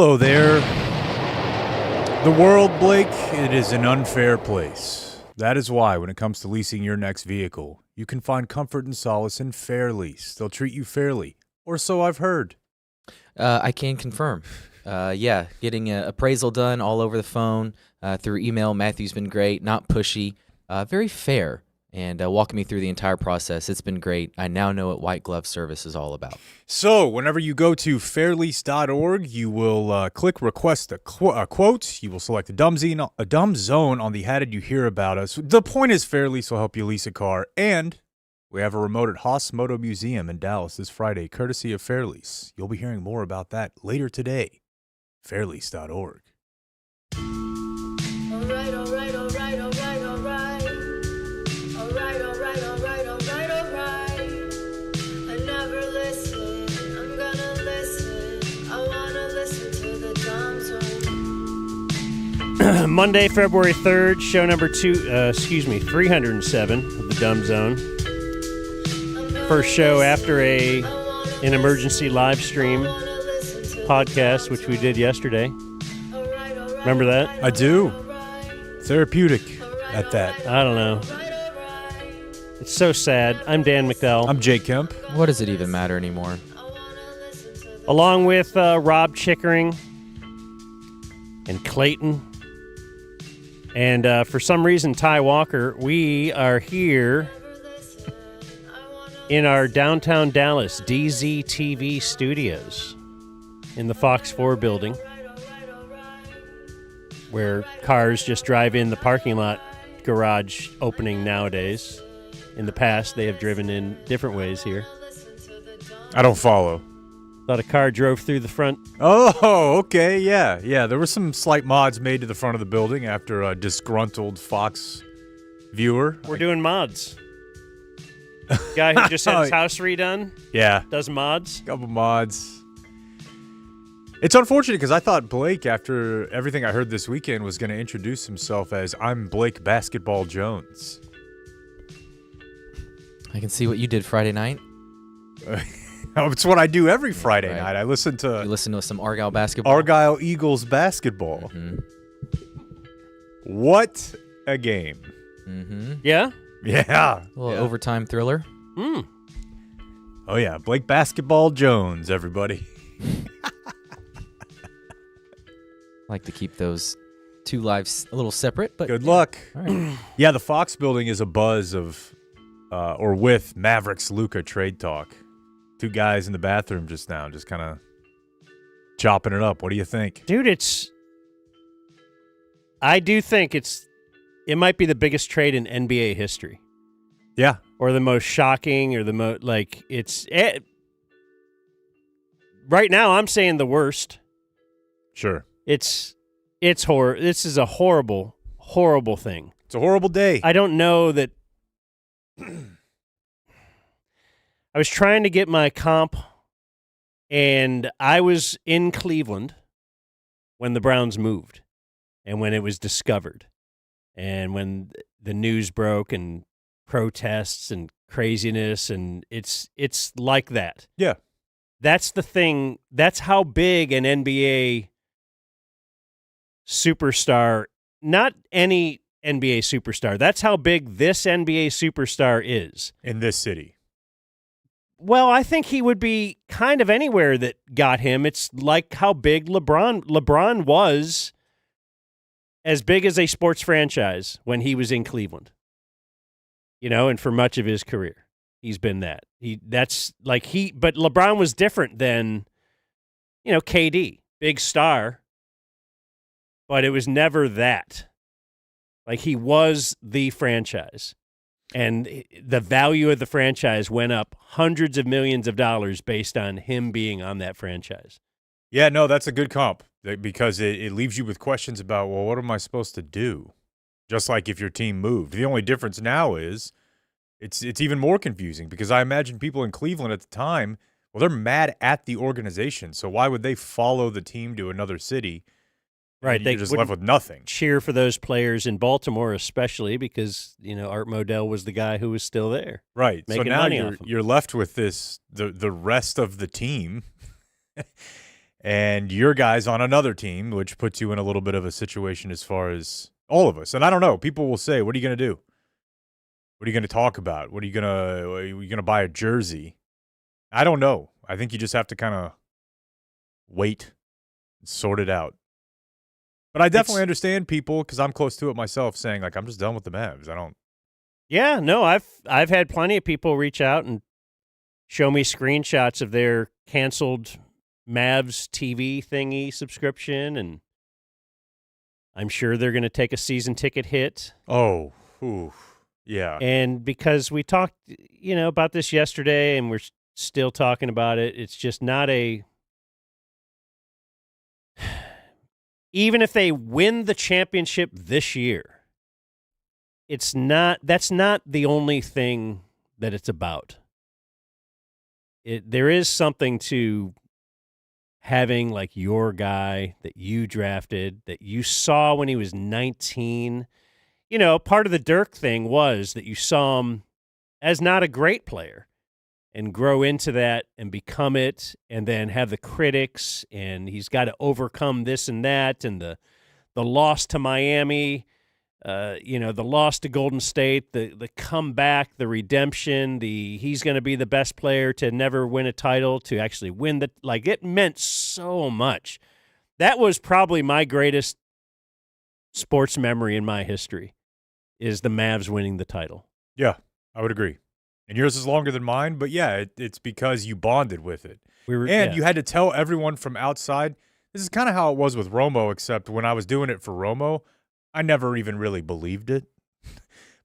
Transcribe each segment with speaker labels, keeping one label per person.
Speaker 1: Hello there. The world, Blake, it is an unfair place. That is why, when it comes to leasing your next vehicle, you can find comfort and solace in Fair Lease. They'll treat you fairly, or so I've heard.
Speaker 2: I can confirm. Getting an appraisal done all over the phone, through email. Matthew's been great, not pushy, very fair, and walking me through the entire process. It's been great. I now know what white glove service is all about.
Speaker 1: So, whenever you go to fairlease.org, you will click Request a Quote. You will select a dumb zone on the How Did You Hear About Us. The point is Fair Lease will help you lease a car, and we have a remote at Haas Moto Museum in Dallas this Friday, courtesy of Fair Lease. You'll be hearing more about that later today. Fairlease.org.
Speaker 3: Monday, February 3rd, show number 307 of the Dumb Zone. First show after an emergency live stream podcast, which we did yesterday. Remember that?
Speaker 1: I do. Therapeutic at that.
Speaker 3: I don't know. It's so sad. I'm Dan McDowell.
Speaker 1: I'm Jake Kemp.
Speaker 2: What does it even matter anymore?
Speaker 3: Along with Rob Chickering and Clayton. And for some reason, Ty Walker, we are here in our downtown Dallas DZTV studios in the Fox 4 building, where cars just drive in the parking lot garage opening nowadays. In the past, they have driven in different ways here.
Speaker 1: I don't follow.
Speaker 3: Thought a car drove through the front.
Speaker 1: Oh, okay, yeah. There were some slight mods made to the front of the building after a disgruntled Fox viewer.
Speaker 3: We're doing mods. Guy who just had his house redone.
Speaker 1: Yeah.
Speaker 3: Does mods.
Speaker 1: Couple mods. It's unfortunate because I thought Blake, after everything I heard this weekend, was going to introduce himself as I'm Blake Basketball Jones.
Speaker 2: I can see what you did Friday night.
Speaker 1: It's what I do every Friday night. I listen to...
Speaker 2: You listen to some Argyle basketball?
Speaker 1: Argyle Eagles basketball.
Speaker 2: Mm-hmm.
Speaker 1: What a game.
Speaker 3: Mm-hmm. Yeah?
Speaker 1: Yeah.
Speaker 2: A little overtime thriller.
Speaker 3: Mm.
Speaker 1: Oh, yeah. Blake Basketball Jones, everybody.
Speaker 2: Like to keep those two lives a little separate, but...
Speaker 1: Good luck.
Speaker 2: All right.
Speaker 1: Yeah, the Fox building is a buzz of... or with Mavericks Luka trade talk. Two guys in the bathroom just now, just kind of chopping it up. What do you think?
Speaker 3: Dude, I do think it might be the biggest trade in NBA history.
Speaker 1: Yeah.
Speaker 3: Or the most shocking, or right now I'm saying the worst.
Speaker 1: Sure.
Speaker 3: It's horror. This is a horrible, horrible thing.
Speaker 1: It's a horrible day.
Speaker 3: I don't know that... I was trying to get my comp, and I was in Cleveland when the Browns moved and when it was discovered and when the news broke and protests and craziness, and it's like that.
Speaker 1: Yeah.
Speaker 3: That's the thing. That's how big an NBA superstar, not any NBA superstar, that's how big this NBA superstar is.
Speaker 1: In this city.
Speaker 3: Well, I think he would be kind of anywhere that got him. It's like how big LeBron was, as big as a sports franchise when he was in Cleveland. And for much of his career, he's been that. But LeBron was different than, KD, big star, but it was never that. Like, he was the franchise. And the value of the franchise went up hundreds of millions of dollars based on him being on that franchise.
Speaker 1: Yeah, no, that's a good comp because it leaves you with questions about, well, what am I supposed to do? Just like if your team moved. The only difference now is it's even more confusing because I imagine people in Cleveland at the time, well, they're mad at the organization. So why would they follow the team to another city?
Speaker 3: Right,
Speaker 1: you're just left with nothing.
Speaker 3: Cheer for those players in Baltimore, especially because Art Modell was the guy who was still there.
Speaker 1: Right.
Speaker 3: Making
Speaker 1: so now
Speaker 3: money off him.
Speaker 1: you're left with the rest of the team, and your guy's on another team, which puts you in a little bit of a situation as far as all of us. And I don't know. People will say, "What are you going to do? What are you going to talk about? What are you going to buy a jersey?" I don't know. I think you just have to kind of wait and sort it out. But I definitely understand people, because I'm close to it myself, saying, like, I'm just done with the Mavs. I don't.
Speaker 3: Yeah, no, I've had plenty of people reach out and show me screenshots of their canceled Mavs TV thingy subscription, and I'm sure they're going to take a season ticket hit.
Speaker 1: Oh, yeah.
Speaker 3: And because we talked, about this yesterday, and we're still talking about it, it's just not a. Even if they win the championship this year, that's not the only thing that it's about. There is something to having, like, your guy that you drafted, that you saw when he was 19. Part of the Dirk thing was that you saw him as not a great player and grow into that and become it, and then have the critics, and he's got to overcome this and that, and the loss to Miami, the loss to Golden State, the comeback, the redemption, he's going to be the best player to never win a title, to actually win it meant so much. That was probably my greatest sports memory in my history, is the Mavs winning the title.
Speaker 1: Yeah, I would agree. And yours is longer than mine, but yeah, it's because you bonded with it. You had to tell everyone from outside. This is kind of how it was with Romo, except when I was doing it for Romo, I never even really believed it.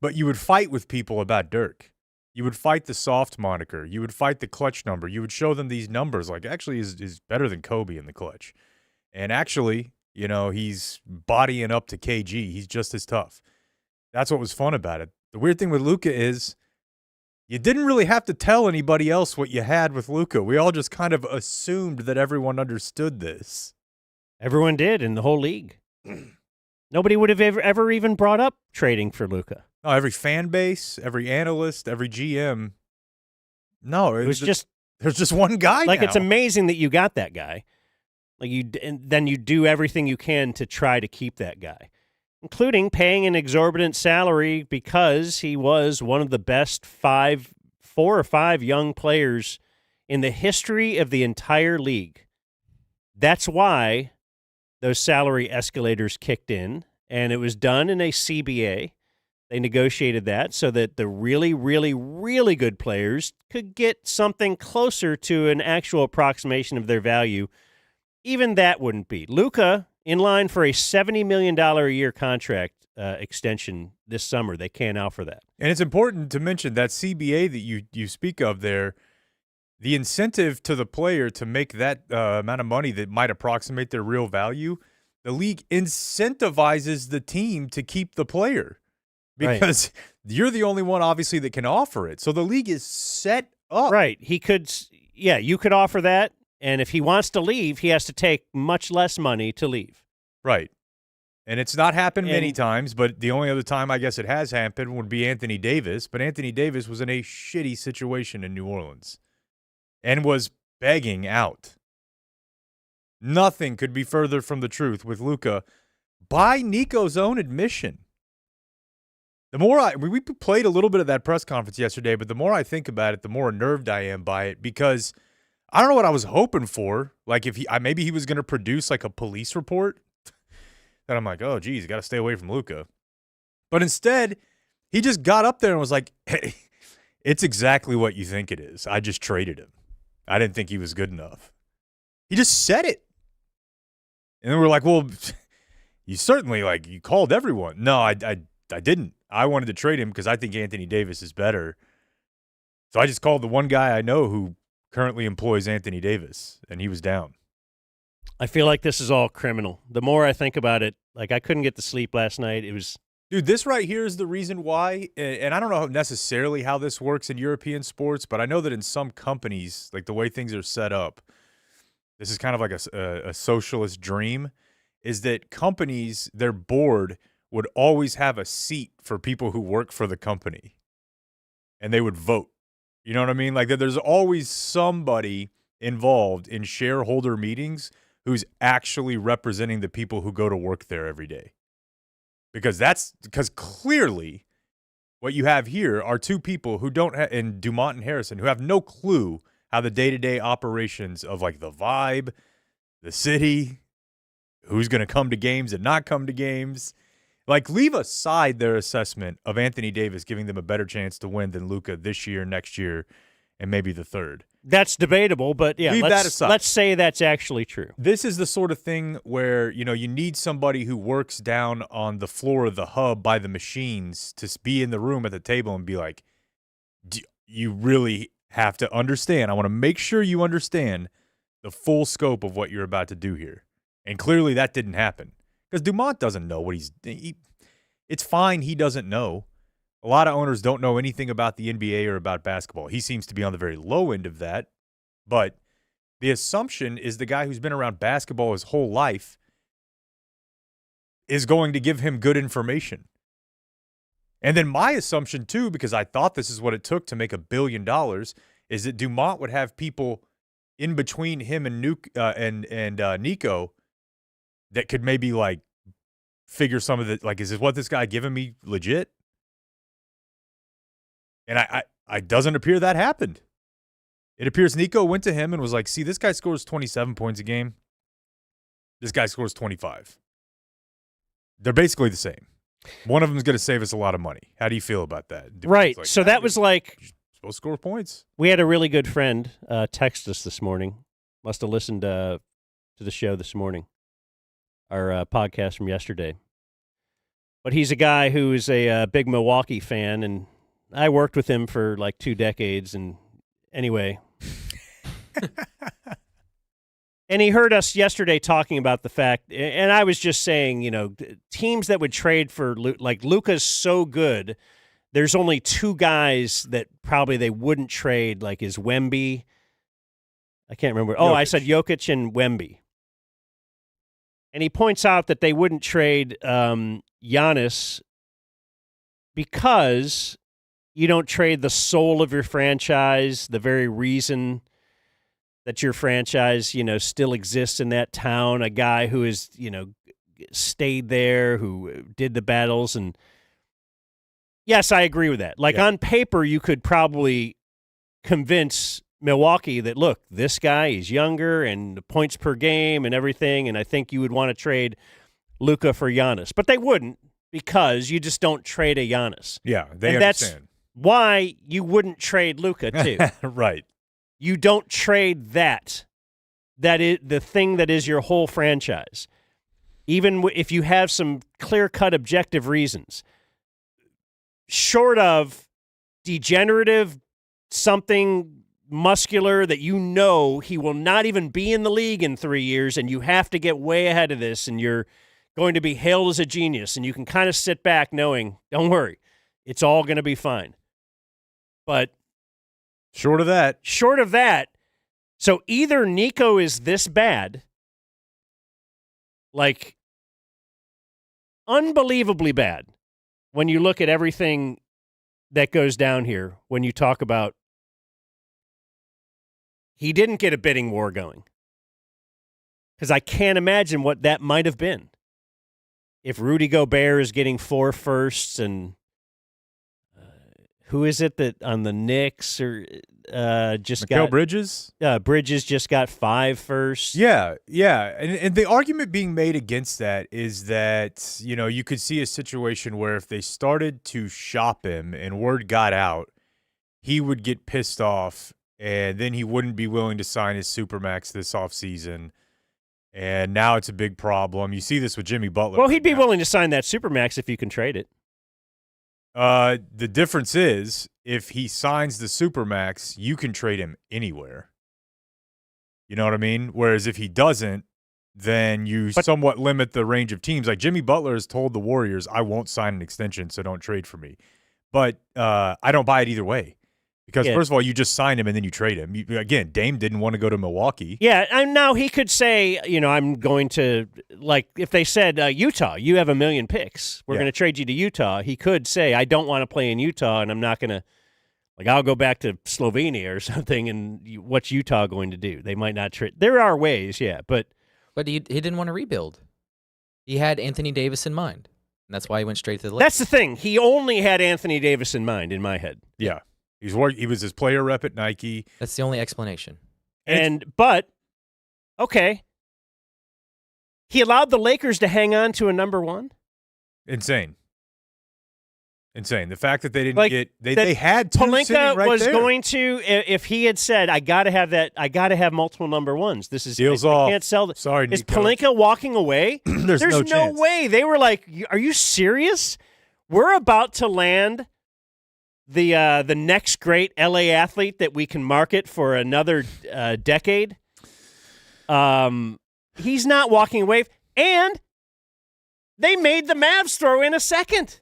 Speaker 1: But you would fight with people about Dirk. You would fight the soft moniker. You would fight the clutch number. You would show them these numbers, like, actually is better than Kobe in the clutch. And actually, he's bodying up to KG. He's just as tough. That's what was fun about it. The weird thing with Luka is, you didn't really have to tell anybody else what you had with Luka. We all just kind of assumed that everyone understood this.
Speaker 3: Everyone did in the whole league. Nobody would have ever even brought up trading for Luka.
Speaker 1: No, every fan base, every analyst, every GM. No,
Speaker 3: it was just
Speaker 1: there's just one guy.
Speaker 3: Like,
Speaker 1: now.
Speaker 3: It's amazing that you got that guy. And then you do everything you can to try to keep that guy, including paying an exorbitant salary, because he was one of the best 4 or 5 young players in the history of the entire league. That's why those salary escalators kicked in, and it was done in a CBA. They negotiated that so that the really, really, really good players could get something closer to an actual approximation of their value. Even that wouldn't be. Luka, in line for a $70 million a year contract extension this summer. They can't offer that.
Speaker 1: And it's important to mention that CBA that you speak of there, the incentive to the player to make that amount of money that might approximate their real value, the league incentivizes the team to keep the player, because you're the only one, obviously, that can offer it. So the league is set up.
Speaker 3: Right. You could offer that. And if he wants to leave, he has to take much less money to leave.
Speaker 1: Right. And it's not happened many times, but the only other time I guess it has happened would be Anthony Davis. But Anthony Davis was in a shitty situation in New Orleans and was begging out. Nothing could be further from the truth with Luka, by Nico's own admission. The more we played a little bit of that press conference yesterday, but the more I think about it, the more unnerved I am by it, because I don't know what I was hoping for. Like, if maybe he was going to produce like a police report. Then I'm like, oh, geez, got to stay away from Luka. But instead, he just got up there and was like, hey, it's exactly what you think it is. I just traded him. I didn't think he was good enough. He just said it. And then we're like, well, you certainly, you called everyone. No, I didn't. I wanted to trade him because I think Anthony Davis is better. So I just called the one guy I know who currently employs Anthony Davis, and he was down.
Speaker 3: I feel like this is all criminal. The more I think about it, I couldn't get to sleep last night.
Speaker 1: Dude, this right here is the reason why, and I don't know necessarily how this works in European sports, but I know that in some companies, like the way things are set up, this is kind of like a socialist dream, is that companies, their board would always have a seat for people who work for the company, and they would vote. You know what I mean? Like, that there's always somebody involved in shareholder meetings who's actually representing the people who go to work there every day. Because clearly what you have here are two people who don't have, and Dumont and Harrison, who have no clue how the day-to-day operations of like the vibe, the city, who's going to come to games and not come to games. Like, leave aside their assessment of Anthony Davis giving them a better chance to win than Luka this year, next year, and maybe the third.
Speaker 3: That's debatable, but yeah,
Speaker 1: Leave that aside.
Speaker 3: Let's say that's actually true.
Speaker 1: This is the sort of thing where, you need somebody who works down on the floor of the hub by the machines to be in the room at the table and be like, you really have to understand. I want to make sure you understand the full scope of what you're about to do here. And clearly that didn't happen because Dumont doesn't know what it's fine. He doesn't know. A lot of owners don't know anything about the NBA or about basketball. He seems to be on the very low end of that. But the assumption is the guy who's been around basketball his whole life is going to give him good information. And then my assumption, too, because I thought this is what it took to make $1 billion, is that Dumont would have people in between him and Nico that could maybe, like, figure some of the, like, is this what this guy giving me legit? And I doesn't appear that happened. It appears Nico went to him and was like, see, this guy scores 27 points a game. This guy scores 25. They're basically the same. One of them is going to save us a lot of money. How do you feel about that?
Speaker 3: Right.
Speaker 1: Like,
Speaker 3: so that was like,
Speaker 1: you're supposed to score points.
Speaker 3: We had a really good friend text us this morning. Must have listened to the show this morning, our podcast from yesterday. But he's a guy who is a big Milwaukee fan, and I worked with him for like 2 decades. And anyway, and he heard us yesterday talking about the fact, and I was just saying, teams that would trade for, like, Luka's so good, there's only 2 guys that probably they wouldn't trade, like, is Wemby. I can't remember. Oh,
Speaker 1: Jokic.
Speaker 3: I said Jokic and Wemby. And he points out that they wouldn't trade Giannis because you don't trade the soul of your franchise, the very reason that your franchise, still exists in that town, a guy who is, stayed there, who did the battles. And yes, I agree with that. Like, on paper, you could probably convince Milwaukee that, look, this guy is younger and the points per game and everything, and I think you would want to trade Luka for Giannis. But they wouldn't, because you just don't trade a Giannis.
Speaker 1: Yeah, they
Speaker 3: and
Speaker 1: understand.
Speaker 3: That's why you wouldn't trade Luka, too.
Speaker 1: Right.
Speaker 3: You don't trade that. That is the thing that is your whole franchise. Even if you have some clear-cut objective reasons. Short of degenerative, something muscular that he will not even be in the league in 3 years, and you have to get way ahead of this, and you're going to be hailed as a genius, and you can kind of sit back knowing, don't worry, it's all going to be fine. But
Speaker 1: short of that,
Speaker 3: so either Nico is this bad, like unbelievably bad, when you look at everything that goes down here, when you talk about he didn't get a bidding war going. Because I can't imagine what that might have been. If Rudy Gobert is getting 4 firsts and who is it that on the Knicks or just
Speaker 1: Mikal Bridges?
Speaker 3: Bridges just got 5 firsts.
Speaker 1: Yeah. And the argument being made against that is that, you could see a situation where if they started to shop him and word got out, he would get pissed off and then he wouldn't be willing to sign his Supermax this offseason. And now it's a big problem. You see this with Jimmy Butler.
Speaker 3: Well, he'd be willing to sign that Supermax if you can trade it.
Speaker 1: The difference is if he signs the Supermax, you can trade him anywhere. You know what I mean? Whereas if he doesn't, then you somewhat limit the range of teams. Like Jimmy Butler has told the Warriors, I won't sign an extension, so don't trade for me. But I don't buy it either way. Because, first of all, you just sign him and then you trade him. Again, Dame didn't want to go to Milwaukee.
Speaker 3: Yeah, and now he could say, I'm going to, like, if they said, Utah, you have 1 million picks. We're going to trade you to Utah. He could say, I don't want to play in Utah, and I'm not going to, like, I'll go back to Slovenia or something, and what's Utah going to do? They might not trade. There are ways, yeah, but
Speaker 2: But he didn't want to rebuild. He had Anthony Davis in mind. And that's why he went straight to the Lakers.
Speaker 3: That's the thing. He only had Anthony Davis in mind in my head.
Speaker 1: Yeah. He was his player rep at Nike.
Speaker 2: That's the only explanation.
Speaker 3: But okay. He allowed the Lakers to hang on to a number one?
Speaker 1: Insane. The fact that they didn't
Speaker 3: Like,
Speaker 1: get they had two
Speaker 3: Pelinka
Speaker 1: sitting right
Speaker 3: was
Speaker 1: there.
Speaker 3: going to, if he had said, I got to have multiple number ones. This is
Speaker 1: Deals
Speaker 3: I
Speaker 1: off.
Speaker 3: can't sell this.
Speaker 1: Sorry,
Speaker 3: Is
Speaker 1: Nico.
Speaker 3: Pelinka walking away?
Speaker 1: There's no chance.
Speaker 3: way. They were like, are you serious? We're about to land the next great LA athlete that we can market for another decade. He's not walking away. And they made the Mavs throw in a second.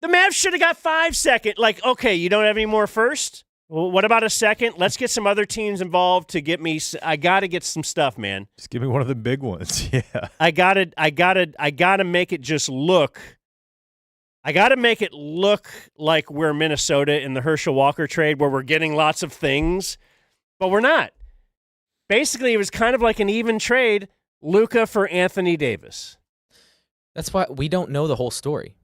Speaker 3: The Mavs should have got 5 seconds. Like, okay, you don't have any more first? Well, what about a second? Let's get some other teams involved to get me. I got to get some stuff, man.
Speaker 1: Just give me one of the big ones. Yeah.
Speaker 3: I got to make it just look. I got to make it look like we're Minnesota in the Herschel Walker trade where we're getting lots of things, but we're not. Basically, it was kind of like an even trade, Luka for Anthony Davis.
Speaker 2: That's why we don't know the whole story.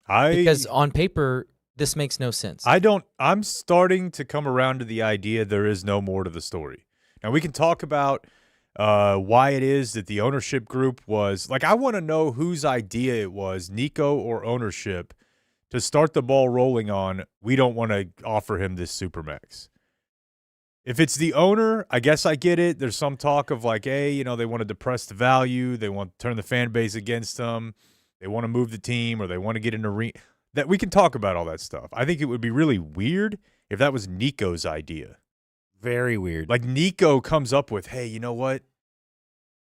Speaker 2: Because on paper, this makes no sense.
Speaker 1: I'm starting to come around to the idea there is no more to the story. Now, we can talk about why it is that the ownership group was – like, I want to know whose idea it was, Nico or ownership, to start the ball rolling on, we don't want to offer him this Supermax. If it's the owner, I guess I get it. There's some talk of like, hey, they want to depress the value. They want to turn the fan base against them. They want to move the team or they want to get an arena. That we can talk about all that stuff. I think it would be really weird if that was Nico's idea.
Speaker 3: Very weird.
Speaker 1: Like Nico comes up with, hey, you know what?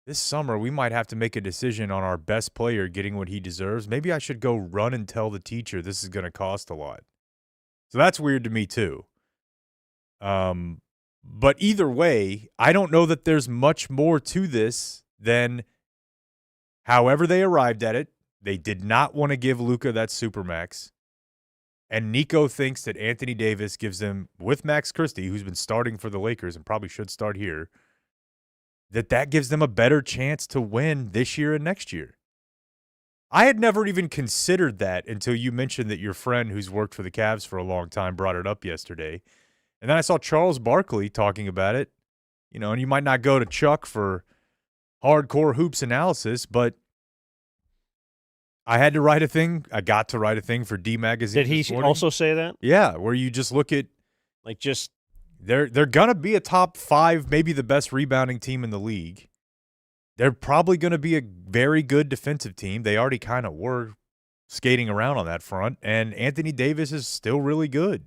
Speaker 1: This summer we might have to make a decision on our best player getting what he deserves. Maybe I should go run and tell the teacher this is going to cost a lot. So that's weird to me too. But either way, I don't know that there's much more to this than however they arrived at it. They did not want to give Luka that Supermax. And Nico thinks that Anthony Davis gives them, with Max Christie, who's been starting for the Lakers and probably should start here, that gives them a better chance to win this year and next year. I had never even considered that until you mentioned that your friend who's worked for the Cavs for a long time brought it up yesterday. And then I saw Charles Barkley talking about it, and you might not go to Chuck for hardcore hoops analysis, but I had to write a thing. I got to write a thing for D Magazine.
Speaker 3: Did he also say that?
Speaker 1: Yeah, where you just look at they're gonna be a top 5, maybe the best rebounding team in the league. They're probably gonna be a very good defensive team. They already kind of were skating around on that front, and Anthony Davis is still really good.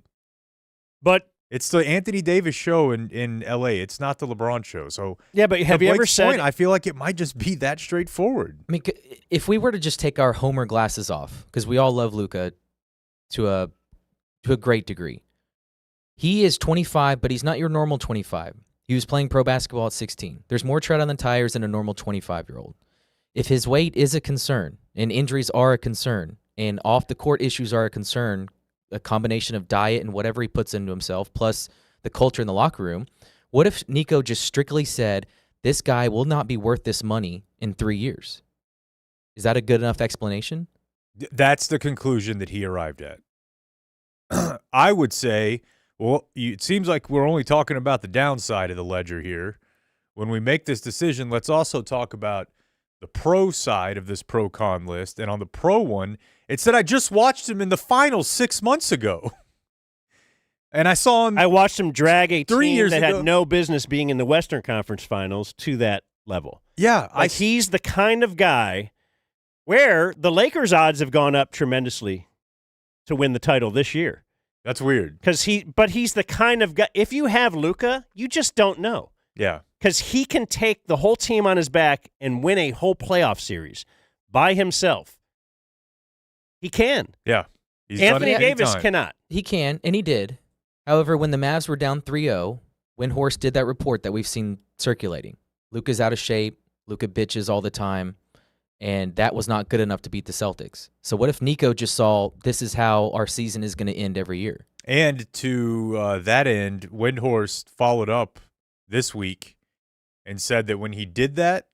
Speaker 3: But
Speaker 1: it's the Anthony Davis show in L.A. It's not the LeBron show. So
Speaker 3: yeah, but have you ever said?
Speaker 1: I feel like it might just be that straightforward.
Speaker 2: I mean, if we were to just take our Homer glasses off, because we all love Luka to a great degree, he is 25, but he's not your normal 25. He was playing pro basketball at 16. There's more tread on the tires than a normal 25-year-old. If his weight is a concern, and injuries are a concern, and off-the-court issues are a concern, a combination of diet and whatever he puts into himself, plus the culture in the locker room, what if Nico just strictly said, this guy will not be worth this money in 3 years? Is that a good enough explanation?
Speaker 1: That's the conclusion that he arrived at. I would say, well, it seems like we're only talking about the downside of the ledger here. When we make this decision, let's also talk about the pro side of this pro-con list. And on the pro one, it said I just watched him in the finals 6 months ago. And I saw him.
Speaker 3: I watched him drag a
Speaker 1: 3
Speaker 3: team
Speaker 1: years
Speaker 3: that
Speaker 1: ago.
Speaker 3: had no business being in the Western Conference Finals to that level.
Speaker 1: Yeah.
Speaker 3: He's the kind of guy where the Lakers' odds have gone up tremendously to win the title this year.
Speaker 1: That's weird.
Speaker 3: But he's the kind of guy, if you have Luka, you just don't know.
Speaker 1: Yeah.
Speaker 3: Because he can take the whole team on his back and win a whole playoff series by himself. He can.
Speaker 1: Yeah.
Speaker 3: Anthony Davis cannot.
Speaker 2: He can, and he did. However, when the Mavs were down 3-0, Windhorst did that report that we've seen circulating. Luka's out of shape. Luka bitches all the time. And that was not good enough to beat the Celtics. So what if Nico just saw this is how our season is going to end every year?
Speaker 1: And to that end, Windhorst followed up this week and said that when he did that,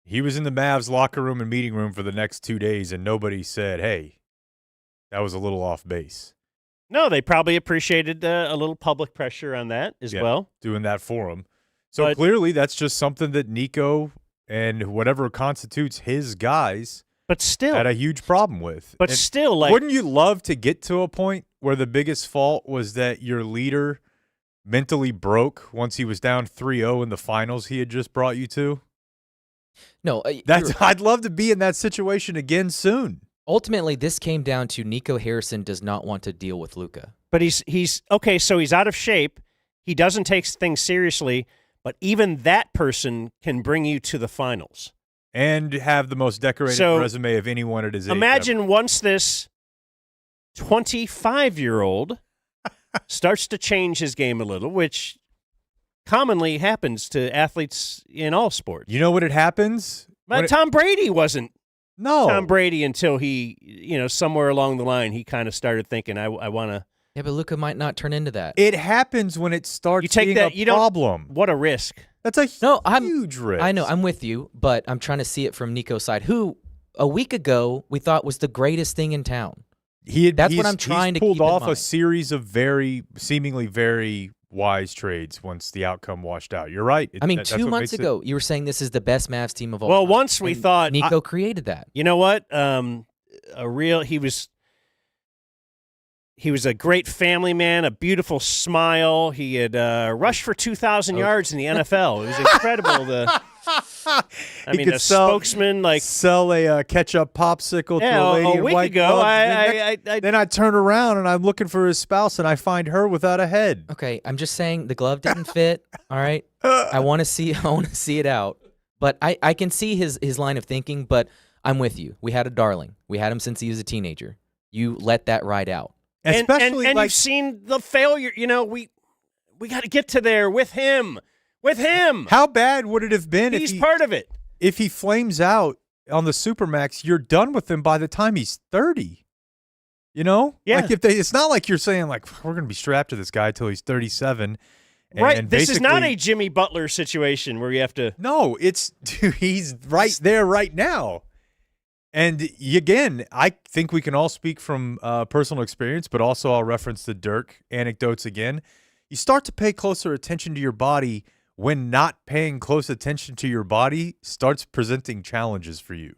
Speaker 1: He was in the Mavs locker room and meeting room for the next 2 days, and nobody said, hey, that was a little off base.
Speaker 3: No, they probably appreciated a little public pressure on that as well.
Speaker 1: Doing that for him. So clearly that's just something that Nico and whatever constitutes his guys had a huge problem with.
Speaker 3: But
Speaker 1: and
Speaker 3: still, like,
Speaker 1: wouldn't you love to get to a point where the biggest fault was that your leader mentally broke once he was down 3-0 in the finals he had just brought you to?
Speaker 2: No,
Speaker 1: I'd love to be in that situation again soon.
Speaker 2: Ultimately, this came down to Nico Harrison does not want to deal with Luka.
Speaker 3: But he's okay, so he's out of shape. He doesn't take things seriously, but even that person can bring you to the finals.
Speaker 1: And have the most decorated resume of anyone at his age.
Speaker 3: Imagine once this 25-year-old starts to change his game a little, which commonly happens to athletes in all sports.
Speaker 1: You know what it happens?
Speaker 3: But Tom Brady wasn't Tom
Speaker 1: No.
Speaker 3: Brady until he, somewhere along the line, he kind of started thinking, I want to.
Speaker 2: Yeah, but Luka might not turn into that.
Speaker 1: It happens when it starts being a problem.
Speaker 3: What a risk.
Speaker 1: That's a huge risk.
Speaker 2: I know, I'm with you, but I'm trying to see it from Nico's side, who a week ago we thought was the greatest thing in town. That's what I'm trying to keep in
Speaker 1: pulled off
Speaker 2: mind.
Speaker 1: a series of seemingly very wise trades once the outcome washed out. You're right.
Speaker 2: 2 months ago, you were saying this is the best Mavs team of all
Speaker 3: Well,
Speaker 2: time.
Speaker 3: once we thought
Speaker 2: Nico created that.
Speaker 3: You know what? He was a great family man, a beautiful smile. He had rushed for 2,000 yards in the NFL. It was incredible. A spokesman
Speaker 1: sell a ketchup popsicle to a lady in
Speaker 3: week
Speaker 1: white
Speaker 3: ago.
Speaker 1: gloves. Then I turn around and I'm looking for his spouse and I find her without a head.
Speaker 2: Okay, I'm just saying the glove didn't fit. All right, I want to see it out, but I can see his line of thinking. But I'm with you. We had a darling. We had him since he was a teenager. You let that ride out.
Speaker 1: Especially
Speaker 3: and you've seen the failure. We got to get to there with him. With him.
Speaker 1: How bad would it have been
Speaker 3: He's part of it.
Speaker 1: If he flames out on the Supermax, you're done with him by the time he's 30. Yeah. Like it's not like you're saying like we're going to be strapped to this guy till he's 37.
Speaker 3: Right. This is not a Jimmy Butler situation where you have to.
Speaker 1: No, he's right there right now. And again, I think we can all speak from personal experience, but also I'll reference the Dirk anecdotes again. You start to pay closer attention to your body when not paying close attention to your body starts presenting challenges for you.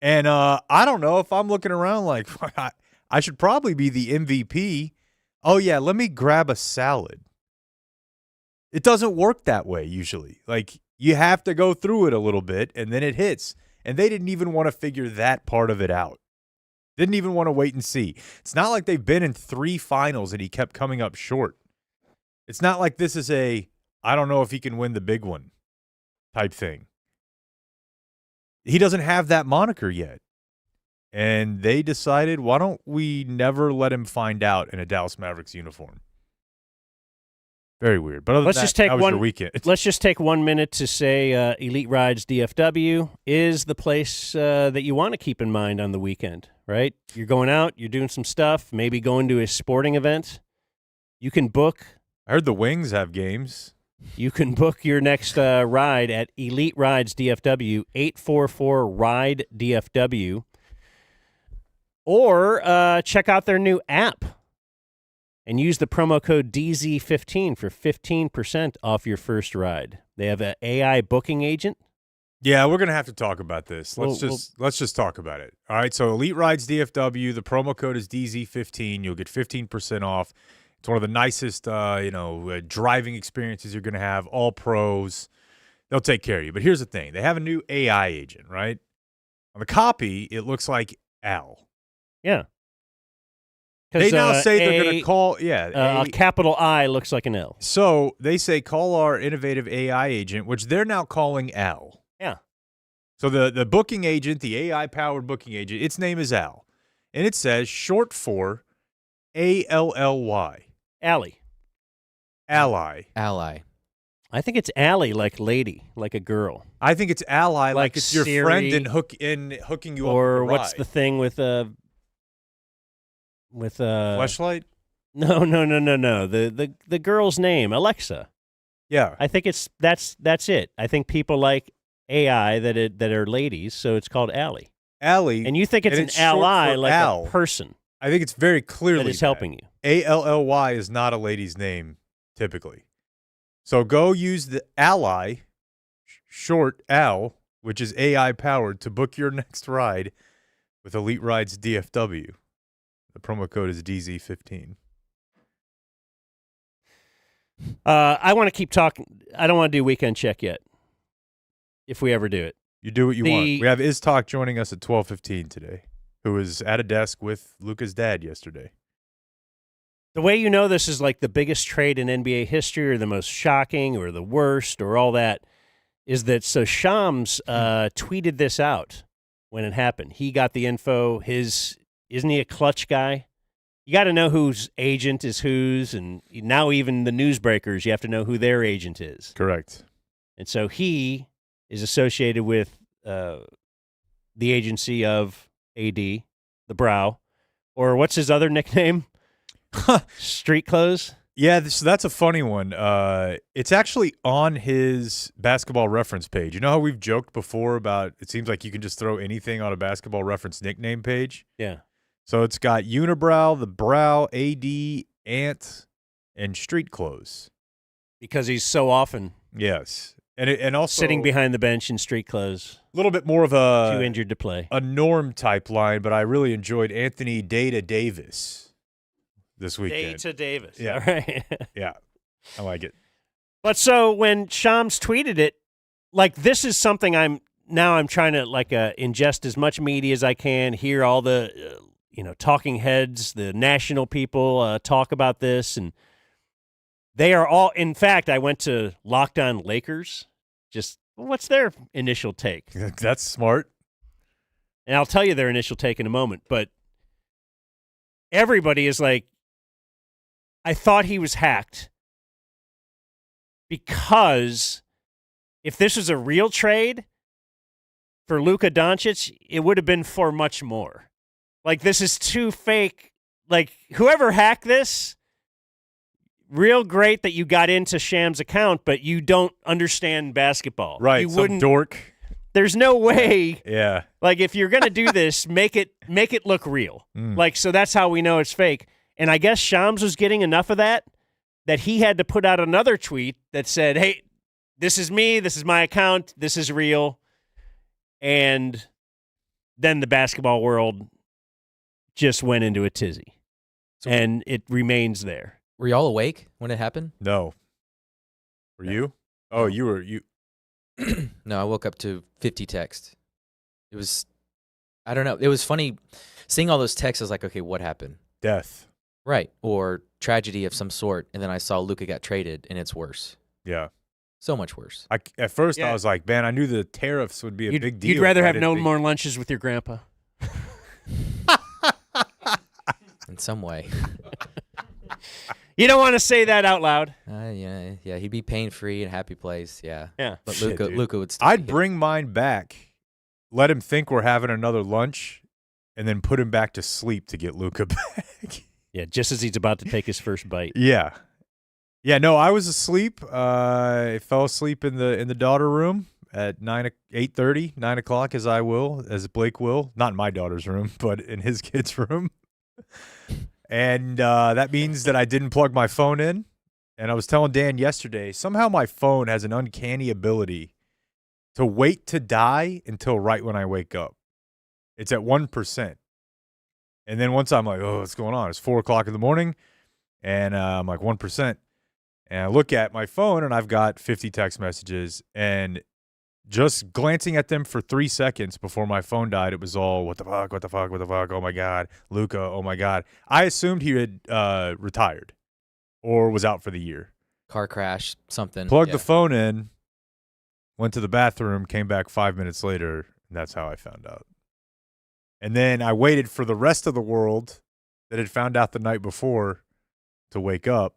Speaker 1: And I don't know if I'm looking around like I should probably be the MVP. Oh, yeah, let me grab a salad. It doesn't work that way usually. Like you have to go through it a little bit and then it hits. And they didn't even want to figure that part of it out. Didn't even want to wait and see. It's not like they've been in 3 finals and he kept coming up short. It's not like this is I don't know if he can win the big one type thing. He doesn't have that moniker yet. And they decided, why don't we never let him find out in a Dallas Mavericks uniform? Very weird. But other than that, how was your weekend?
Speaker 3: Let's just take 1 minute to say Elite Rides DFW is the place that you want to keep in mind on the weekend, right? You're going out, you're doing some stuff, maybe going to a sporting event. You can book.
Speaker 1: I heard the Wings have games.
Speaker 3: You can book your next ride at Elite Rides DFW, 844-RIDE-DFW. Or check out their new app and use the promo code DZ15 for 15% off your first ride. They have an AI booking agent.
Speaker 1: Yeah, we're going to have to talk about this. Let's just talk about it. All right, so Elite Rides DFW, the promo code is DZ15. You'll get 15% off. It's one of the nicest, driving experiences you're going to have. All pros. They'll take care of you. But here's the thing. They have a new AI agent, right? On the copy, it looks like Al.
Speaker 3: Yeah.
Speaker 1: They now say they're going to call,
Speaker 3: a capital I looks like an L.
Speaker 1: So they say call our innovative AI agent, which they're now calling Al.
Speaker 3: Yeah.
Speaker 1: So the booking agent, the AI-powered booking agent, its name is Al. And it says short for ALLY.
Speaker 3: Allie.
Speaker 1: Ally.
Speaker 2: Ally.
Speaker 3: I think it's Allie, like lady, like a girl.
Speaker 1: I think it's ally, like it's your
Speaker 3: Siri,
Speaker 1: friend in hooking you up.
Speaker 3: Or
Speaker 1: with a
Speaker 3: what's
Speaker 1: ride.
Speaker 3: the thing with
Speaker 1: Fleshlight?
Speaker 3: No. The girl's name, Alexa.
Speaker 1: Yeah.
Speaker 3: I think that's it. I think people like AI that are ladies, so it's called Allie.
Speaker 1: Allie.
Speaker 3: And you think it's
Speaker 1: and
Speaker 3: an ally,
Speaker 1: short for
Speaker 3: like
Speaker 1: Al.
Speaker 3: a person
Speaker 1: I think it's very clearly
Speaker 3: that is helping you.
Speaker 1: ALLY is not a lady's name typically. So go use the ally, short Al, which is AI powered, to book your next ride with Elite Rides DFW. The promo code is DZ15.
Speaker 3: I want to keep talking. I don't want to do weekend check yet. If we ever do it,
Speaker 1: You do what you want. We have Iztok joining us at 12:15 today, who was at a desk with Luka's dad yesterday.
Speaker 3: the way you know this is like the biggest trade in NBA history, or the most shocking, or the worst, or all that, is that Shams tweeted this out when it happened. He got the info. Isn't he a clutch guy? You got to know whose agent is whose, and now even the newsbreakers, you have to know who their agent is.
Speaker 1: Correct.
Speaker 3: And so he is associated with the agency of AD, the Brow, or what's his other nickname? Street Clothes?
Speaker 1: Yeah, so that's a funny one. It's actually on his basketball reference page. You know how we've joked before about it seems like you can just throw anything on a basketball reference nickname page?
Speaker 3: Yeah.
Speaker 1: So it's got Unibrow, the Brow, AD, Ant, and Street Clothes.
Speaker 3: Because he's so often
Speaker 1: Yes. And also
Speaker 3: sitting behind the bench in street clothes,
Speaker 1: a little bit more of a
Speaker 3: too injured to play.
Speaker 1: a norm type line, but I really enjoyed Anthony Data Davis this weekend.
Speaker 3: Data Davis.
Speaker 1: Yeah.
Speaker 3: All right.
Speaker 1: Yeah. I like it.
Speaker 3: But so when Shams tweeted it, like, this is something I'm trying to like ingest as much media as I can, hear all the talking heads, the national people talk about this, and they are all. In fact, I went to Locked On Lakers. Just what's their initial take?
Speaker 1: That's smart.
Speaker 3: And I'll tell you their initial take in a moment. But everybody is like, I thought he was hacked, because if this was a real trade for Luka Doncic, it would have been for much more. Like, this is too fake. Like, whoever hacked this, real great that you got into Shams' account, but you don't understand basketball.
Speaker 1: Right.
Speaker 3: You
Speaker 1: Some
Speaker 3: wouldn't.
Speaker 1: dork.
Speaker 3: There's no way.
Speaker 1: Yeah.
Speaker 3: Like, if you're gonna do this, make it look real. Like, so that's how we know it's fake. And I guess Shams was getting enough of that he had to put out another tweet that said, "Hey, this is me. This is my account. This is real." And then the basketball world just went into a tizzy, and it remains there.
Speaker 2: Were y'all awake when it happened?
Speaker 1: No. Were you? Oh, you.
Speaker 2: No, I woke up to 50 texts. It was, I don't know. It was funny seeing all those texts. I was like, okay, what happened?
Speaker 1: Death.
Speaker 2: Right. Or tragedy of some sort. And then I saw Luka got traded, and it's worse.
Speaker 1: Yeah.
Speaker 2: So much worse.
Speaker 1: At first,
Speaker 3: Yeah.
Speaker 1: I was like, man, I knew the tariffs would be a big deal.
Speaker 3: You'd rather
Speaker 1: but I
Speaker 3: have
Speaker 1: didn't
Speaker 3: no
Speaker 1: think-
Speaker 3: more lunches with your grandpa.
Speaker 2: In some way.
Speaker 3: You don't want to say that out loud.
Speaker 2: Yeah, he'd be pain-free and happy place. Yeah.
Speaker 3: Yeah.
Speaker 2: But
Speaker 1: Shit, dude.
Speaker 2: Luka would still
Speaker 1: I'd
Speaker 2: be-
Speaker 1: bring mine back, let him think we're having another lunch, and then put him back to sleep to get Luka back.
Speaker 3: Yeah, just as he's about to take his first bite.
Speaker 1: Yeah. Yeah, no, I was asleep. I fell asleep in the daughter room at 8:30, 9 o'clock, as Blake will. Not in my daughter's room, but in his kid's room. And that means that I didn't plug my phone in. And I was telling Dan yesterday, somehow my phone has an uncanny ability to wait to die until right when I wake up. It's at 1%. And then once I'm like, oh, what's going on? It's 4 o'clock in the morning. And I'm like, 1%. And I look at my phone, and I've got 50 text messages. And just glancing at them for 3 seconds before my phone died, it was all, what the fuck, what the fuck, what the fuck, oh my God, Luka, oh my God. I assumed he had retired or was out for the year.
Speaker 2: car crash, something.
Speaker 1: Plugged
Speaker 2: Yeah.
Speaker 1: the phone in, went to the bathroom, came back 5 minutes later, and that's how I found out. And then I waited for the rest of the world that had found out the night before to wake up.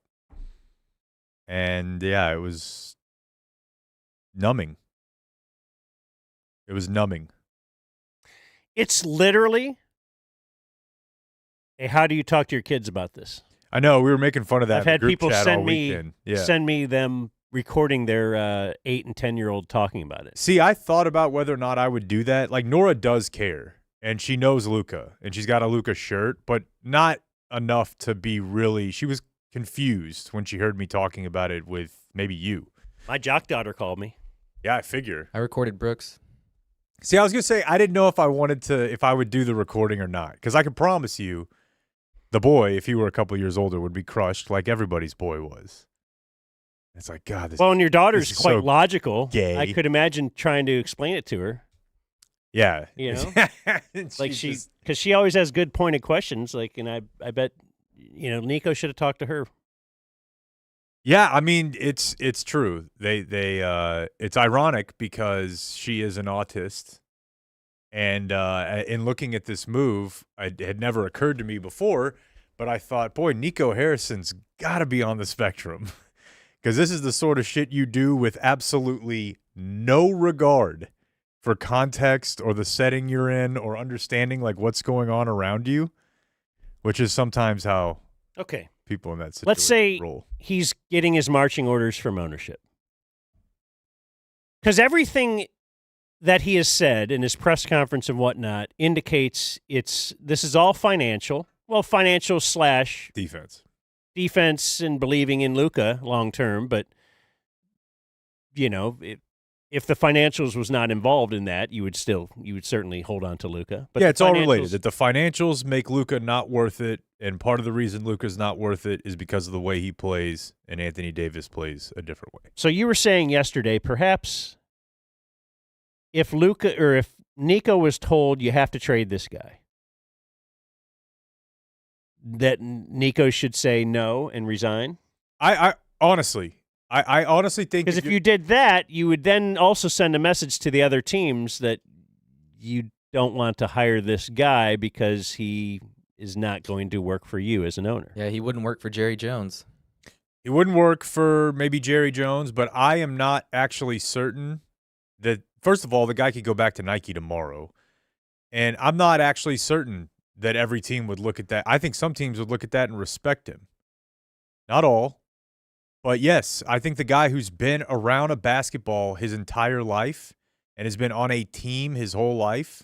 Speaker 1: And yeah, it was numbing. It was numbing.
Speaker 3: It's literally, hey, how do you talk to your kids about this?
Speaker 1: I know we were making fun of that.
Speaker 3: I've
Speaker 1: in the
Speaker 3: had
Speaker 1: group
Speaker 3: people
Speaker 1: chat
Speaker 3: send
Speaker 1: all
Speaker 3: me
Speaker 1: weekend. Yeah.
Speaker 3: send me them recording their 8 and 10-year-old talking about it.
Speaker 1: See, I thought about whether or not I would do that. Like, Nora does care, and she knows Luka, and she's got a Luka shirt, but not enough to be really – she was confused when she heard me talking about it with maybe you.
Speaker 3: My jock daughter called me.
Speaker 1: Yeah, I figure.
Speaker 2: I recorded Brooks.
Speaker 1: See, I was going to say I didn't know if I would do the recording or not, because I can promise you the boy, if he were a couple years older, would be crushed like everybody's boy was. It's like, God,
Speaker 3: and your daughter's
Speaker 1: this is
Speaker 3: quite
Speaker 1: so
Speaker 3: logical.
Speaker 1: gay.
Speaker 3: I could imagine trying to explain it to her.
Speaker 1: Yeah.
Speaker 3: You know? Like
Speaker 1: just,
Speaker 3: because she always has good pointed questions. Like, and I bet, Nico should have talked to her.
Speaker 1: yeah, I mean, it's true. It's ironic because she is an autist. And in looking at this move, it had never occurred to me before, but I thought, boy, Nico Harrison's got to be on the spectrum. Because this is the sort of shit you do with absolutely no regard for context or the setting you're in or understanding like what's going on around you, which is sometimes how people in that situation
Speaker 3: Let's say
Speaker 1: roll.
Speaker 3: He's getting his marching orders from ownership. Because everything that he has said in his press conference and whatnot indicates this is all financial. Well, financial / defense and believing in Luka long term, but if the financials was not involved in that, you would certainly hold on to Luka. But
Speaker 1: yeah, it's all related. That the financials make Luka not worth it, and part of the reason Luka's not worth it is because of the way he plays, and Anthony Davis plays a different way.
Speaker 3: So you were saying yesterday, perhaps if Nico was told you have to trade this guy, that Nico should say no and resign?
Speaker 1: I honestly think
Speaker 3: because if you did that, you would then also send a message to the other teams that you don't want to hire this guy because he is not going to work for you as an owner.
Speaker 2: Yeah, he wouldn't work for Jerry Jones.
Speaker 1: It wouldn't work for maybe Jerry Jones, but I am not actually certain that, first of all, the guy could go back to Nike tomorrow, and I'm not actually certain that every team would look at that. I think some teams would look at that and respect him. Not all. But yes, I think the guy who's been around a basketball his entire life and has been on a team his whole life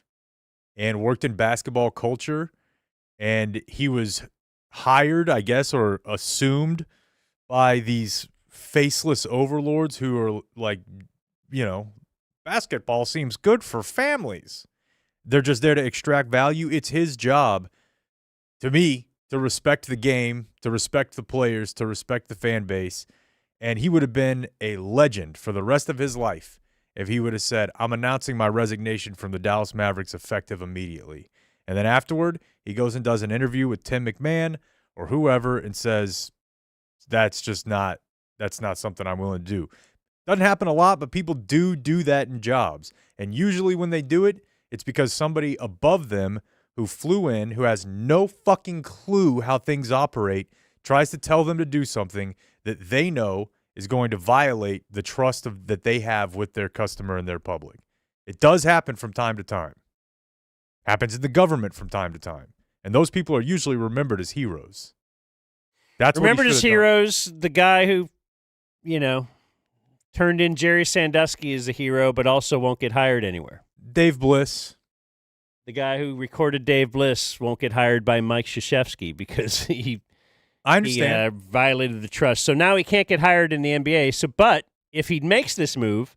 Speaker 1: and worked in basketball culture, and he was hired, I guess, or assumed by these faceless overlords who are like, basketball seems good for families. They're just there to extract value. It's his job, to me, to respect the game, to respect the players, to respect the fan base. And he would have been a legend for the rest of his life if he would have said, I'm announcing my resignation from the Dallas Mavericks effective immediately. And then afterward, he goes and does an interview with Tim McMahon or whoever and says, that's not something I'm willing to do. Doesn't happen a lot, but people do that in jobs. And usually when they do it, it's because somebody above them who flew in, who has no fucking clue how things operate, tries to tell them to do something that they know is going to violate the trust that they have with their customer and their public. It does happen from time to time. Happens in the government from time to time. And those people are usually remembered as heroes. That's
Speaker 3: remembered
Speaker 1: what
Speaker 3: as heroes, the guy who, turned in Jerry Sandusky as a hero, but also won't get hired anywhere.
Speaker 1: Dave Bliss.
Speaker 3: The guy who recorded Dave Bliss won't get hired by Mike Krzyzewski because he violated the trust. So now he can't get hired in the NBA. But if he makes this move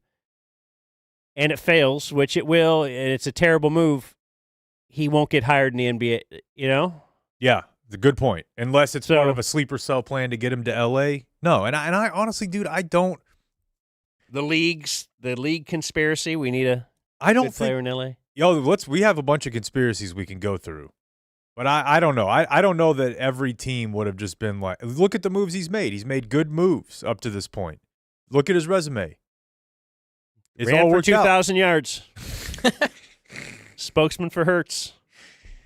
Speaker 3: and it fails, which it will, and it's a terrible move, he won't get hired in the NBA,
Speaker 1: Yeah, the good point. Unless it's part of a sleeper cell plan to get him to L.A. No, and I honestly, dude, I don't.
Speaker 3: The league conspiracy, we need a
Speaker 1: good
Speaker 3: player in L.A.?
Speaker 1: We have a bunch of conspiracies we can go through. But I don't know. I don't know that every team would have just been like, look at the moves he's made. He's made good moves up to this point. Look at his resume. It's
Speaker 3: Ran
Speaker 1: all
Speaker 3: for
Speaker 1: worked out.
Speaker 3: 2,000 yards. Spokesman for Hertz.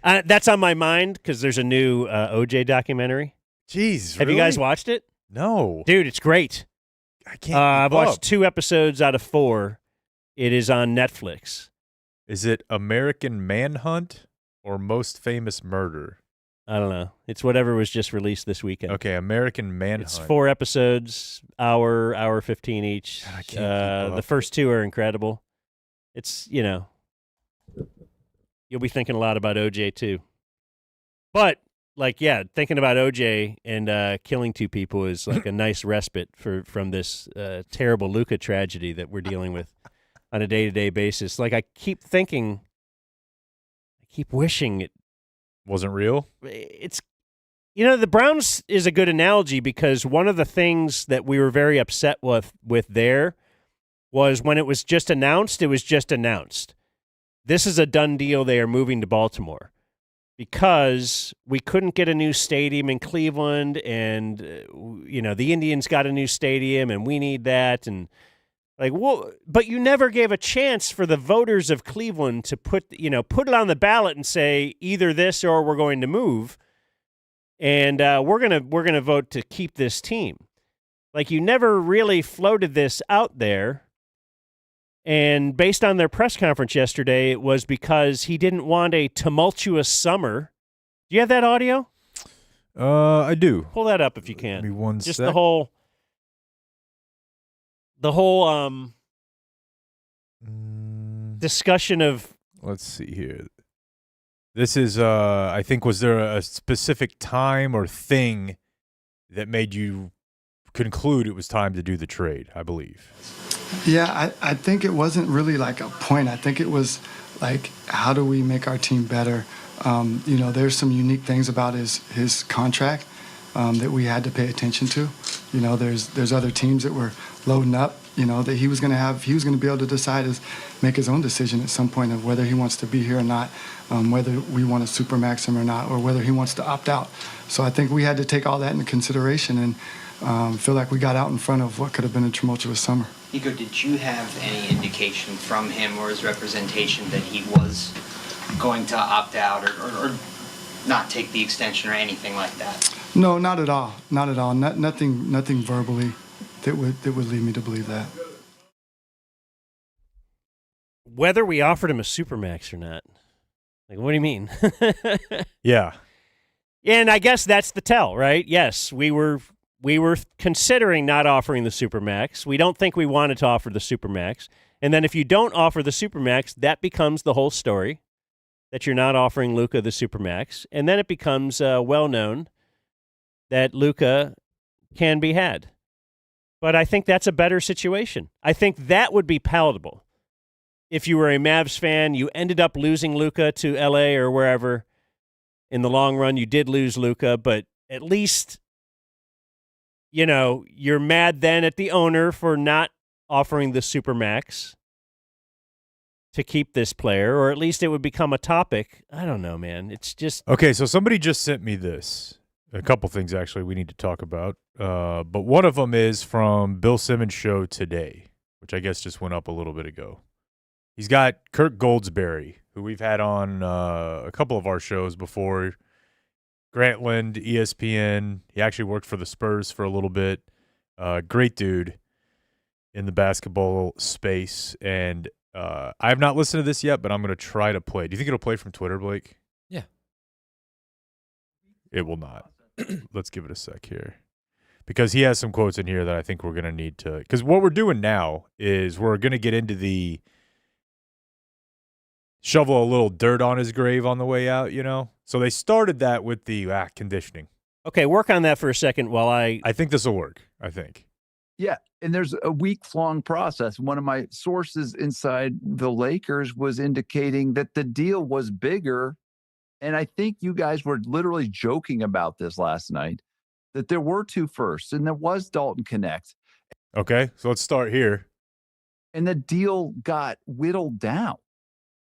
Speaker 3: That's on my mind because there's a new OJ documentary.
Speaker 1: Jeez,
Speaker 3: have you guys watched it?
Speaker 1: No.
Speaker 3: Dude, it's great.
Speaker 1: I can't.
Speaker 3: I've watched 2 episodes out of 4. It is on Netflix.
Speaker 1: Is it American Manhunt or Most Famous Murder?
Speaker 3: I don't know. It's whatever was just released this weekend.
Speaker 1: Okay, American Manhunt.
Speaker 3: It's 4 episodes, hour 15 each.
Speaker 1: God, I can't keep up.
Speaker 3: The first 2 are incredible. It's, you'll be thinking a lot about OJ too. But thinking about OJ and killing 2 people is like a nice respite from this terrible Luka tragedy that we're dealing with on a day-to-day basis. Like, I keep wishing it
Speaker 1: wasn't real.
Speaker 3: It's, the Browns is a good analogy because one of the things that we were very upset with there was when it was just announced, it was just announced. This is a done deal. They are moving to Baltimore because we couldn't get a new stadium in Cleveland, and the Indians got a new stadium, and we need that. And but you never gave a chance for the voters of Cleveland to put it on the ballot and say either this or we're going to move, and we're gonna vote to keep this team. Like, you never really floated this out there. And based on their press conference yesterday, it was because he didn't want a tumultuous summer. Do you have that audio?
Speaker 1: I do.
Speaker 3: Pull that up if you can.
Speaker 1: Give me one
Speaker 3: Just
Speaker 1: sec.
Speaker 3: the whole discussion of.
Speaker 1: Let's see here. This is, I think, was there a specific time or thing that made you conclude it was time to do the trade, I believe?
Speaker 4: Yeah, I think it wasn't really like a point. I think it was like, how do we make our team better? There's some unique things about his contract that we had to pay attention to. There's other teams that were loading up, that he was going to be able to decide, make his own decision at some point of whether he wants to be here or not, whether we want to supermax him or not, or whether he wants to opt out. So I think we had to take all that into consideration and feel like we got out in front of what could have been a tumultuous summer.
Speaker 5: Nico, did you have any indication from him or his representation that he was going to opt out or not take the extension or anything like that?
Speaker 4: No, not at all. Not at all. Nothing verbally that would lead me to believe that.
Speaker 3: Whether we offered him a supermax or not. Like, what do you mean?
Speaker 1: Yeah.
Speaker 3: And I guess that's the tell, right? Yes, we were considering not offering the supermax. We don't think we wanted to offer the supermax. And then if you don't offer the supermax, that becomes the whole story, that you're not offering Luka the supermax. And then it becomes well known that Luka can be had. But I think that's a better situation. I think that would be palatable. If you were a Mavs fan, you ended up losing Luka to LA or wherever. In the long run, you did lose Luka, but at least, you're mad then at the owner for not offering the supermax to keep this player, or at least it would become a topic. I don't know, man. It's just...
Speaker 1: Okay, so somebody just sent me this. A couple things, actually, we need to talk about. But one of them is from Bill Simmons' show today, which I guess just went up a little bit ago. He's got Kirk Goldsberry, who we've had on a couple of our shows before. Grantland, ESPN. He actually worked for the Spurs for a little bit. Great dude in the basketball space. And I have not listened to this yet, but I'm going to try to play. Do you think it'll play from Twitter, Blake?
Speaker 2: Yeah.
Speaker 1: It will not. Let's give it a sec here. Because he has some quotes in here that I think we're going to need to – because what we're doing now is we're going to get into the shovel a little dirt on his grave on the way out, So they started that with the conditioning.
Speaker 3: Okay, work on that for a second while I
Speaker 1: think this will work, I think.
Speaker 6: Yeah, and there's a week-long process. One of my sources inside the Lakers was indicating that the deal was bigger, and I think you guys were literally joking about this last night, that there were 2 firsts, and there was Dalton Connect.
Speaker 1: Okay, so let's start here.
Speaker 6: And the deal got whittled down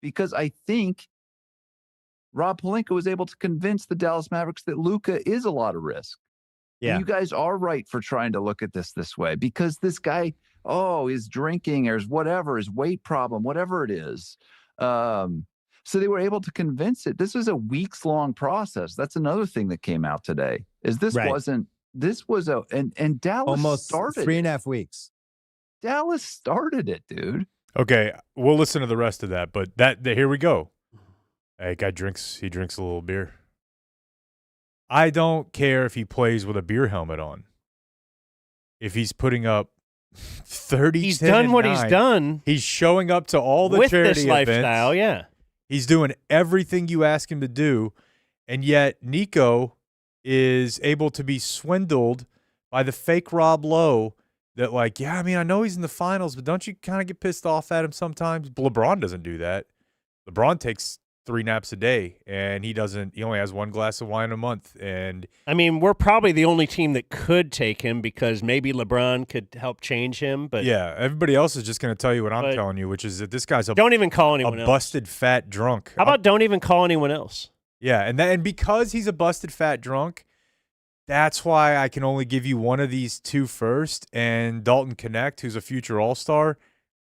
Speaker 6: because I think Rob Pelinka was able to convince the Dallas Mavericks that Luka is a lot of risk.
Speaker 3: Yeah.
Speaker 6: And you guys are right for trying to look at this way because this guy, is drinking or is whatever, his weight problem, whatever it is. So they were able to convince it. This was a weeks-long process. That's another thing that came out today. And Dallas
Speaker 7: almost
Speaker 6: started
Speaker 7: 3.5 weeks.
Speaker 6: Dallas started it, dude.
Speaker 1: Okay, we'll listen to the rest of that, but here we go. Hey, guy drinks a little beer. I don't care if he plays with a beer helmet on. If he's putting up 30,
Speaker 3: He's
Speaker 1: 10,
Speaker 3: done
Speaker 1: and
Speaker 3: what
Speaker 1: 9,
Speaker 3: he's done
Speaker 1: he's showing up to all the
Speaker 3: with
Speaker 1: charity
Speaker 3: this lifestyle,
Speaker 1: events.
Speaker 3: yeah.
Speaker 1: He's doing everything you ask him to do, and yet Nico is able to be swindled by the fake Rob Lowe that, like, yeah, I mean, I know he's in the finals, but don't you kind of get pissed off at him sometimes? LeBron doesn't do that. LeBron takes 3 naps a day, and he only has 1 glass of wine a month. And
Speaker 3: I mean, we're probably the only team that could take him because maybe LeBron could help change him. But
Speaker 1: yeah, everybody else is just going to tell you what I'm
Speaker 3: but
Speaker 1: telling you, which is that this guy's a
Speaker 3: don't even call anyone else.
Speaker 1: busted fat drunk.
Speaker 3: How about don't even call anyone else?
Speaker 1: Yeah, and because he's a busted fat drunk, that's why I can only give you one of these 2 first. And Dalton Connect, who's a future All-Star,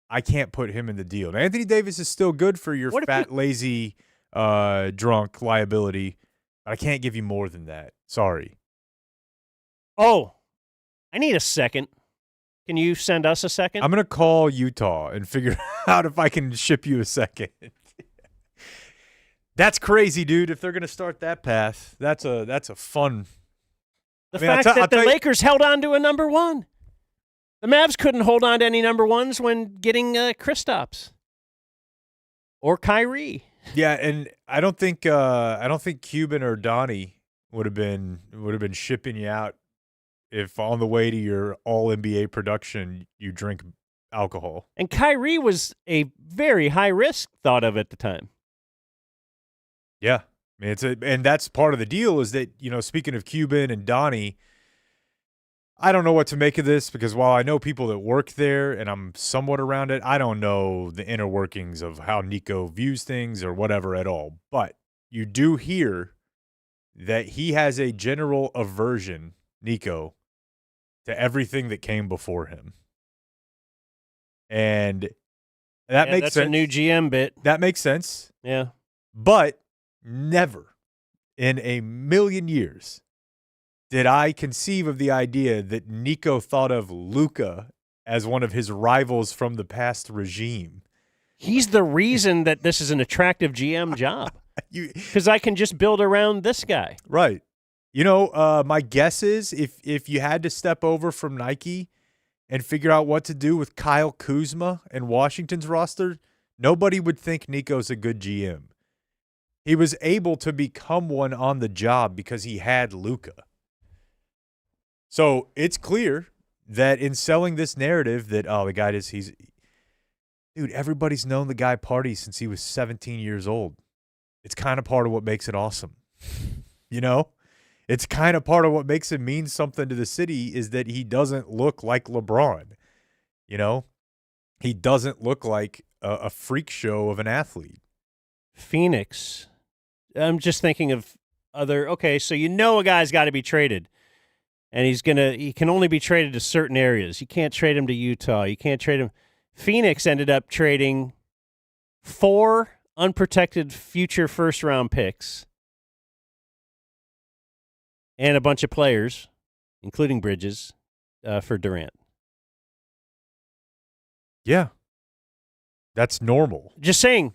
Speaker 1: I can't put him in the deal. Now, Anthony Davis is still good for your fat, lazy, drunk liability, but I can't give you more than that. Sorry.
Speaker 3: Oh, I need a second. Can you send us a second?
Speaker 1: I'm going to call Utah and figure out if I can ship you a second. That's crazy, dude. If they're going to start that path, that's a fun.
Speaker 3: The fact that the Lakers held on to a number 1. The Mavs couldn't hold on to any number 1s when getting Kristaps or Kyrie.
Speaker 1: Yeah, and I don't think Cuban or Donnie would have been shipping you out if on the way to your all NBA production you drink alcohol.
Speaker 3: And Kyrie was a very high risk thought of at the time.
Speaker 1: Yeah. I mean, and that's part of the deal is that, speaking of Cuban and Donnie, I don't know what to make of this because while I know people that work there and I'm somewhat around it, I don't know the inner workings of how Nico views things or whatever at all. But you do hear that he has a general aversion, Nico, to everything that came before him. And that makes sense.
Speaker 3: That's a new GM bit.
Speaker 1: That makes sense.
Speaker 3: Yeah.
Speaker 1: But never in a million years did I conceive of the idea that Nico thought of Luka as one of his rivals from the past regime.
Speaker 3: He's the reason that this is an attractive GM job. Because I can just build around this guy.
Speaker 1: Right. My guess is if you had to step over from Nike and figure out what to do with Kyle Kuzma and Washington's roster, nobody would think Nico's a good GM. He was able to become one on the job because he had Luka. So it's clear that in selling this narrative that, the guy dude, everybody's known the guy parties since he was 17 years old. It's kind of part of what makes it awesome. It's kind of part of what makes him mean something to the city is that he doesn't look like LeBron. He doesn't look like a freak show of an athlete.
Speaker 3: Phoenix. I'm just thinking of so a guy's got to be traded. And he can only be traded to certain areas. You can't trade him to Utah. You can't trade him. Phoenix ended up trading 4 unprotected future first-round picks and a bunch of players, including Bridges, for Durant.
Speaker 1: Yeah. That's normal.
Speaker 3: Just saying,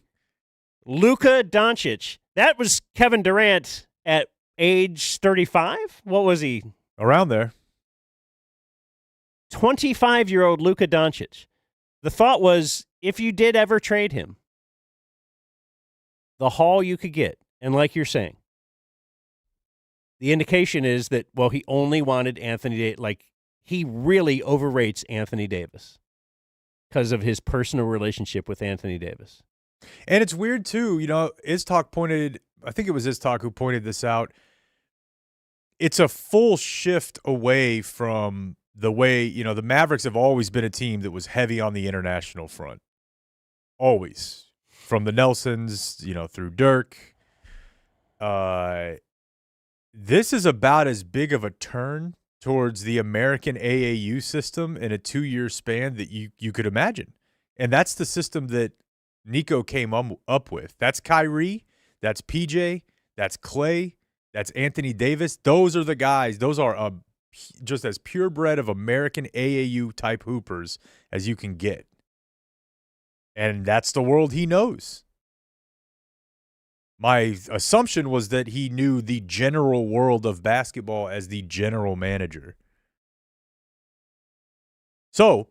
Speaker 3: Luka Doncic, that was Kevin Durant at age 35? What was he?
Speaker 1: Around there.
Speaker 3: 25-year-old Luka Doncic. The thought was, if you did ever trade him, the haul you could get, and like you're saying, the indication is that, he only wanted Anthony Davis. Like, he really overrates Anthony Davis because of his personal relationship with Anthony Davis.
Speaker 1: And it's weird, too. Iztok I think it was Iztok who pointed this out. It's a full shift away from the way, the Mavericks have always been a team that was heavy on the international front. Always. From the Nelsons, through Dirk. This is about as big of a turn towards the American AAU system in a 2-year span that you could imagine. And that's the system that Nico came up with. That's Kyrie. That's PJ. That's Clay. That's Anthony Davis. Those are the guys. Those are just as purebred of American AAU type hoopers as you can get. And that's the world he knows. My assumption was that he knew the general world of basketball as the general manager. So,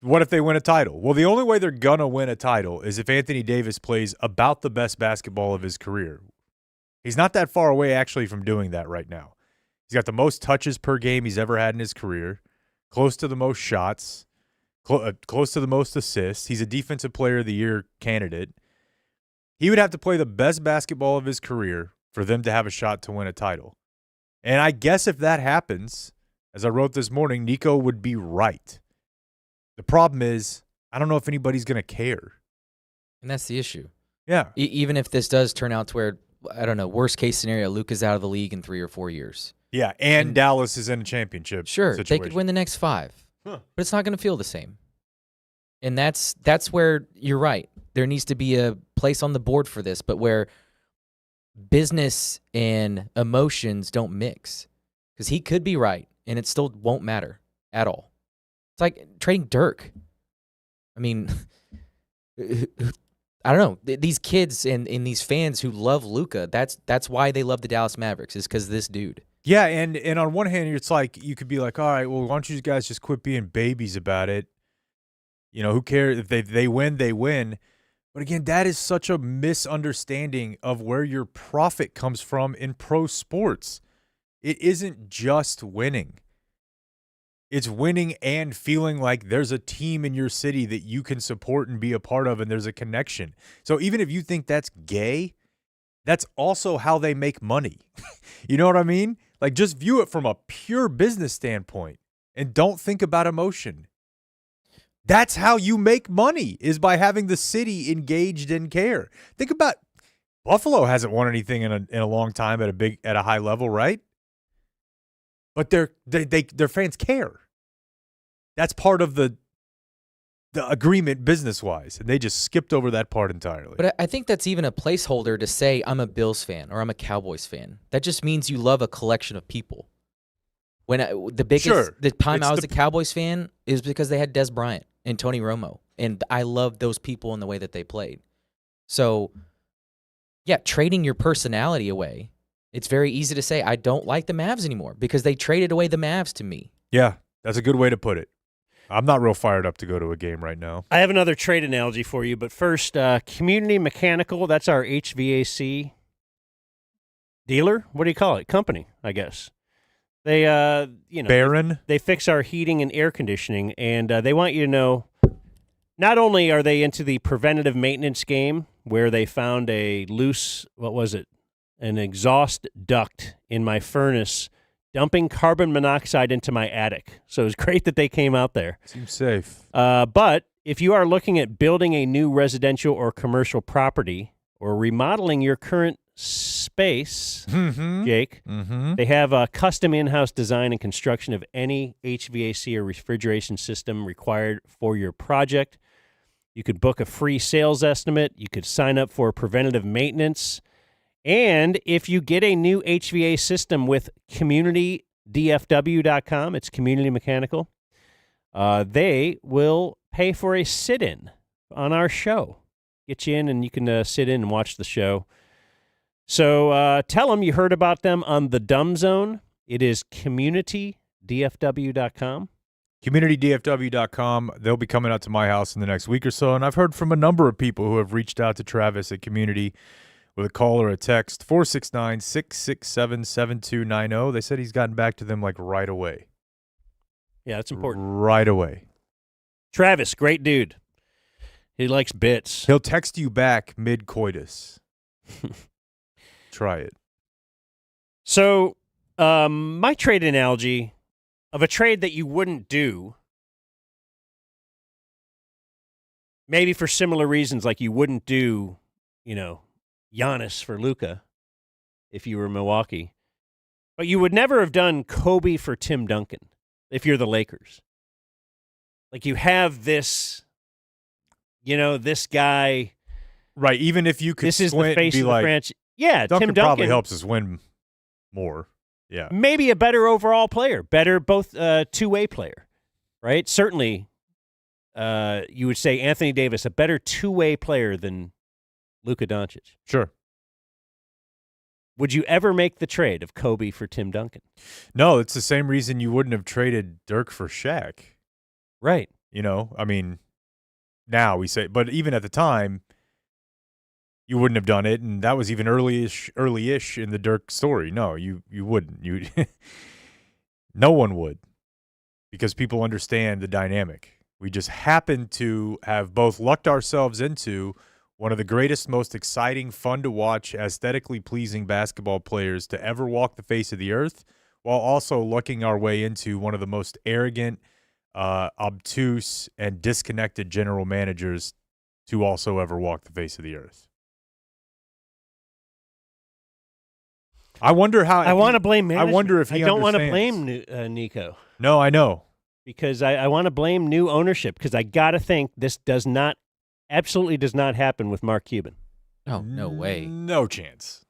Speaker 1: what if they win a title? Well, the only way they're going to win a title is if Anthony Davis plays about the best basketball of his career. He's not that far away, actually, from doing that right now. He's got the most touches per game he's ever had in his career, close to the most shots, close to the most assists. He's a Defensive Player of the Year candidate. He would have to play the best basketball of his career for them to have a shot to win a title. And I guess if that happens, as I wrote this morning, Nico would be right. The problem is, I don't know if anybody's going to care.
Speaker 2: And that's the issue.
Speaker 1: Yeah.
Speaker 2: Even if this does turn out to where, I don't know, worst case scenario, Luka's out of the league in 3 or 4 years.
Speaker 1: Yeah, and Dallas is in a championship
Speaker 2: situation. They could win the next 5. But it's not going to feel the same. And that's where you're right. There needs to be a place on the board for this, but where business and emotions don't mix. Because he could be right, and it still won't matter at all. It's like trading Dirk. I mean, I don't know. These kids and these fans who love Luka, that's why they love the Dallas Mavericks, is because of this dude.
Speaker 1: Yeah, and on one hand, it's like you could be like, all right, well, why don't you guys just quit being babies about it? You know, who cares? If they win, they win. But again, that is such a misunderstanding of where your profit comes from in pro sports. It isn't just winning. It's winning and feeling like there's a team in your city that you can support and be a part of, and there's a connection. So even if you think that's gay, that's also how they make money. You know what I mean? Like, just view it from a pure business standpoint and don't think about emotion. That's how you make money, is by having the city engaged and care. Think about Buffalo hasn't won anything in a long time at a high level, right? But their fans care. That's part of the agreement business-wise, and they just skipped over that part entirely.
Speaker 2: But I think that's even a placeholder to say I'm a Bills fan or I'm a Cowboys fan. That just means you love a collection of people. When the time I was a Cowboys fan is because they had Des Bryant and Tony Romo, and I loved those people and the way that they played. So, yeah, trading your personality away, it's very easy to say I don't like the Mavs anymore because they traded away the Mavs to me.
Speaker 1: Yeah, that's a good way to put it. I'm not real fired up to go to a game right now.
Speaker 3: I have another trade analogy for you, but first, Community Mechanical, that's our HVAC dealer. What do you call it? Company, I guess. They,
Speaker 1: Baron?
Speaker 3: They fix our heating and air conditioning, and they want you to know, not only are they into the preventative maintenance game, where they found a loose, an exhaust duct in my furnace, dumping carbon monoxide into my attic. So it was great that they came out there.
Speaker 1: Seems safe.
Speaker 3: But if you are looking at building a new residential or commercial property or remodeling your current space, Jake, they have a custom in-house design and construction of any HVAC or refrigeration system required for your project. You could book a free sales estimate. You could sign up for preventative maintenance. And if you get a new HVAC system with CommunityDFW.com, it's Community Mechanical, they will pay for a sit-in on our show. Get you in and you can sit in and watch the show. So tell them you heard about them on the Dumb Zone. It is CommunityDFW.com.
Speaker 1: CommunityDFW.com. They'll be coming out to my house in the next week or so, and I've heard from a number of people who have reached out to Travis at Community with a call or a text, 469-667-7290. They said he's gotten back to them like right away.
Speaker 3: Yeah, that's important.
Speaker 1: Right away.
Speaker 3: Travis, great dude. He likes bits.
Speaker 1: He'll text you back mid-coitus. Try it.
Speaker 3: So my trade analogy of a trade that you wouldn't do, maybe for similar reasons, like you wouldn't do, Giannis for Luka if you were Milwaukee. But you would never have done Kobe for Tim Duncan if you're the Lakers. Like you have this, this guy.
Speaker 1: Right, even if you could
Speaker 3: this is the face of the franchise. Yeah,
Speaker 1: Duncan
Speaker 3: Tim Duncan
Speaker 1: probably helps us win more. Yeah.
Speaker 3: Maybe a better overall player, better both two-way player, right? Certainly, you would say Anthony Davis, a better two-way player than Luka Doncic.
Speaker 1: Sure.
Speaker 3: Would you ever make the trade of Kobe for Tim Duncan?
Speaker 1: No, it's the same reason you wouldn't have traded Dirk for Shaq.
Speaker 3: Right.
Speaker 1: You know, I mean, now we say, but even at the time, you wouldn't have done it, and that was even early-ish in the Dirk story. No, you wouldn't. You, no one would, because people understand the dynamic. We just happen to have both lucked ourselves into one of the greatest, most exciting, fun to watch, aesthetically pleasing basketball players to ever walk the face of the earth, while also lucking our way into one of the most arrogant, obtuse, and disconnected general managers to also ever walk the face of the earth. I wonder how.
Speaker 3: I want to blame
Speaker 1: I
Speaker 3: management.
Speaker 1: wonder if he
Speaker 3: I don't want to
Speaker 1: understands.
Speaker 3: blame Nico.
Speaker 1: No, I know.
Speaker 3: Because I want to blame new ownership, because I got to think this absolutely does not happen with Mark Cuban.
Speaker 2: Oh, no way.
Speaker 1: No chance.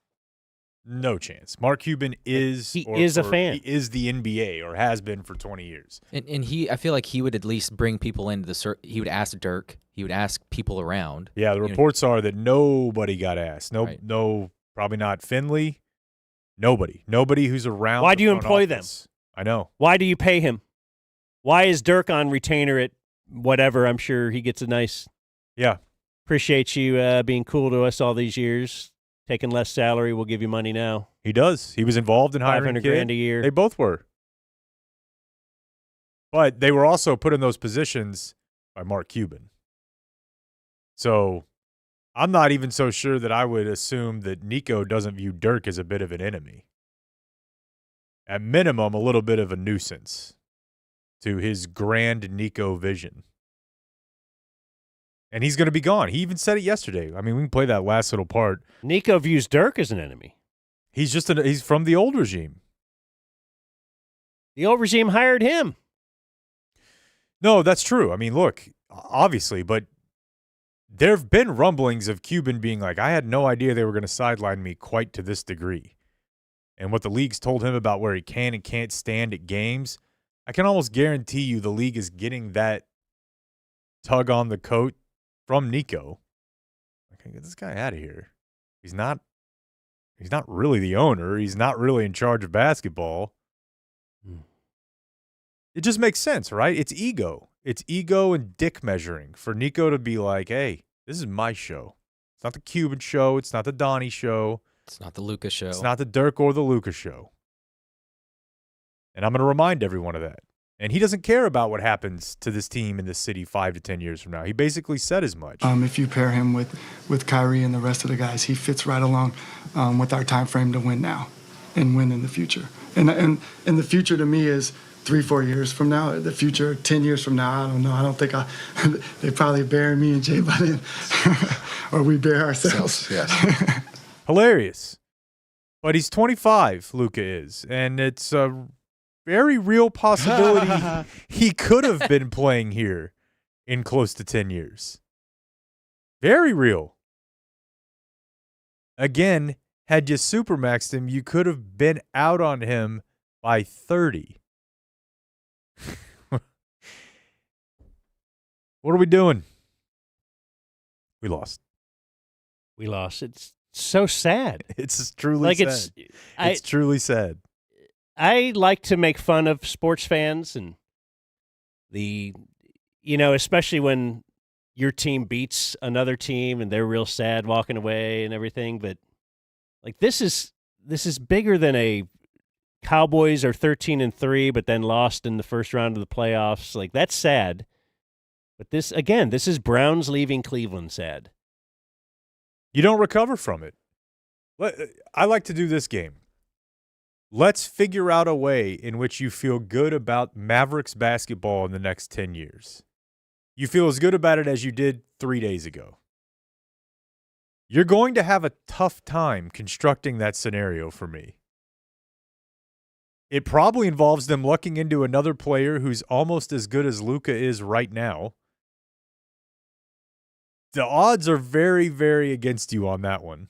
Speaker 1: No chance. Mark Cuban is
Speaker 3: He is a fan.
Speaker 1: He is the NBA, or has been for 20 years.
Speaker 2: And I feel like he would at least bring people into he would ask Dirk. He would ask people around.
Speaker 1: Yeah, the reports are that nobody got asked. No,
Speaker 2: Right.
Speaker 1: no, probably not Finley. Nobody who's around.
Speaker 3: Why
Speaker 1: the
Speaker 3: do you
Speaker 1: front
Speaker 3: employ
Speaker 1: office. I know.
Speaker 3: Why do you pay him? Why is Dirk on retainer at whatever? I'm sure he gets a nice.
Speaker 1: Yeah.
Speaker 3: Appreciate you being cool to us all these years. Taking less salary, we'll give you money now.
Speaker 1: He does. He was involved in hiring
Speaker 3: $500
Speaker 1: Kidd.
Speaker 3: grand a year.
Speaker 1: They both were. But they were also put in those positions by Mark Cuban. So I'm not even so sure that I would assume that Nico doesn't view Dirk as a bit of an enemy. At minimum, a little bit of a nuisance to his grand Nico vision. And he's going to be gone. He even said it yesterday. I mean, we can play that last little part.
Speaker 3: Nico views Dirk as an enemy.
Speaker 1: He's he's from the old regime.
Speaker 3: The old regime hired him.
Speaker 1: No, that's true. I mean, look, obviously, but there have been rumblings of Cuban being like, I had no idea they were going to sideline me quite to this degree. And what the league's told him about where he can and can't stand at games, I can almost guarantee you the league is getting that tug on the coat from Nico. I can get this guy out of here. He's not really the owner. He's not really in charge of basketball. It just makes sense, right? It's ego. It's ego and dick measuring for Nico to be like, hey, this is my show. It's not the Cuban show. It's not the Donnie show.
Speaker 2: It's not the Luka show.
Speaker 1: It's not the Dirk or the Luka show. And I'm going to remind everyone of that. And he doesn't care about what happens to this team in this city 5 to 10 years from now. He basically said as much.
Speaker 4: If you pair him with Kyrie and the rest of the guys, he fits right along with our time frame to win now and win in the future. And the future to me is 3-4 years from now. The future 10 years from now, I don't know. I don't think they probably bury me and Jay by then, or we bury ourselves.
Speaker 6: Yes.
Speaker 1: Hilarious. But he's 25, Luka is, and it's a very real possibility he could have been playing here in close to 10 years. Very real. Again, had you supermaxed him, you could have been out on him by 30. What are we doing? We lost.
Speaker 3: We lost. It's so sad.
Speaker 1: It's truly sad. It's truly sad.
Speaker 3: I like to make fun of sports fans and especially when your team beats another team and they're real sad walking away and everything. But like this is bigger than a Cowboys are 13-3, but then lost in the first round of the playoffs. Like that's sad. But this is Browns leaving Cleveland sad.
Speaker 1: You don't recover from it. I like to do this game. Let's figure out a way in which you feel good about Mavericks basketball in the next 10 years. You feel as good about it as you did 3 days ago. You're going to have a tough time constructing that scenario for me. It probably involves them looking into another player who's almost as good as Luka is right now. The odds are very, very against you on that one.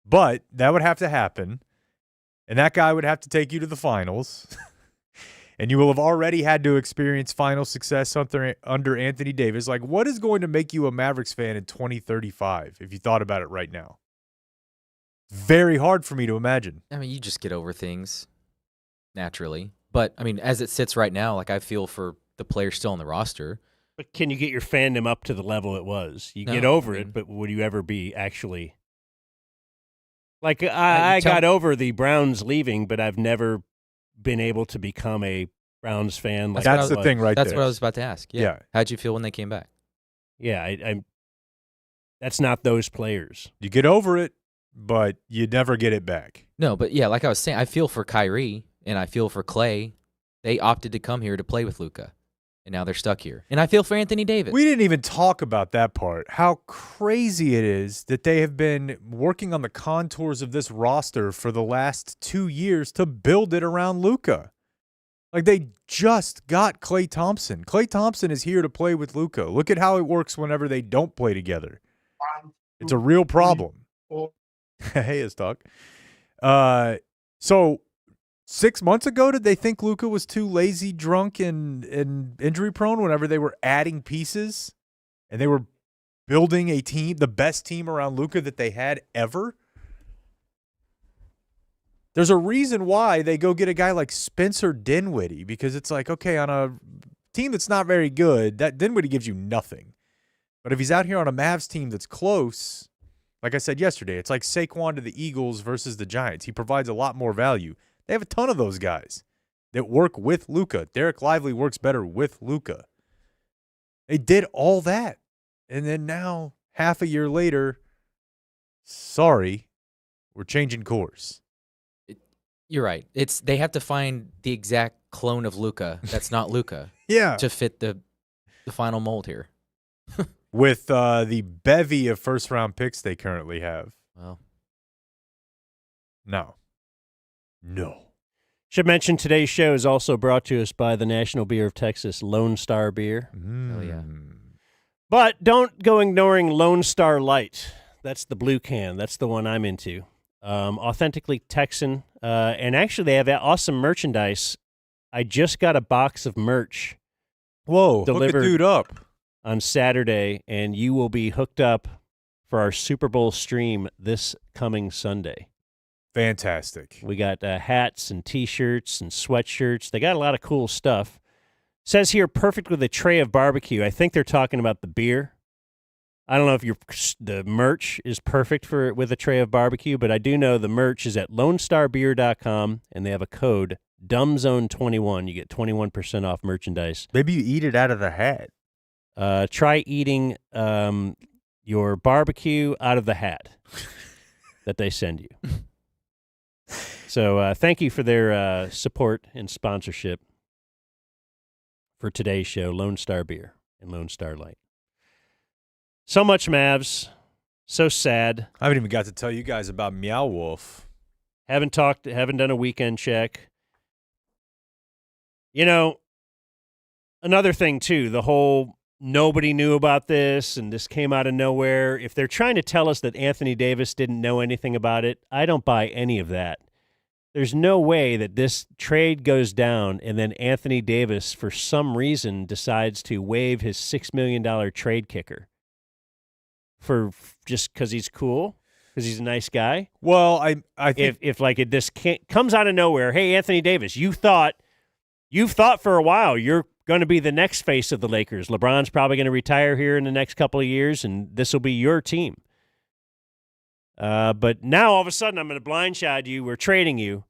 Speaker 1: But that would have to happen. And that guy would have to take you to the finals. and you will have already had to experience final success under Anthony Davis. Like, what is going to make you a Mavericks fan in 2035 if you thought about it right now? Very hard for me to imagine.
Speaker 2: I mean, you just get over things naturally. But, I mean, as it sits right now, like I feel for the players still on the roster.
Speaker 3: But can you get your fandom up to the level it was? You get over it, but would you ever be actually... Like, I got over the Browns leaving, but I've never been able to become a Browns fan. Like
Speaker 1: That's the thing right
Speaker 2: That's
Speaker 1: there.
Speaker 2: what I was about to ask.
Speaker 1: Yeah.
Speaker 2: How'd you feel when they came back?
Speaker 3: Yeah, I'm. That's not those players.
Speaker 1: You get over it, but you never get it back.
Speaker 2: No, but yeah, like I was saying, I feel for Kyrie and I feel for Clay. They opted to come here to play with Luka, and now they're stuck here. And I feel for Anthony Davis.
Speaker 1: We didn't even talk about that part. How crazy it is that they have been working on the contours of this roster for the last 2 years to build it around Luka. Like, they just got Klay Thompson. Klay Thompson is here to play with Luka. Look at how it works whenever they don't play together. It's a real problem. Hey, Iztok. So 6 months ago, did they think Luka was too lazy, drunk, and injury prone whenever they were adding pieces and they were building a team, the best team around Luka that they had ever? There's a reason why they go get a guy like Spencer Dinwiddie, because it's like, okay, on a team that's not very good, that Dinwiddie gives you nothing. But if he's out here on a Mavs team that's close, like I said yesterday, it's like Saquon to the Eagles versus the Giants. He provides a lot more value. They have a ton of those guys that work with Luka. Derek Lively works better with Luka. They did all that. And then now, half a year later, sorry, we're changing course.
Speaker 2: You're right. They have to find the exact clone of Luka that's not Luka
Speaker 1: Yeah.
Speaker 2: to fit the final mold here.
Speaker 1: With the bevy of first-round picks they currently have.
Speaker 2: Well,
Speaker 1: No.
Speaker 3: Should mention today's show is also brought to us by the National Beer of Texas, Lone Star Beer.
Speaker 2: hell yeah.
Speaker 3: But don't go ignoring Lone Star Light. That's the blue can. That's the one I'm into. Authentically Texan. And actually, they have awesome merchandise. I just got a box of merch
Speaker 1: Whoa, hook
Speaker 3: Delivered.
Speaker 1: a dude up.
Speaker 3: on Saturday, and you will be hooked up for our Super Bowl stream this coming Sunday.
Speaker 1: Fantastic.
Speaker 3: We got hats and T-shirts and sweatshirts. They got a lot of cool stuff. Says here, perfect with a tray of barbecue. I think they're talking about the beer. I don't know if the merch is perfect with a tray of barbecue, but I do know the merch is at LoneStarBeer.com, and they have a code, DumbZone21. You get 21% off merchandise.
Speaker 1: Maybe you eat it out of the hat.
Speaker 3: Try eating your barbecue out of the hat that they send you. So thank you for their support and sponsorship for today's show, Lone Star Beer and Lone Star Light. So much Mavs. So sad.
Speaker 1: I haven't even got to tell you guys about Meow Wolf.
Speaker 3: Haven't done a weekend check. You know, another thing, too, the whole nobody knew about this and this came out of nowhere. If they're trying to tell us that Anthony Davis didn't know anything about it, I don't buy any of that. There's no way that this trade goes down and then Anthony Davis, for some reason, decides to waive his $6 million trade kicker for just because he's cool, because he's a nice guy.
Speaker 1: Well, I think
Speaker 3: If like this comes out of nowhere, hey, Anthony Davis, you've thought for a while you're going to be the next face of the Lakers. LeBron's probably going to retire here in the next couple of years, and this will be your team. But now all of a sudden I'm going to blindside you. We're trading you.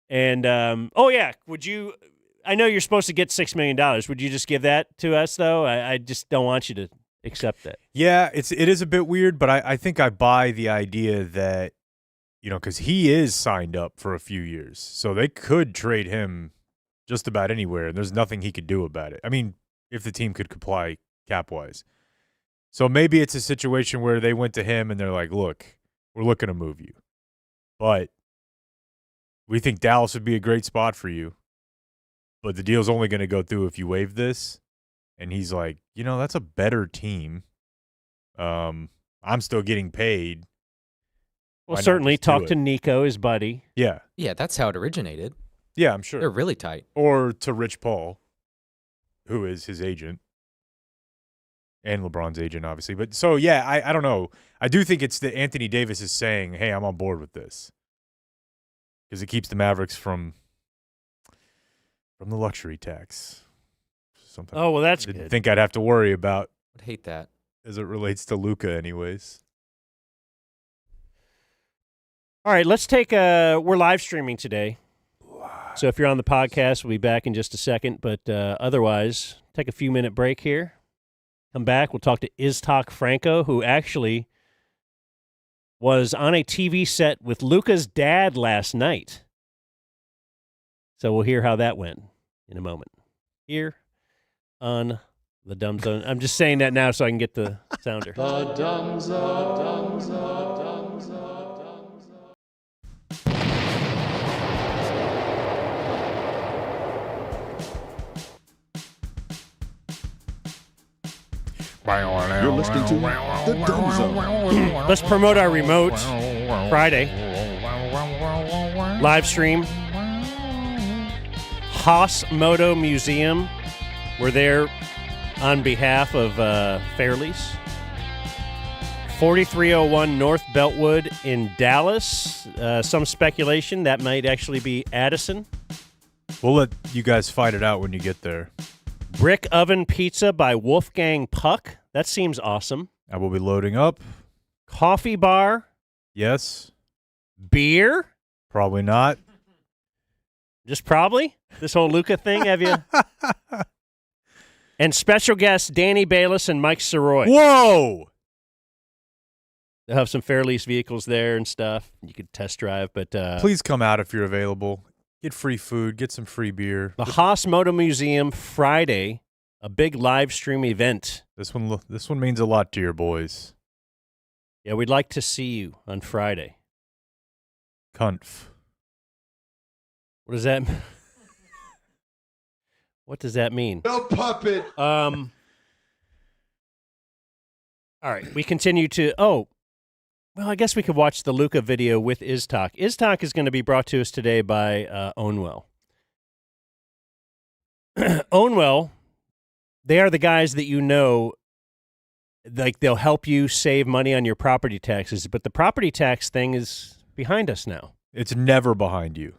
Speaker 3: And, would you – I know you're supposed to get $6 million. Would you just give that to us, though? I just don't want you to accept that.
Speaker 1: yeah, it is a bit weird, but I think I buy the idea that, because he is signed up for a few years. So they could trade him just about anywhere, and there's nothing he could do about it. I mean, if the team could comply cap-wise. So maybe it's a situation where they went to him and they're like, look, we're looking to move you. But we think Dallas would be a great spot for you. But the deal's only going to go through if you waive this. And he's like, that's a better team. I'm still getting paid.
Speaker 3: Well,
Speaker 1: Why not
Speaker 3: certainly
Speaker 1: just do
Speaker 3: talk
Speaker 1: it?
Speaker 3: to Nico, his buddy.
Speaker 1: Yeah.
Speaker 2: Yeah, that's how it originated.
Speaker 1: Yeah, I'm sure.
Speaker 2: They're really tight.
Speaker 1: Or to Rich Paul, who is his agent. And LeBron's agent, obviously. But so, yeah, I don't know. I do think it's that Anthony Davis is saying, hey, I'm on board with this. Because it keeps the Mavericks from the luxury tax. Something
Speaker 3: Oh, well, that's
Speaker 1: I didn't
Speaker 3: good.
Speaker 1: think I'd have to worry about
Speaker 2: I'd hate that.
Speaker 1: as it relates to Luka anyways.
Speaker 3: All right, let's take we're live streaming today. So if you're on the podcast, we'll be back in just a second. But otherwise, take a few minute break here. Come back. We'll talk to Iztok Franko, who actually was on a TV set with Luka's dad last night. So we'll hear how that went in a moment. Here on the Dumb Zone. I'm just saying that now so I can get the sounder.
Speaker 7: The Dumb Zone, Dumb Zone, Dumb Zone, Dumb Zone.
Speaker 8: You're listening to The Dumb Zone.
Speaker 3: Let's promote our remote Friday live stream. Haas Moto Museum. We're there on behalf of Fairlease. 4301 North Beltwood in Dallas. Some speculation that might actually be Addison.
Speaker 1: We'll let you guys fight it out when you get there.
Speaker 3: Brick Oven Pizza by Wolfgang Puck. That seems awesome.
Speaker 1: I will be loading up.
Speaker 3: Coffee bar.
Speaker 1: Yes.
Speaker 3: Beer.
Speaker 1: Probably not.
Speaker 3: Just probably. This whole Luka thing, have you? And special guests Danny Bayless and Mike Soroy.
Speaker 1: Whoa!
Speaker 3: They'll have some Fairlease vehicles there and stuff. You could test drive, but
Speaker 1: Please come out if you're available. Get free food. Get some free beer.
Speaker 3: the Haas Moto Museum Friday, a big live stream event.
Speaker 1: This one means a lot to your boys.
Speaker 3: Yeah, we'd like to see you on Friday.
Speaker 1: Cunf.
Speaker 3: What does that mean? What does that mean?
Speaker 8: No puppet.
Speaker 3: All right, we continue to. Oh, well, I guess we could watch the Luka video with Iztok. Iztok is going to be brought to us today by Ownwell. Ownwell, they are the guys that you know, like they'll help you save money on your property taxes. But the property tax thing is behind us now.
Speaker 1: It's never behind you.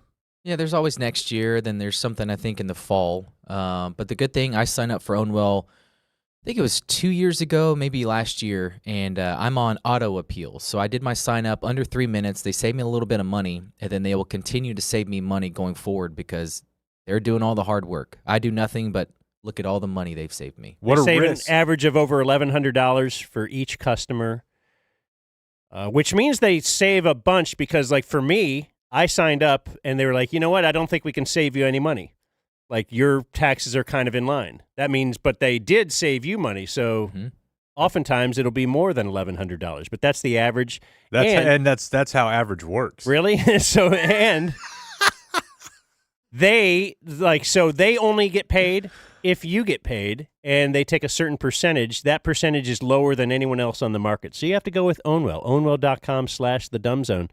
Speaker 2: Yeah, there's always next year. Then there's something, I think, in the fall. But the good thing, I signed up for Ownwell, I think it was 2 years ago, maybe last year, and I'm on auto appeal. So I did my sign up under 3 minutes. They saved me a little bit of money, and then they will continue to save me money going forward because they're doing all the hard work. I do nothing but look at all the money they've saved me.
Speaker 1: What
Speaker 3: They
Speaker 1: a
Speaker 3: save
Speaker 1: risk.
Speaker 3: an average of over $1,100 for each customer, which means they save a bunch because, like, for me, I signed up and they were like, you know what? I don't think we can save you any money. Like, your taxes are kind of in line. That means, but they did save you money. So oftentimes it'll be more than $1,100, but that's the average.
Speaker 1: That's how average works.
Speaker 3: Really? So, and they only get paid if you get paid, and they take a certain percentage. That percentage is lower than anyone else on the market. So you have to go with Ownwell, ownwell.com/thedumbzone.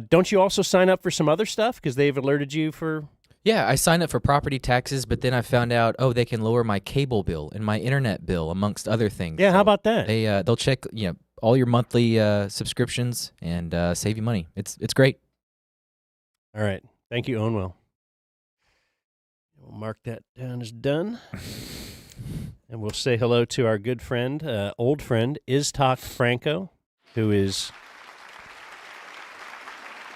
Speaker 3: Don't you also sign up for some other stuff because they've alerted you for?
Speaker 2: Yeah, I signed up for property taxes, but then I found out, they can lower my cable bill and my internet bill, amongst other things.
Speaker 3: Yeah,
Speaker 2: So
Speaker 3: how about that?
Speaker 2: they'll check all your monthly subscriptions and save you money. It's great.
Speaker 3: All right. Thank you, Ownwell. We'll mark that down as done. And we'll say hello to our good friend, old friend, Iztok Franko, who is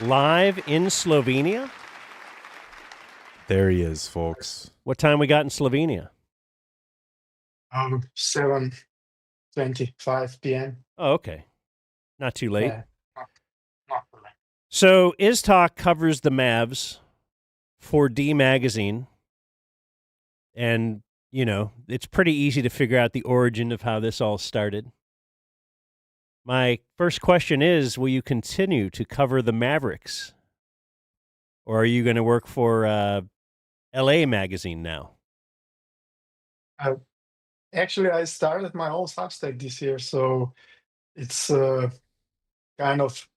Speaker 3: live in Slovenia.
Speaker 1: There he is, folks.
Speaker 3: What time we got in Slovenia?
Speaker 9: 7:25 p.m.
Speaker 3: Oh, okay. Not too late.
Speaker 9: Yeah, not too late.
Speaker 3: So Iztok covers the Mavs for D Magazine. And, it's pretty easy to figure out the origin of how this all started. My first question is, will you continue to cover the Mavericks? Or are you going to work for LA Magazine now?
Speaker 9: Actually, I started my own Substack this year, so it's kind of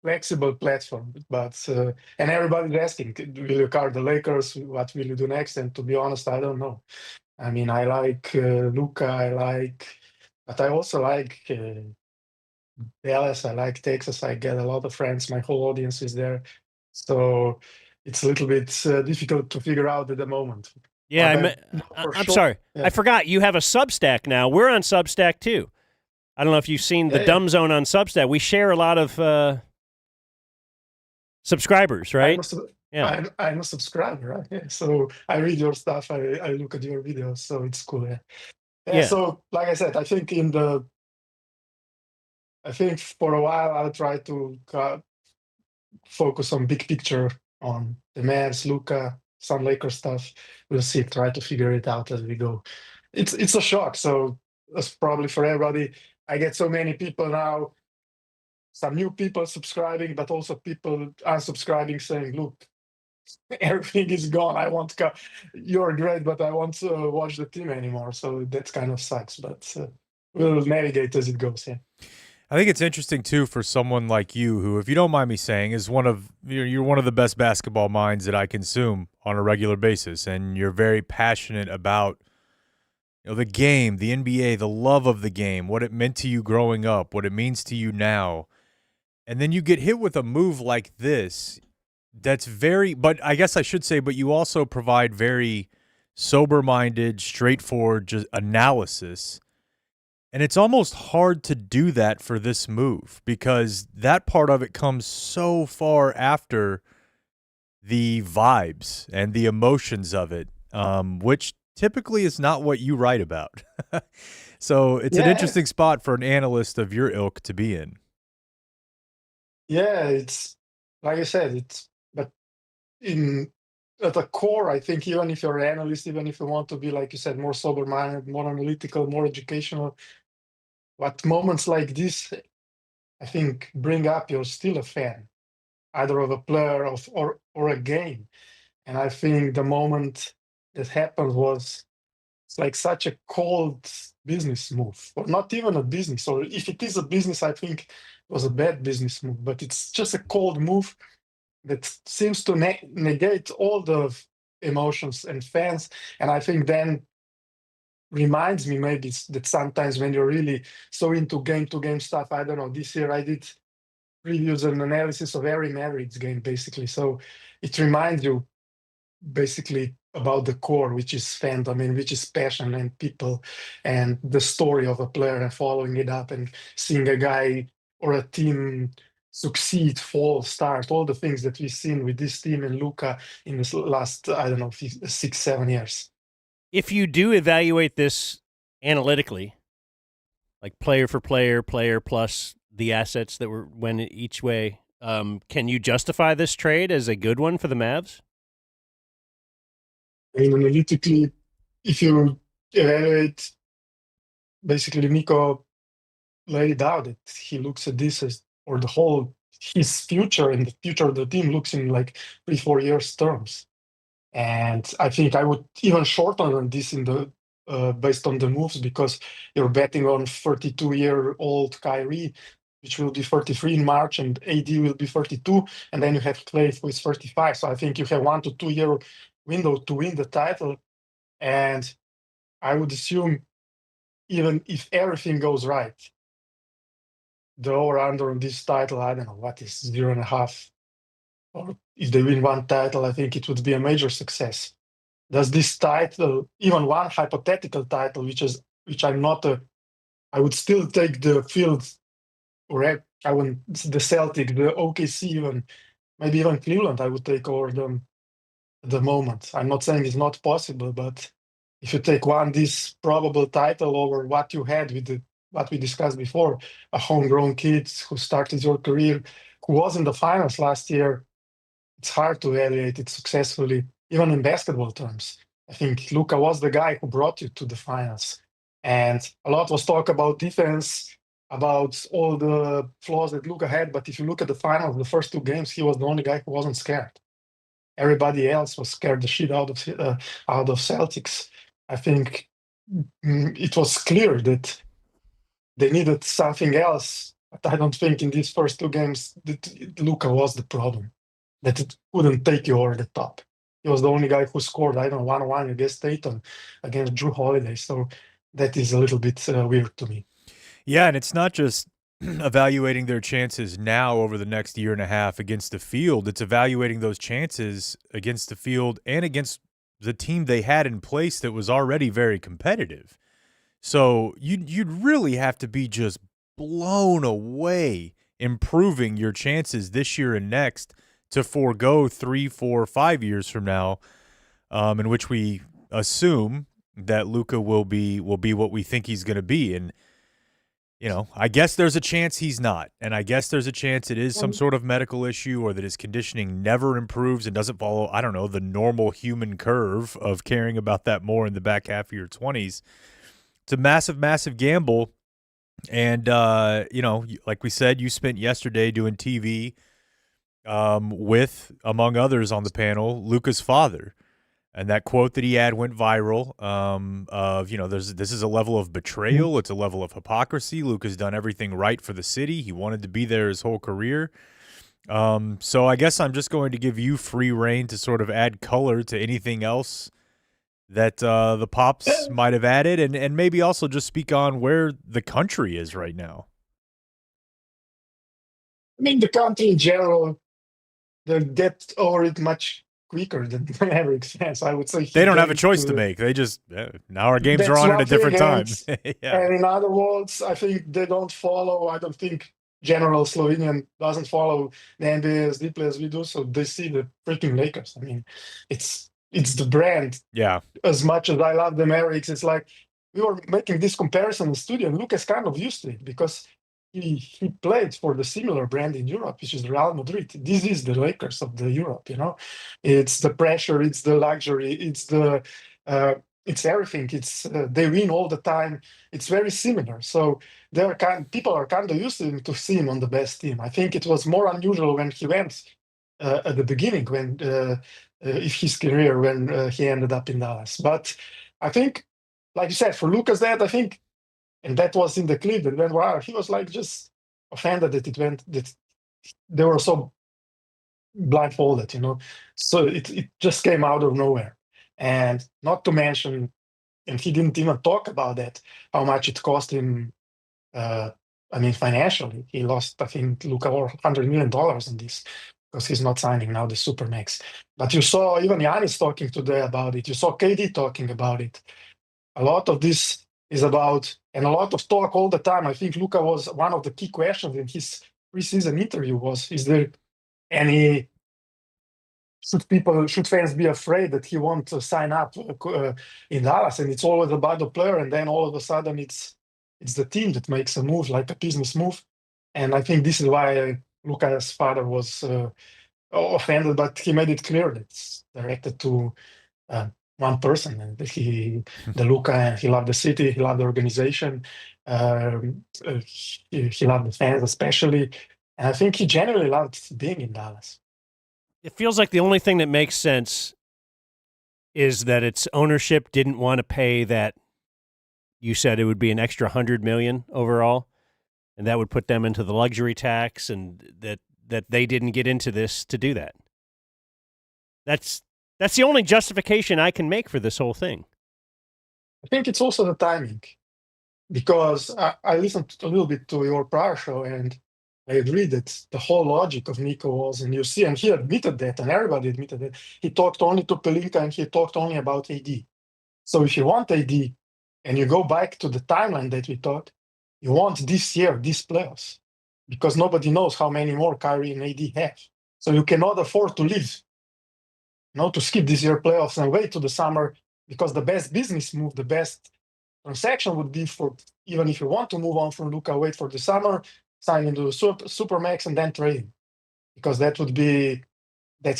Speaker 9: flexible platform. But and everybody's asking, will you cover the Lakers? What will you do next? And to be honest, I don't know. I mean, I like Luka. But I also like Dallas. I like Texas. I get a lot of friends. My whole audience is there, so it's a little bit difficult to figure out at the moment.
Speaker 3: Yeah,
Speaker 9: But I know for
Speaker 3: I'm
Speaker 9: sure.
Speaker 3: sorry.
Speaker 9: Yeah.
Speaker 3: I forgot you have a Substack now. We're on Substack too. I don't know if you've seen the
Speaker 9: Yeah,
Speaker 3: Dumb Zone on Substack. We share a lot of subscribers, right? Yeah.
Speaker 9: I'm a subscriber, right? Yeah. So I read your stuff. I look at your videos. So it's cool. Yeah.
Speaker 3: Yeah.
Speaker 9: So like I said, I think for a while I'll try to focus on big picture on the Mavs, Luka, some Lakers stuff. We'll see. Try to figure it out as we go. It's a shock. So that's probably for everybody. I get so many people now. Some new people subscribing, but also people unsubscribing, saying, "Look, everything is gone. I want to. You're great, but I won't watch the team anymore." So that kind of sucks. But we'll navigate as it goes. Yeah.
Speaker 1: I think it's interesting too for someone like you, who, if you don't mind me saying, is you're one of the best basketball minds that I consume on a regular basis, and you're very passionate about the game, the NBA, the love of the game, what it meant to you growing up, what it means to you now, and then you get hit with a move like this. That's but I guess I should say, but you also provide very sober-minded, straightforward analysis. And it's almost hard to do that for this move because that part of it comes so far after the vibes and the emotions of it, which typically is not what you write about. So it's an interesting spot for an analyst of your ilk to be in.
Speaker 9: Yeah, it's like I said, but at the core, I think even if you're an analyst, even if you want to be, like you said, more sober-minded, more analytical, more educational, what moments like this, I think, bring up you're still a fan, either of a player or a game. And I think the moment that happened was it's like such a cold business move, or not even a business, or if it is a business, I think it was a bad business move, but it's just a cold move that seems to negate all the emotions and fans. And I think then reminds me maybe that sometimes when you're really so into game-to-game stuff, I don't know, this year I did previews and analysis of every Mavericks game, basically. So it reminds you basically about the core, which is fandom and which is passion and people and the story of a player and following it up and seeing a guy or a team succeed, fall, start, all the things that we've seen with this team and Luka in this last, I don't know, 6, 7 years.
Speaker 3: If you do evaluate this analytically, like player for player, player plus the assets that went each way, can you justify this trade as a good one for the Mavs?
Speaker 9: And analytically, if you evaluate, basically Nico laid it out that he looks at this as, or the whole, his future and the future of the team looks in like 3-4 years terms. And I think I would even shorten on this in the based on the moves, because you're betting on 32-year-old Kyrie, which will be 33 in March, and AD will be 32, and then you have Clay who is 35. So I think you have 1 to 2 year window to win the title. And I would assume, even if everything goes right, the over-under on this title, I don't know, what is 0.5? Or if they win one title, I think it would be a major success. Does this title, even one hypothetical title, which I'm not I would still take the field, or I would the Celtic, the OKC, even maybe even Cleveland, I would take over them at the moment. I'm not saying it's not possible, but if you take this probable title over what you had with what we discussed before, a homegrown kid who started your career, who was in the finals last year, it's hard to evaluate it successfully, even in basketball terms. I think Luka was the guy who brought you to the finals. And a lot was talk about defense, about all the flaws that Luka had. But if you look at the finals, the first 2 games, he was the only guy who wasn't scared. Everybody else was scared the shit out of Celtics. I think it was clear that they needed something else But I don't think in these first two games that Luka was the problem. That it couldn't take you over the top. He was the only guy who scored, I don't know, 1-1 against Tatum, against Drew Holiday. So that is a little bit weird to me.
Speaker 1: Yeah, and it's not just evaluating their chances now over the next year and a half against the field. It's evaluating those chances against the field and against the team they had in place that was already very competitive. So you'd really have to be just blown away improving your chances this year and next to forego 3, 4, 5 years from now, in which we assume that Luka will be what we think he's going to be. And I guess there's a chance he's not, and I guess there's a chance it is some sort of medical issue or that his conditioning never improves and doesn't follow, I don't know, the normal human curve of caring about that more in the back half of your 20s. It's a massive, massive gamble. And, like we said, you spent yesterday doing TV with, among others on the panel, Luka's father. And that quote that he had went viral this is a level of betrayal. It's a level of hypocrisy. Luka's done everything right for the city. He wanted to be there his whole career. So I guess I'm just going to give you free reign to sort of add color to anything else that the Pops might have added and maybe also just speak on where the country is right now.
Speaker 9: I mean, the country in general, they'll get over it much quicker than Mavericks fans. I would say
Speaker 1: they don't have a choice to make. They just now our games are on at a different time. Yeah.
Speaker 9: And in other words, I think they don't follow. I don't think general Slovenian doesn't follow the NBA as deeply as we do. So they see the freaking Lakers. I mean, it's the brand.
Speaker 1: Yeah.
Speaker 9: As much as I love the Mavericks, it's like we were making this comparison in the studio, and Lucas kind of used to it because he played for the similar brand in Europe, which is Real Madrid. This is the Lakers of the Europe, It's the pressure, it's the luxury, it's everything. It's they win all the time. It's very similar. So people are kind of used to see him on the best team. I think it was more unusual when he went at the beginning, when if his career when he ended up in Dallas. But I think, like you said, for Lucas, I think. And that was in the clip that went viral. He was like just offended that they were so blindfolded, So it just came out of nowhere. And not to mention, and he didn't even talk about that, how much it cost him, financially. He lost, I think, Luka over $100 million in this because he's not signing now the Supermax. But you saw even Giannis talking today about it. You saw KD talking about it. A lot of this is about, and a lot of talk all the time. I think Luka was one of the key questions in his preseason interview is there any, should fans be afraid that he won't sign up in Dallas? And it's always about the player. And then all of a sudden it's the team that makes a move, like a business move. And I think this is why Luka's father was offended, but he made it clear that it's directed to one person, and the Luka, and he loved the city, he loved the organization, he loved the fans especially, and I think he genuinely loved being in Dallas.
Speaker 3: It feels like the only thing that makes sense is that its ownership didn't want to pay that. You said it would be an extra $100 million overall, and that would put them into the luxury tax, and that they didn't get into this to do that. That's the only justification I can make for this whole thing.
Speaker 9: I think it's also the timing, because I listened a little bit to your prior show, and I agree that the whole logic of Nico was, and you see, and he admitted that, and everybody admitted that, he talked only to Pelinka and he talked only about AD. So if you want AD, and you go back to the timeline that we thought, you want this year, these playoffs, because nobody knows how many more Kyrie and AD have. So you cannot afford to leave. To skip this year playoffs and wait to the summer, because the best business move, the best transaction would be for, even if you want to move on from Luka, wait for the summer, sign into the Supermax and then trade him. Because that's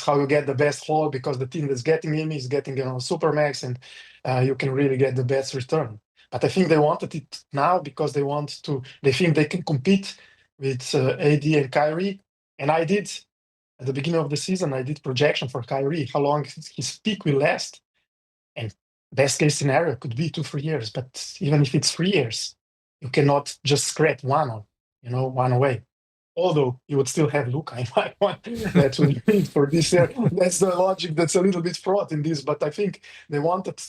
Speaker 9: how you get the best haul, because the team that's getting him is getting Supermax, and you can really get the best return. But I think they wanted it now because they think they can compete with AD and Kyrie. And I did. At the beginning of the season, I did projection for Kyrie, how long his peak will last. And best case scenario could be 2-3 years. But even if it's 3 years, you cannot just scrap one one away. Although you would still have Luka in my one. That would be for this year. That's the logic that's a little bit fraught in this. But I think they wanted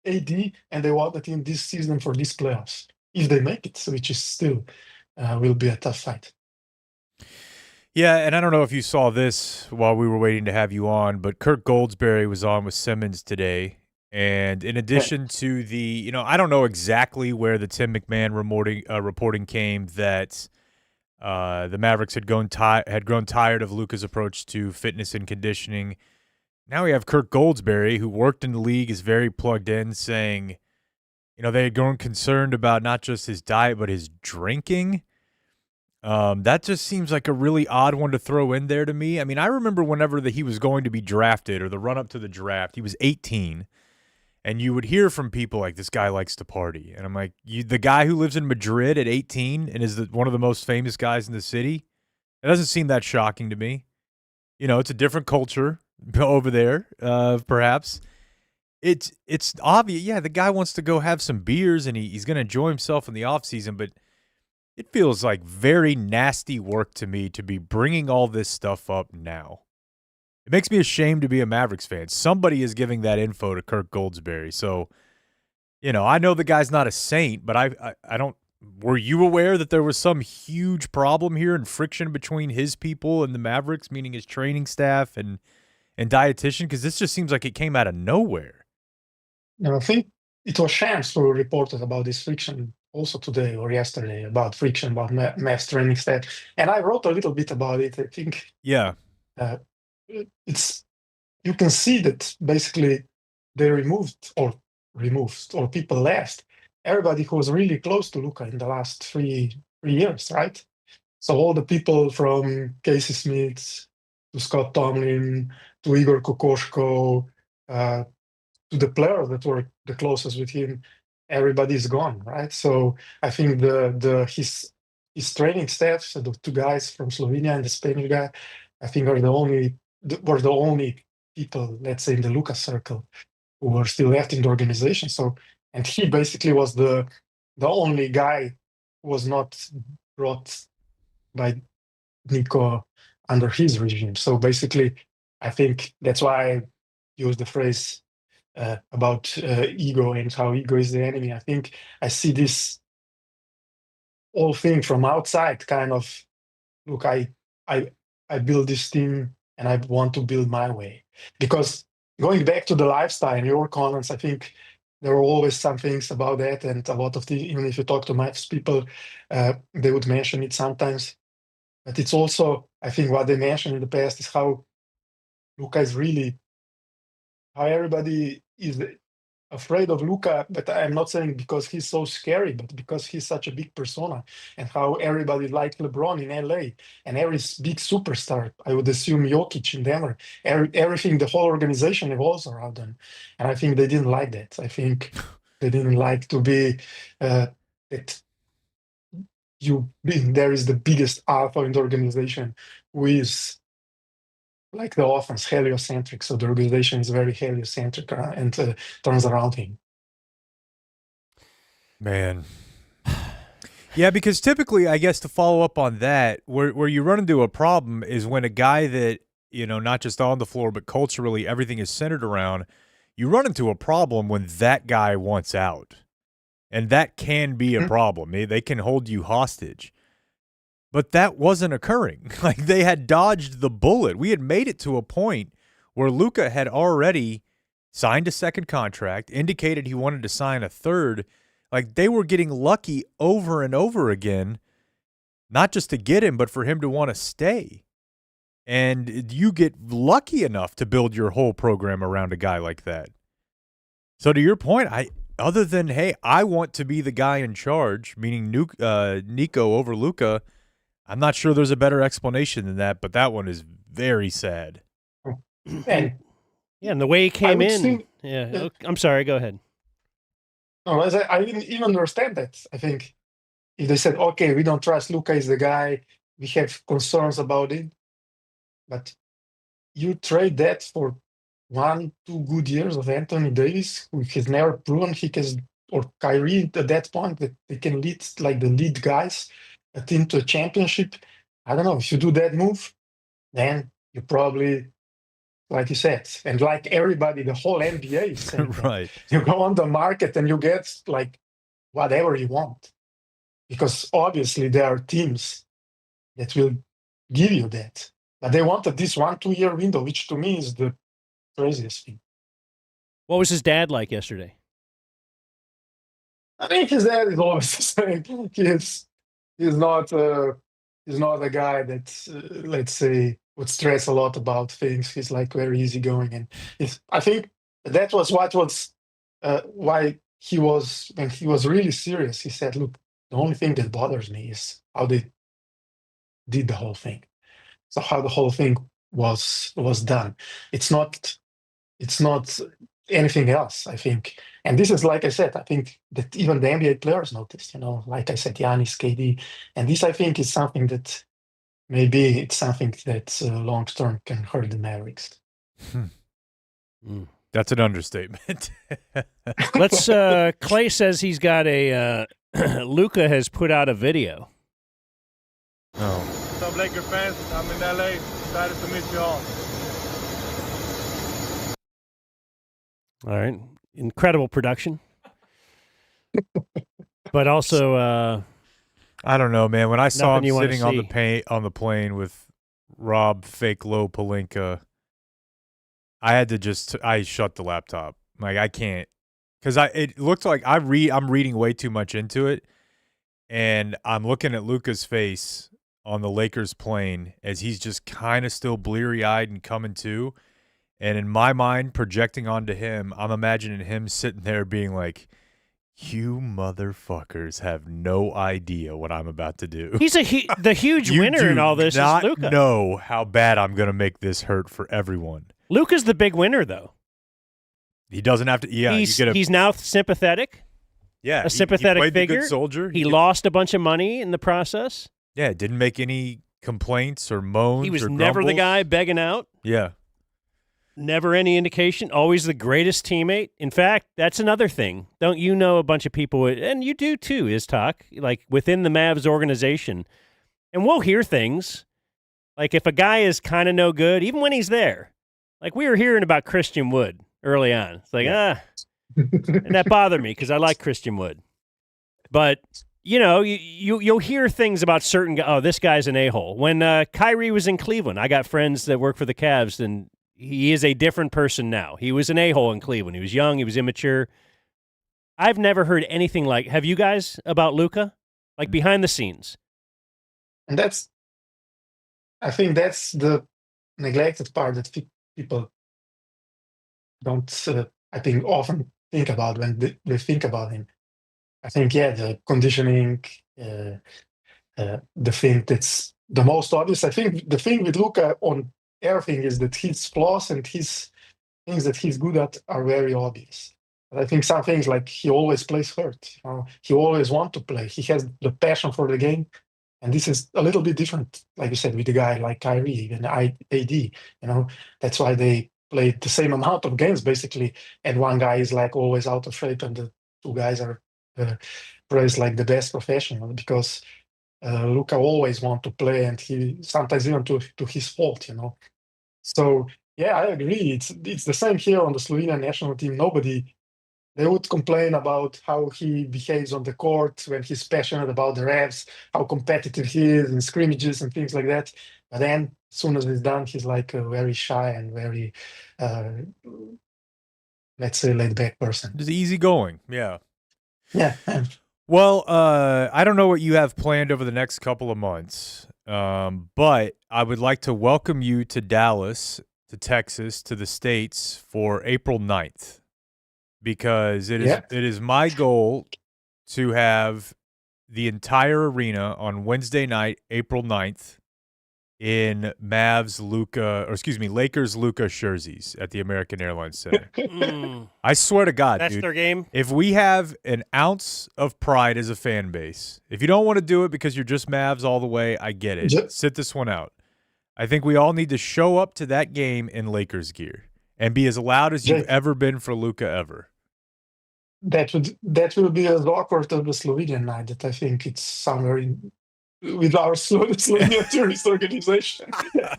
Speaker 9: AD and they wanted him this season for these playoffs. If they make it, which is still will be a tough fight.
Speaker 1: Yeah, and I don't know if you saw this while we were waiting to have you on, but Kirk Goldsberry was on with Simmons today. And in addition to the, I don't know exactly where the Tim McMahon reporting came that the Mavericks had grown tired of Luka's approach to fitness and conditioning. Now we have Kirk Goldsberry, who worked in the league, is very plugged in, saying, they had grown concerned about not just his diet, but his drinking. That just seems like a really odd one to throw in there to me. I mean, I remember whenever he was going to be drafted or the run-up to the draft, he was 18, and you would hear from people like, this guy likes to party. And I'm like, the guy who lives in Madrid at 18 and is one of the most famous guys in the city, it doesn't seem that shocking to me. It's a different culture over there, perhaps. It's obvious. Yeah, the guy wants to go have some beers, and he's going to enjoy himself in the offseason, but it feels like very nasty work to me to be bringing all this stuff up now. It makes me ashamed to be a Mavericks fan. Somebody is giving that info to Kirk Goldsberry. So, I know the guy's not a saint, but I don't – were you aware that there was some huge problem here and friction between his people and the Mavericks, meaning his training staff and dietitian? Because this just seems like it came out of nowhere.
Speaker 9: I think it was Shams who reported about this friction also today or yesterday about friction, about Mavs training staff. And I wrote a little bit about it. I think you can see that basically they removed or people left everybody who was really close to Luka in the last three years, right? So all the people from Casey Smith to Scott Tomlin to Igor Kokoschko to the players that were the closest with him, everybody's gone, right? So I think his training staff, so the two guys from Slovenia and the Spanish guy, I think were the only people, let's say, in the Luka circle who were still left in the organization. So, and he basically was the only guy who was not brought by Nico under his regime. So basically, I think that's why I use the phrase about ego and how ego is the enemy. I think I see this whole thing from outside, kind of, look, I build this team and I want to build my way. Because going back to the lifestyle and your comments, I think there were always some things about that, and a lot of even if you talk to Mavs people, they would mention it sometimes. But it's also, I think, what they mentioned in the past is how Luka is really, how everybody is afraid of Luka, but I'm not saying because he's so scary, but because he's such a big persona, and how everybody liked LeBron in LA and every big superstar, I would assume Jokic in Denver, everything, the whole organization evolves around them. And I think they didn't like that. I think they didn't like to be that there is the biggest alpha in the organization who is like the offense, heliocentric. So the organization is very heliocentric and turns around him.
Speaker 1: Man. Yeah, because typically, I guess to follow up on that, where you run into a problem is when a guy that, not just on the floor, but culturally everything is centered around, you run into a problem when that guy wants out. And that can be a problem. They can hold you hostage. But that wasn't occurring. Like, they had dodged the bullet. We had made it to a point where Luka had already signed a second contract, indicated he wanted to sign a third. Like, they were getting lucky over and over again, not just to get him, but for him to want to stay. And you get lucky enough to build your whole program around a guy like that. So to your point, other than, hey, I want to be the guy in charge, meaning Nico over Luka, I'm not sure there's a better explanation than that, but that one is very sad.
Speaker 3: And the way he came in. I'm sorry, go ahead.
Speaker 9: No, I didn't even understand that. I think if they said, okay, we don't trust Luka is the guy, we have concerns about it, but you trade that for 1-2 good years of Anthony Davis, who has never proven he can, or Kyrie at that point, that they can lead like the lead guys. a team to a championship, I don't know. If you do that move, then you probably, like you said, and like everybody, the whole NBA is saying that.
Speaker 1: Right.
Speaker 9: You go on the market and you get like whatever you want, because obviously there are teams that will give you that. But they wanted this 1-2 year window, which to me is the craziest thing.
Speaker 3: What was his dad like yesterday?
Speaker 9: I think his dad is always the same. He's not a guy that let's say would stress a lot about things. He's like very easygoing, and I think that was what was why he was, when he was really serious. He said, "Look, the only thing that bothers me is how they did the whole thing. So how the whole thing was done. It's not anything else, I think." And this is, like I said, I think that even the NBA players noticed, like I said, Giannis, KD. And this, I think, is something that maybe it's something that long term can hurt the Mavericks.
Speaker 1: That's an understatement.
Speaker 3: Let's. Clay says he's got a. Luka has put out a video.
Speaker 1: Oh.
Speaker 10: What's up, Laker fans? I'm in LA. Excited to meet you all.
Speaker 3: All right, incredible production, but also.
Speaker 1: I don't know, man. When I saw him
Speaker 3: Nothing you wanna
Speaker 1: sitting on the
Speaker 3: see.
Speaker 1: plane with Rob Fake Low Palinka, I had to I shut the laptop. Like, I can't, because it looked like I'm reading way too much into it, and I'm looking at Luka's face on the Lakers plane as he's just kind of still bleary-eyed and coming to, and in my mind, projecting onto him, I'm imagining him sitting there being like, "You motherfuckers have no idea what I'm about to do."
Speaker 3: He's the huge
Speaker 1: You
Speaker 3: winner
Speaker 1: do
Speaker 3: in all this.
Speaker 1: not
Speaker 3: Is Luka.
Speaker 1: know how bad I'm going to make this hurt for everyone.
Speaker 3: Luka's the big winner, though.
Speaker 1: He doesn't have to. Yeah,
Speaker 3: he's now sympathetic.
Speaker 1: Yeah,
Speaker 3: a sympathetic
Speaker 1: he played
Speaker 3: figure.
Speaker 1: The good soldier.
Speaker 3: He lost a bunch of money in the process.
Speaker 1: Yeah, didn't make any complaints or moans.
Speaker 3: He was
Speaker 1: or
Speaker 3: never the
Speaker 1: grumbles.
Speaker 3: guy begging out.
Speaker 1: Yeah,
Speaker 3: Never any indication. Always the greatest teammate. In fact, that's another thing. Don't you know a bunch of people, and you do too, Iztok, like within the Mavs organization. And we'll hear things like if a guy is kind of no good, even when he's there. Like we were hearing about Christian Wood early on. It's like, and that bothered me because I like Christian Wood. But, you'll hear things about certain guys. Oh, this guy's an a-hole. When Kyrie was in Cleveland, I got friends that work for the Cavs, and he is a different person now. He was an a-hole in Cleveland. He was young. He was immature. I've never heard anything like, have you guys, about Luka? Like behind the scenes.
Speaker 9: And I think that's the neglected part that people don't, I think, often think about when they think about him. I think, the conditioning, the thing that's the most obvious. I think the thing with Luka on everything is that his flaws and his things that he's good at are very obvious. But I think some things, like he always plays hurt. He always wants to play. He has the passion for the game. And this is a little bit different, like you said, with a guy like Kyrie, even AD. That's why they played the same amount of games, basically. And one guy is like always out of shape, and the two guys are praised like the best professional, because Luka always want to play, and he sometimes even to his fault. So I agree. It's the same here on the Slovenian national team. They would complain about how he behaves on the court when he's passionate about the refs, how competitive he is in scrimmages and things like that. But then, as soon as it's done, he's like a very shy and very, let's say, laid-back person.
Speaker 1: just easygoing. Yeah.
Speaker 9: Yeah.
Speaker 1: Well, I don't know what you have planned over the next couple of months, but I would like to welcome you to Dallas, to Texas, to the States for April 9th, because it is my goal to have the entire arena on Wednesday night, April 9th, in Lakers Luka jerseys at the American Airlines Center. I swear to God,
Speaker 3: that's
Speaker 1: dude,
Speaker 3: their game.
Speaker 1: if we have an ounce of pride as a fan base, if you don't want to do it because you're just Mavs all the way, I get it.
Speaker 9: Yep.
Speaker 1: Sit this one out. I think we all need to show up to that game in Lakers gear and be as loud as you've ever been for Luka ever.
Speaker 9: That will be as awkward as the Slovenian night. That I think it's somewhere with our Slovenia tourist organization.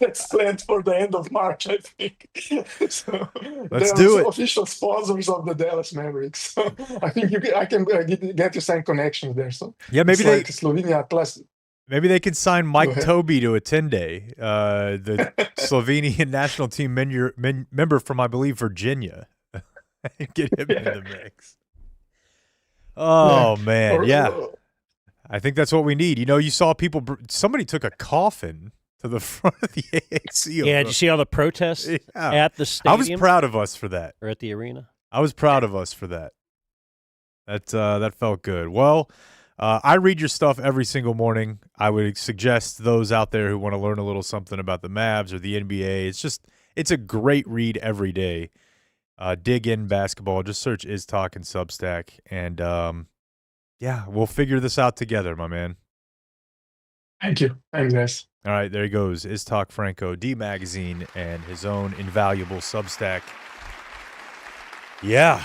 Speaker 9: That's planned for the end of March, I think. So
Speaker 1: Let's
Speaker 9: they're
Speaker 1: do it.
Speaker 9: official sponsors of the Dallas Mavericks. So I think I can get you some connections there. So
Speaker 1: Yeah, maybe
Speaker 9: it's like Slovenia plus.
Speaker 1: maybe they could sign Mike
Speaker 9: ahead.
Speaker 1: Toby to a 10-day, the Slovenian national team member from, I believe, Virginia. Get him in the mix. Oh, man. Yeah. I think that's what we need. You know, you saw people, somebody took a coffin to the front of the AAC.
Speaker 3: Yeah, did you see all the protests at the stadium?
Speaker 1: I was proud of us for that.
Speaker 3: Or at the arena?
Speaker 1: I was proud of us for that. That felt good. Well, I read your stuff every single morning. I would suggest those out there who want to learn a little something about the Mavs or the NBA. It's a great read every day. Dig in basketball. Just search Iztok and Substack. And, yeah, we'll figure this out together, my man.
Speaker 9: Thank you. Thanks, guys.
Speaker 1: All right, there he goes. Iztok Franko, D Magazine, and his own invaluable Substack. Yeah.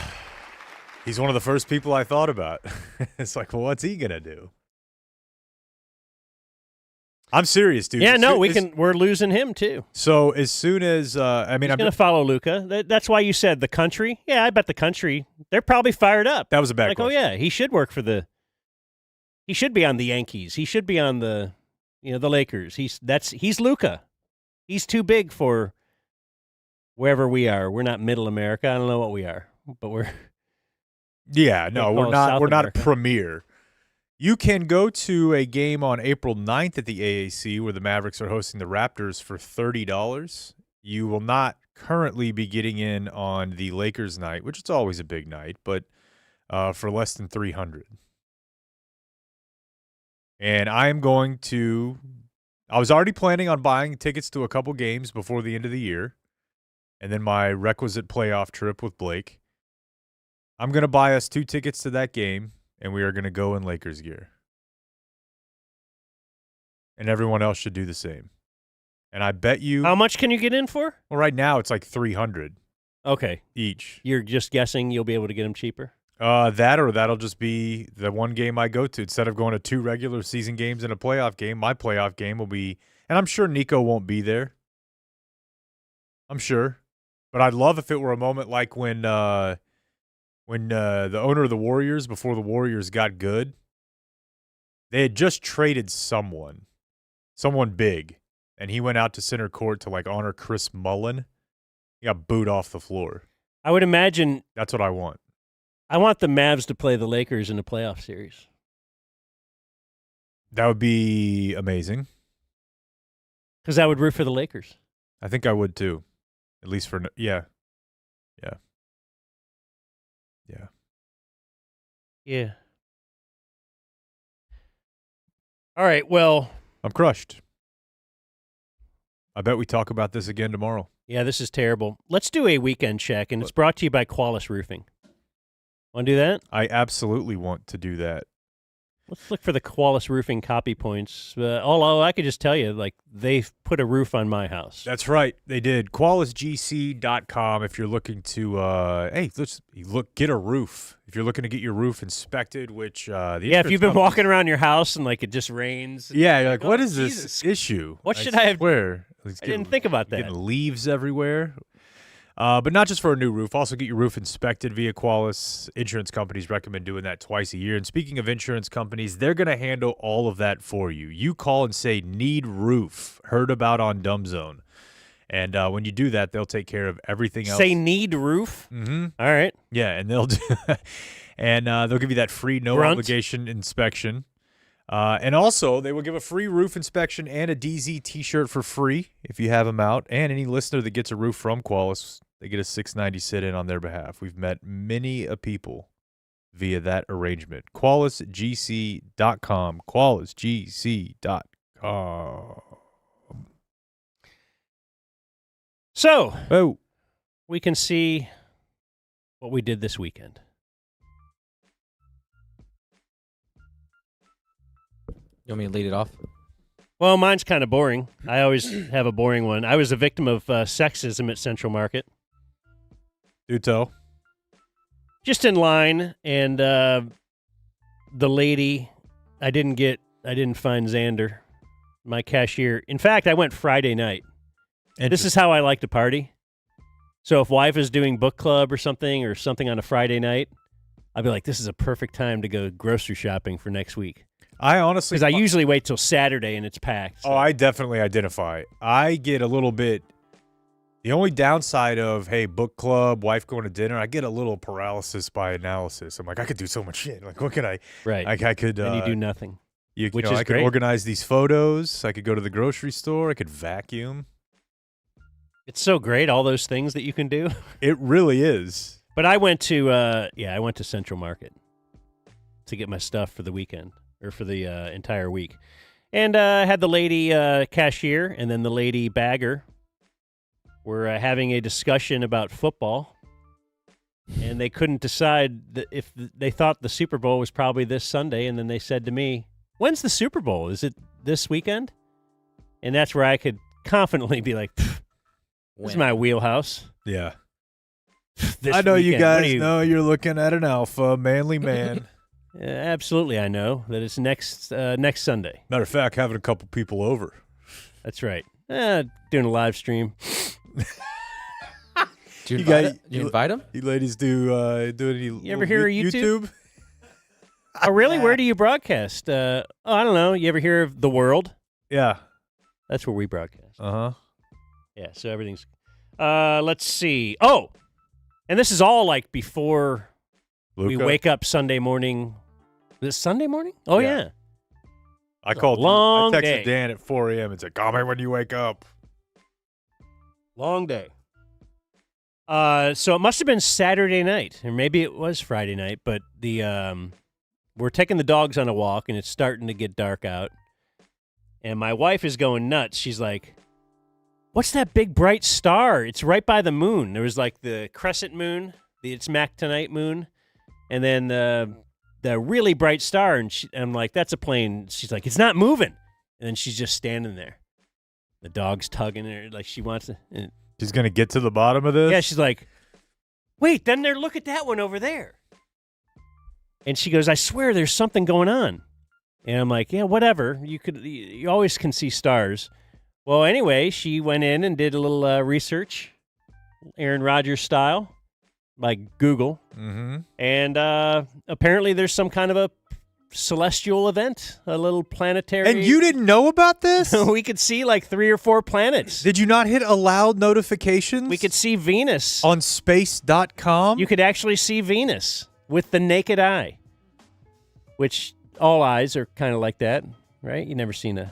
Speaker 1: He's one of the first people I thought about. It's like, well, what's he going to do? I'm serious, dude.
Speaker 3: Yeah, no, we're losing him too.
Speaker 1: So as soon as I'm
Speaker 3: going to follow Luka. That's why you said the country. Yeah, I bet the country. They're probably fired up.
Speaker 1: That was a bad question.
Speaker 3: Oh yeah, he should work for He should be on the Yankees. He should be on the Lakers. He's Luka. He's too big for wherever we are. We're not Middle America. I don't know what we are, but we're.
Speaker 1: Yeah, no, we're not.
Speaker 3: South
Speaker 1: We're not
Speaker 3: America.
Speaker 1: a premier. You can go to a game on April 9th at the AAC where the Mavericks are hosting the Raptors for $30. You will not currently be getting in on the Lakers night, which is always a big night, but for less than $300. And I was already planning on buying tickets to a couple games before the end of the year, and then my requisite playoff trip with Blake. I'm going to buy us 2 tickets to that game. And we are going to go in Lakers gear. And everyone else should do the same. And I bet you.
Speaker 3: How much can you get in for?
Speaker 1: Well, right now it's like $300.
Speaker 3: Okay.
Speaker 1: Each.
Speaker 3: You're just guessing you'll be able to get them cheaper?
Speaker 1: That or that'll just be the one game I go to. Instead of going to 2 regular season games and a playoff game, my playoff game will be. And I'm sure Nico won't be there. I'm sure. But I'd love if it were a moment like when the owner of the Warriors, before the Warriors got good, they had just traded someone big, and he went out to center court to, like, honor Chris Mullin. He got booed off the floor.
Speaker 3: I would imagine.
Speaker 1: That's what I want.
Speaker 3: I want the Mavs to play the Lakers in the playoff series.
Speaker 1: That would be amazing.
Speaker 3: Because I would root for the Lakers.
Speaker 1: I think I would, too. At least for – yeah. Yeah. Yeah.
Speaker 3: Yeah. All right, well.
Speaker 1: I'm crushed. I bet we talk about this again tomorrow.
Speaker 3: Yeah, this is terrible. Let's do a weekend check, and it's brought to you by Qualis Roofing. Want to do that?
Speaker 1: I absolutely want to do that.
Speaker 3: Let's look for the Qualis Roofing copy points. Although I could just tell you, like, they've put a roof on my house.
Speaker 1: That's right. They did. QualisGC.com if you're looking to, get a roof. If you're looking to get your roof inspected, which
Speaker 3: if you've been walking around your house and, like, it just rains.
Speaker 1: Yeah, you're like, what is this issue?
Speaker 3: What should I have?
Speaker 1: Where?
Speaker 3: I didn't think about that.
Speaker 1: Getting leaves everywhere. But not just for a new roof. Also get your roof inspected via Qualis. Insurance companies recommend doing that twice a year. And speaking of insurance companies, they're going to handle all of that for you. You call and say, need roof. Heard about on DumbZone. And when you do that, they'll take care of everything else.
Speaker 3: Say need roof?
Speaker 1: Mm-hmm.
Speaker 3: All right.
Speaker 1: Yeah, and they'll they'll give you that free obligation inspection. And also, they will give a free roof inspection and a DZ T-shirt for free if you have them out. And any listener that gets a roof from Qualis, they get a $6.90 sit-in on their behalf. We've met many a people via that arrangement. QualisGC.com. QualisGC.com.
Speaker 3: So, we can see what we did this weekend.
Speaker 2: You want me to lead it off?
Speaker 3: Well, mine's kind of boring. I always have a boring one. I was a victim of sexism at Central Market.
Speaker 1: Do tell.
Speaker 3: Just in line, and the lady, I didn't get I didn't find Xander, my cashier. In fact, I went Friday night. This is how I like to party. So if wife is doing book club or something on a Friday night, I'll be like, this is a perfect time to go grocery shopping for next week.
Speaker 1: I honestly...
Speaker 3: Because I usually wait till Saturday and it's packed. So.
Speaker 1: Oh, I definitely identify. I get a little bit... The only downside of, hey, book club, wife going to dinner, I get a little paralysis by analysis. I'm like, I could do so much shit. Like, what could I...
Speaker 3: Right.
Speaker 1: I could...
Speaker 3: and you do nothing.
Speaker 1: Which is I could
Speaker 3: great.
Speaker 1: organize these photos. I could go to the grocery store. I could vacuum.
Speaker 3: It's so great, all those things that you can do.
Speaker 1: It really is.
Speaker 3: But I went to Central Market to get my stuff for the weekend, or for the entire week. And I had the lady cashier and then the lady bagger were having a discussion about football. And they couldn't decide if they thought the Super Bowl was probably this Sunday. And then they said to me, when's the Super Bowl? Is it this weekend? And that's where I could confidently be like, this is my wheelhouse.
Speaker 1: Yeah.
Speaker 3: I
Speaker 1: know you guys know you're looking at an alpha, manly man.
Speaker 3: Absolutely, I know that it's next Sunday.
Speaker 1: Matter of fact, having a couple people over.
Speaker 3: That's right. Doing a live stream.
Speaker 2: Do you invite them?
Speaker 1: You ladies do any?
Speaker 3: You ever hear of YouTube? Oh, really? Where do you broadcast? I don't know. You ever hear of The World?
Speaker 1: Yeah.
Speaker 3: That's where we broadcast.
Speaker 1: Uh-huh.
Speaker 3: Yeah, so everything's... let's see. Oh! And this is all like before
Speaker 1: Luka?
Speaker 3: we wake up Sunday morning. Is it Sunday morning? Oh, yeah.
Speaker 1: I called.
Speaker 3: Long
Speaker 1: I texted
Speaker 3: day.
Speaker 1: Dan at 4 a.m. and said, call me when you wake up.
Speaker 3: Long day. So it must have been Saturday night, or maybe it was Friday night, but we're taking the dogs on a walk, and it's starting to get dark out. And my wife is going nuts. She's like, what's that big bright star? It's right by the moon. There was like the crescent moon, the It's Mac Tonight moon, and then the really bright star. And I'm like, that's a plane. She's like, it's not moving. And then she's just standing there. The dog's tugging her like she wants to. And
Speaker 1: she's going to get to the bottom of this?
Speaker 3: yeah, she's like, wait, then look at that one over there. And she goes, I swear there's something going on. And I'm like, yeah, whatever. You always can see stars. Well, anyway, she went in and did a little research, Aaron Rodgers style, like Google.
Speaker 1: Mm-hmm.
Speaker 3: And apparently there's some kind of a celestial event, a little planetary.
Speaker 1: And you didn't know about this?
Speaker 3: We could see like 3 or 4 planets.
Speaker 1: Did you not hit allow notifications?
Speaker 3: We could see Venus.
Speaker 1: On space.com?
Speaker 3: You could actually see Venus with the naked eye, which all eyes are kind of like that, right? You never seen a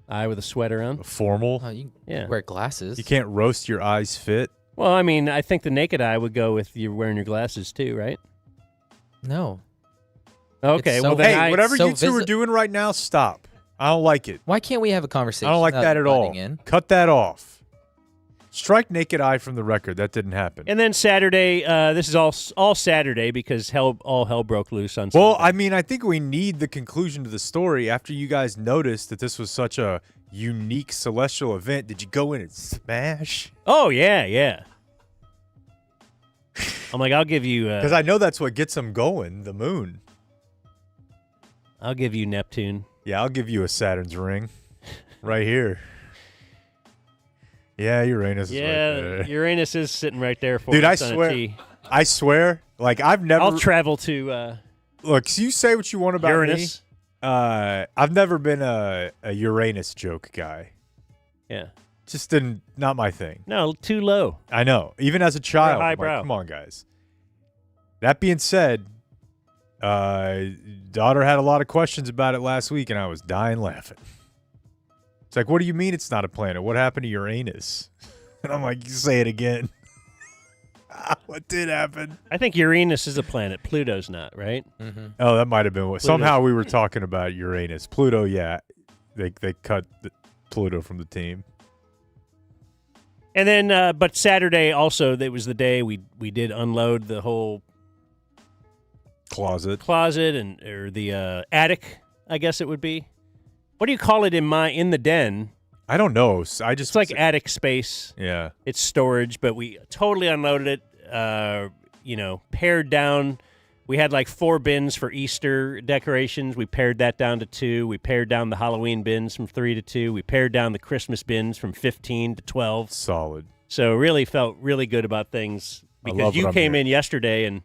Speaker 3: eye with a sweater on.
Speaker 1: Formal?
Speaker 2: You
Speaker 3: Yeah.
Speaker 2: wear glasses.
Speaker 1: You can't roast your eyes fit?
Speaker 3: Well, I mean, I think the naked eye would go with you wearing your glasses too, right?
Speaker 2: No.
Speaker 3: Okay,
Speaker 2: It's
Speaker 3: well
Speaker 2: so-
Speaker 3: then
Speaker 1: Hey, whatever
Speaker 2: so
Speaker 1: you two are doing right now, stop. I don't like it.
Speaker 2: Why can't we have a conversation?
Speaker 1: I don't like
Speaker 2: without
Speaker 1: that at all.
Speaker 2: butting in?
Speaker 1: Cut that off. Strike naked eye from the record. That didn't happen.
Speaker 3: And then Saturday, this is all Saturday because all hell broke loose on
Speaker 1: Well,
Speaker 3: Sunday.
Speaker 1: I mean, I think we need the conclusion to the story. After you guys noticed that this was such a unique celestial event, did you go in and smash?
Speaker 3: Oh, yeah. I'm like, I'll give you...
Speaker 1: Because I know that's what gets them going, the moon.
Speaker 3: I'll give you Neptune.
Speaker 1: Yeah, I'll give you a Saturn's ring right here. Yeah, Uranus is right there.
Speaker 3: Uranus is sitting right there for
Speaker 1: Dude,
Speaker 3: us
Speaker 1: I
Speaker 3: on a
Speaker 1: swear,
Speaker 3: T.
Speaker 1: like I've never...
Speaker 3: I'll travel to
Speaker 1: Look, so you say what you want about
Speaker 3: Uranus.
Speaker 1: me. I've never been a Uranus joke guy.
Speaker 3: Yeah.
Speaker 1: Just not my thing.
Speaker 3: No, too low.
Speaker 1: I know. Even as a child, I'm like,
Speaker 3: highbrow.
Speaker 1: come on, guys. That being said, daughter had a lot of questions about it last week, and I was dying laughing. It's like, what do you mean it's not a planet? What happened to Uranus? And I'm like, say it again. What did happen?
Speaker 3: I think Uranus is a planet. Pluto's not, right?
Speaker 2: Mm-hmm.
Speaker 1: Oh, that might have been what.
Speaker 3: Pluto.
Speaker 1: Somehow we were talking about Uranus. Pluto, yeah. They cut Pluto from the team.
Speaker 3: And then, but Saturday also, that was the day we did unload the whole
Speaker 1: Closet.
Speaker 3: or the attic, I guess it would be. What do you call it in the den?
Speaker 1: I don't know.
Speaker 3: It's like attic space.
Speaker 1: Yeah.
Speaker 3: It's storage, but we totally unloaded it. Pared down We had like 4 bins for Easter decorations. We pared that down to 2. We pared down the Halloween bins from 3 to 2. We pared down the Christmas bins from 15 to 12.
Speaker 1: Solid.
Speaker 3: So really felt really good about things because you came in yesterday and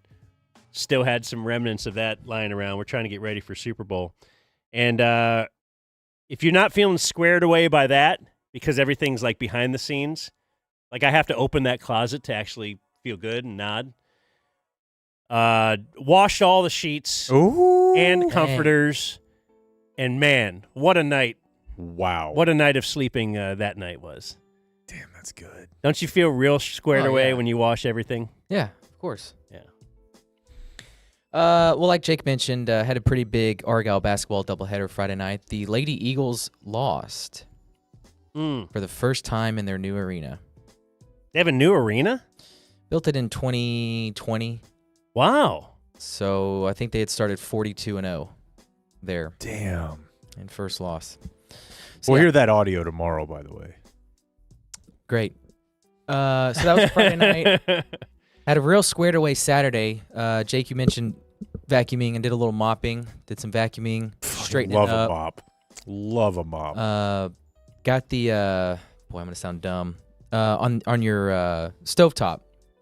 Speaker 3: still had some remnants of that lying around. We're trying to get ready for Super Bowl. And if you're not feeling squared away by that, because everything's like behind the scenes, like I have to open that closet to actually feel good and nod. Washed all the sheets and comforters. And man, what a night.
Speaker 1: Wow.
Speaker 3: What a night of sleeping that night was.
Speaker 1: Damn, that's good.
Speaker 3: Don't you feel real squared away when you wash everything?
Speaker 2: Yeah, of course.
Speaker 3: Yeah.
Speaker 2: Well, like Jake mentioned, had a pretty big Argyle basketball doubleheader Friday night. The Lady Eagles lost for the first time in their new arena.
Speaker 3: They have a new arena?
Speaker 2: Built it in 2020.
Speaker 3: Wow.
Speaker 2: So I think they had started 42-0 there.
Speaker 1: Damn.
Speaker 2: And first loss. So
Speaker 1: We'll hear that audio tomorrow, by the way.
Speaker 2: Great. So that was Friday night. Had a real squared away Saturday. Jake, you mentioned vacuuming and did a little mopping. Did some vacuuming, straightening
Speaker 1: Love
Speaker 2: up.
Speaker 1: a mop. Love a mop.
Speaker 2: Got the boy, I'm gonna sound dumb. On your stovetop.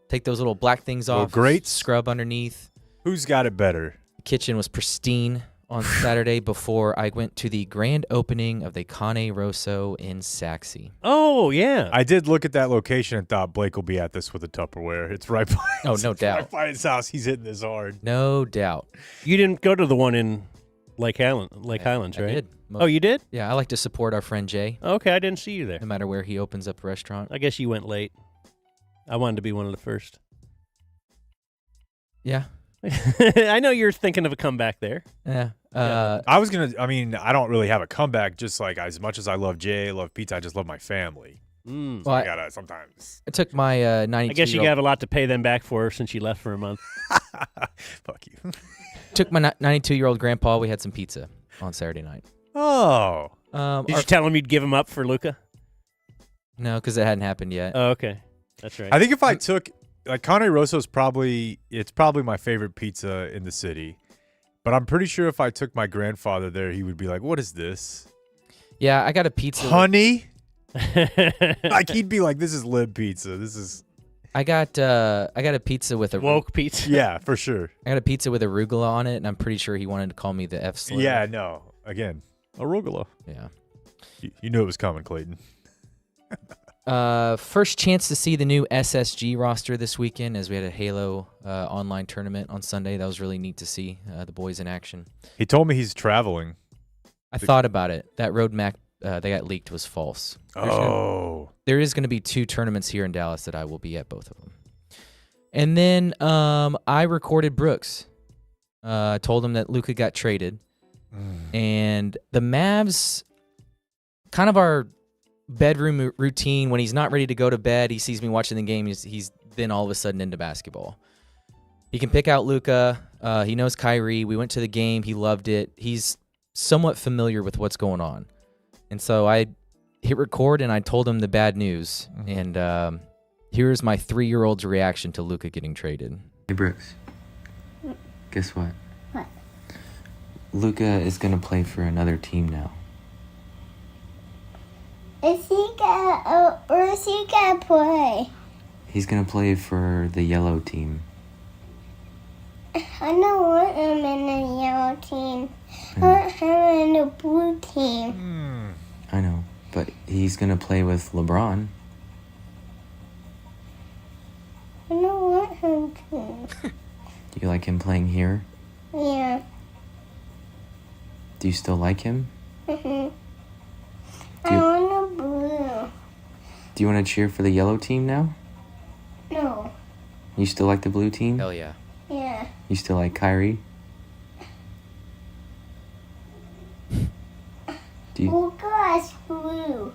Speaker 2: Take those little black things off.
Speaker 1: Great.
Speaker 2: Scrub underneath.
Speaker 1: Who's got it better?
Speaker 2: The kitchen was pristine on Saturday before I went to the grand opening of the Cane Rosso in Saxe.
Speaker 3: Oh, yeah.
Speaker 1: I did look at that location and thought Blake will be at this with a Tupperware. It's right by
Speaker 2: Oh, no doubt.
Speaker 1: right by his house. He's hitting this hard.
Speaker 2: No doubt.
Speaker 3: You didn't go to the one in Lake Highlands, right?
Speaker 2: I did.
Speaker 3: Oh, you did?
Speaker 2: Yeah, I like to support our friend Jay.
Speaker 3: Okay, I didn't see you there.
Speaker 2: No matter where he opens up a restaurant.
Speaker 3: I guess you went late. I wanted to be one of the first.
Speaker 2: Yeah.
Speaker 3: I know you're thinking of a comeback there.
Speaker 2: Yeah.
Speaker 1: I don't really have a comeback, just like as much as I love Jay, love pizza, I just love my family. So
Speaker 2: Well,
Speaker 1: I gotta sometimes.
Speaker 2: I took my 92.
Speaker 3: I guess you got a lot to pay them back for since you left for a month.
Speaker 1: Fuck you.
Speaker 2: Took my 92-year-old grandpa. We had some pizza on Saturday night.
Speaker 1: Oh.
Speaker 3: Did you tell him you'd give him up for Luka?
Speaker 2: No, because it hadn't happened yet.
Speaker 3: Oh, okay. That's right.
Speaker 1: I think if I took Cane Rosso's probably my favorite pizza in the city. But I'm pretty sure if I took my grandfather there, he would be like, "What is this?"
Speaker 2: Yeah, I got a pizza.
Speaker 1: Honey? Like he'd be like, "This is lib pizza. This is."
Speaker 2: I got a pizza with a
Speaker 3: woke pizza.
Speaker 1: Yeah, for sure.
Speaker 2: I got a pizza with arugula on it, and I'm pretty sure he wanted to call me the F slur.
Speaker 1: Yeah, no. Again, arugula.
Speaker 2: Yeah.
Speaker 1: You knew it was coming, Clayton.
Speaker 2: First chance to see the new SSG roster this weekend, as we had a Halo online tournament on Sunday. That was really neat to see the boys in action.
Speaker 1: He told me he's traveling.
Speaker 2: I thought about it. That roadmap that got leaked was false. There is going to be 2 tournaments here in Dallas that I will be at, both of them. And then I recorded Brooks. I told him that Luka got traded. And the Mavs, kind of our bedroom routine, when he's not ready to go to bed, he sees me watching the game, he's then all of a sudden into basketball. He can pick out Luka. He knows Kyrie. We went to the game. He loved it. He's somewhat familiar with what's going on. And so I hit record and I told him the bad news. And here's my 3-year-old's reaction to Luka getting traded.
Speaker 11: Hey, Brooks. Guess what?
Speaker 12: What?
Speaker 11: Luka is going to play for another team now.
Speaker 12: Where's he gonna play?
Speaker 11: He's going to play for the yellow team.
Speaker 12: I don't want him in the yellow team. I want him in the blue team.
Speaker 11: I know, but he's going to play with LeBron.
Speaker 12: I don't want him to.
Speaker 11: Do you like him playing here?
Speaker 12: Yeah.
Speaker 11: Do you still like him?
Speaker 12: I want the blue.
Speaker 11: Do you want to cheer for the yellow team now?
Speaker 12: No.
Speaker 11: You still like the blue team?
Speaker 2: Hell yeah.
Speaker 12: Yeah.
Speaker 11: You still like Kyrie? Do you?
Speaker 12: Luka is blue.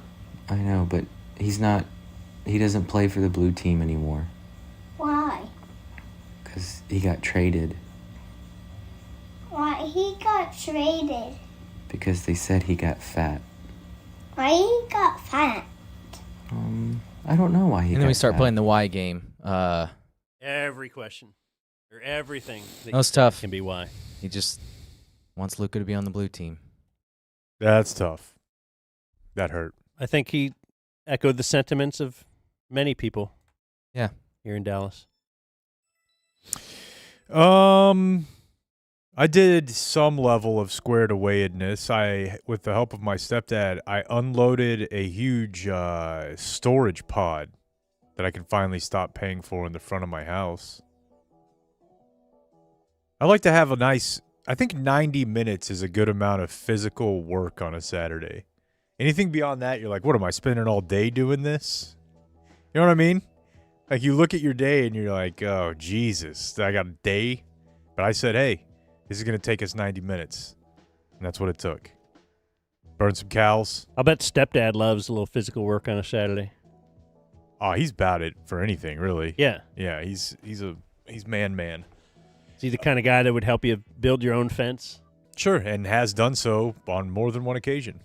Speaker 11: I know, but he doesn't play for the blue team anymore.
Speaker 12: Why?
Speaker 11: Because he got traded.
Speaker 12: Why he got traded?
Speaker 11: Because they said he got fat.
Speaker 12: Why he got fat?
Speaker 11: I don't know why he got
Speaker 2: And then we start
Speaker 11: fat.
Speaker 2: playing the Y game.
Speaker 3: Every question. Or everything
Speaker 2: That was tough.
Speaker 3: can be why.
Speaker 2: He just wants Luka to be on the blue team.
Speaker 1: That's tough. That hurt.
Speaker 3: I think he echoed the sentiments of many people.
Speaker 2: Yeah.
Speaker 3: Here in Dallas.
Speaker 1: I did some level of squared awayedness. With the help of my stepdad, I unloaded a huge storage pod that I can finally stop paying for in the front of my house. I like to have I think 90 minutes is a good amount of physical work on a Saturday. Anything beyond that, you're like, what am I spending all day doing this? You know what I mean? Like, you look at your day and you're like, oh, Jesus, I got a day? But I said, hey, this is going to take us 90 minutes. And that's what it took. Burn some cows.
Speaker 3: I'll bet stepdad loves a little physical work on a Saturday.
Speaker 1: Oh, he's about it for anything, really.
Speaker 3: Yeah.
Speaker 1: Yeah, he's man.
Speaker 3: Is he the kind of guy that would help you build your own fence?
Speaker 1: Sure, and has done so on more than one occasion.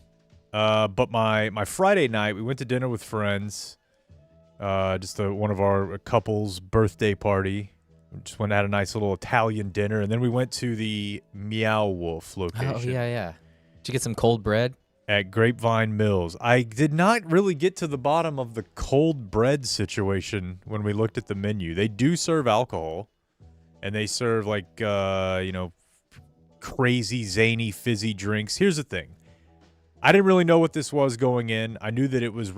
Speaker 1: But my Friday night, we went to dinner with friends. Just one of our couple's birthday party. We just went and had a nice little Italian dinner, and then we went to the Meow Wolf location.
Speaker 2: Oh, yeah. Did you get some cold bread?
Speaker 1: At Grapevine Mills. I did not really get to the bottom of the cold bread situation when we looked at the menu. They do serve alcohol, and they serve crazy, zany, fizzy drinks. Here's the thing. I didn't really know what this was going in. I knew that it was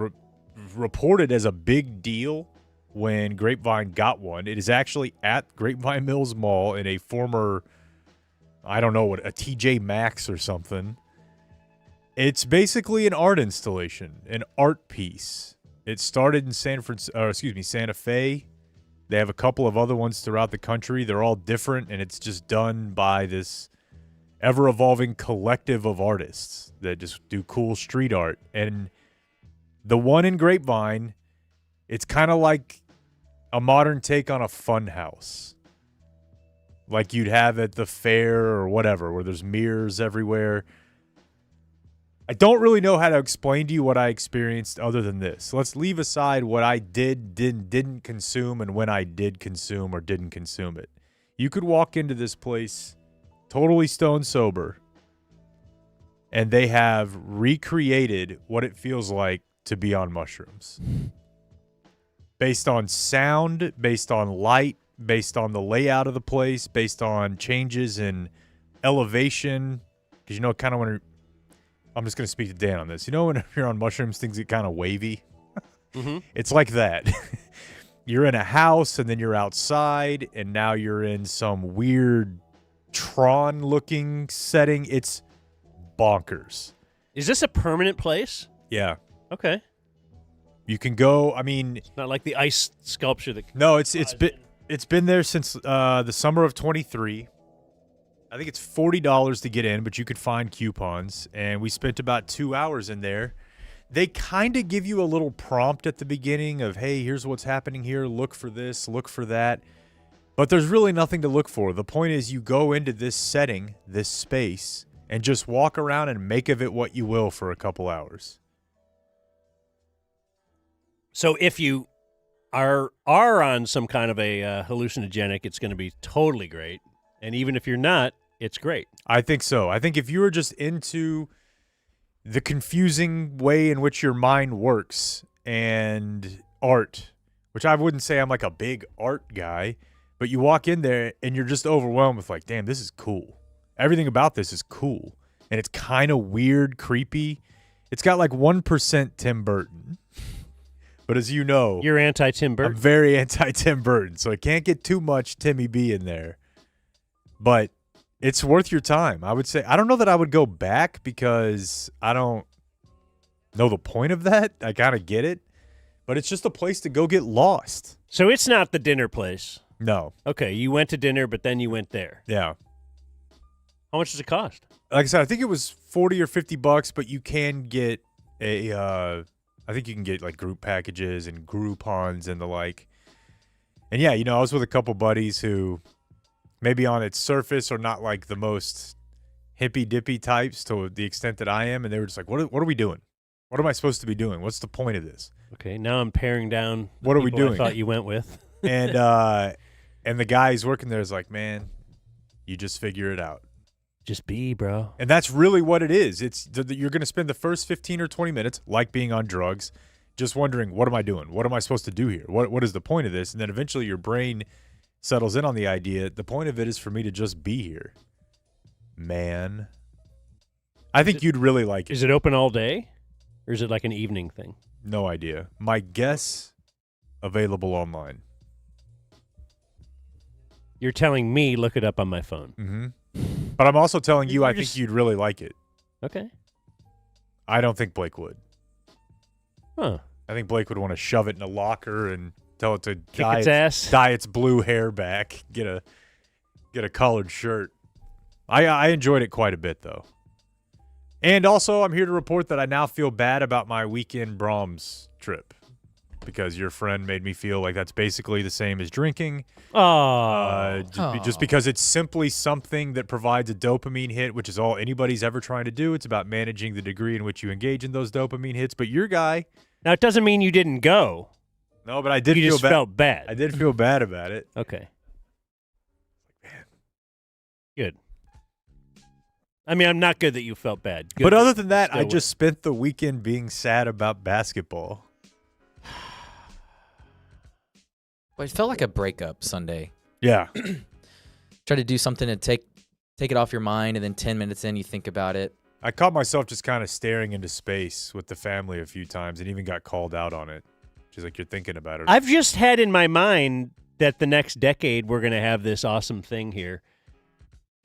Speaker 1: reported as a big deal when Grapevine got one. It is actually at Grapevine Mills Mall in a former, I don't know what, a TJ Maxx or something. It's basically an art installation, an art piece. It started in Santa Fe. They have a couple of other ones throughout the country. They're all different, and it's just done by this ever-evolving collective of artists that just do cool street art. And the one in Grapevine, it's kind of like a modern take on a fun house. Like you'd have at the fair or whatever, where there's mirrors everywhere. I don't really know how to explain to you what I experienced other than this. Let's leave aside what I didn't consume and when I did consume or didn't consume it. You could walk into this place totally stone sober, and they have recreated what it feels like to be on mushrooms. Based on sound, based on light, based on the layout of the place, based on changes in elevation. Because, kind of when I'm just going to speak to Dan on this. When you're on mushrooms, things get kind of wavy.
Speaker 3: Mm-hmm.
Speaker 1: It's like that. You're in a house, and then you're outside, and now you're in some weird Tron-looking setting. It's bonkers.
Speaker 3: Is this a permanent place?
Speaker 1: Yeah.
Speaker 3: Okay.
Speaker 1: You can go. I mean,
Speaker 3: it's not like the ice sculpture that.
Speaker 1: No, it's been there since the summer of 23. I think it's $40 to get in, but you could find coupons. And we spent about 2 hours in there. They kind of give you a little prompt at the beginning of, hey, here's what's happening here. Look for this, look for that. But there's really nothing to look for. The point is you go into this setting, this space, and just walk around and make of it what you will for a couple hours.
Speaker 3: So if you are on some kind of a hallucinogenic, it's going to be totally great. And even if you're not, it's great.
Speaker 1: I think so. I think if you were just into the confusing way in which your mind works and art, which I wouldn't say I'm like a big art guy, but you walk in there and you're just overwhelmed with like, damn, this is cool. Everything about this is cool. And it's kind of weird, creepy. It's got like 1% Tim Burton. But as you know,
Speaker 3: you're anti-Tim Burton.
Speaker 1: I'm very anti-Tim Burton, so I can't get too much Timmy B in there. But it's worth your time. I would say, I don't know that I would go back because I don't know the point of that. I kind of get it. But it's just a place to go get lost.
Speaker 3: So it's not the dinner place.
Speaker 1: No.
Speaker 3: Okay, you went to dinner, but then you went there.
Speaker 1: Yeah.
Speaker 3: How much does it cost?
Speaker 1: Like I said, I think it was $40 or $50, but you can get I think you can get like group packages and Groupons and the like. And yeah, I was with a couple buddies who maybe on its surface are not like the most hippy dippy types to the extent that I am. And they were just like, what are we doing? What am I supposed to be doing? What's the point of this?
Speaker 3: Okay, now I'm paring down
Speaker 1: what are we doing?
Speaker 3: I thought you went with.
Speaker 1: And And the guy who's working there is like, man, you just figure it out.
Speaker 3: Just be, bro.
Speaker 1: And that's really what it is. It's you're going to spend the first 15 or 20 minutes, like being on drugs, just wondering, what am I doing? What am I supposed to do here? What is the point of this? And then eventually your brain settles in on the idea, the point of it is for me to just be here. Man. I think you'd really like it.
Speaker 3: Is it open all day? Or is it like an evening thing?
Speaker 1: No idea. My guess, available online.
Speaker 3: You're telling me look it up on my phone.
Speaker 1: Mm-hmm. But I'm also telling you I
Speaker 3: just-
Speaker 1: think you'd really like it.
Speaker 3: Okay.
Speaker 1: I don't think Blake would.
Speaker 3: Huh.
Speaker 1: I think Blake would want to shove it in a locker and tell it to
Speaker 3: Kick its ass.
Speaker 1: dye its blue hair back, get a collared shirt. I enjoyed it quite a bit, though. And also, I'm here to report that I now feel bad about my weekend Brahms trip because your friend made me feel like that's basically the same as drinking. Just because it's simply something that provides a dopamine hit, which is all anybody's ever trying to do. It's about managing the degree in which you engage in those dopamine hits. But your guy...
Speaker 3: Now, it doesn't mean you didn't go.
Speaker 1: No, but I did
Speaker 3: You
Speaker 1: feel
Speaker 3: just felt bad.
Speaker 1: I did feel bad about it.
Speaker 3: Okay. Good. I mean, I'm not good that you felt bad. Good
Speaker 1: But other than that, I
Speaker 3: Still
Speaker 1: just spent the weekend being sad about basketball.
Speaker 2: Well, it felt like a breakup Sunday.
Speaker 1: Yeah.
Speaker 2: Try to do something to take it off your mind, and then 10 minutes in, you think about it.
Speaker 1: I caught myself just kind of staring into space with the family a few times and even got called out on it. She's like, you're thinking about it.
Speaker 3: I've just had in my mind that the next decade we're going to have this awesome thing here.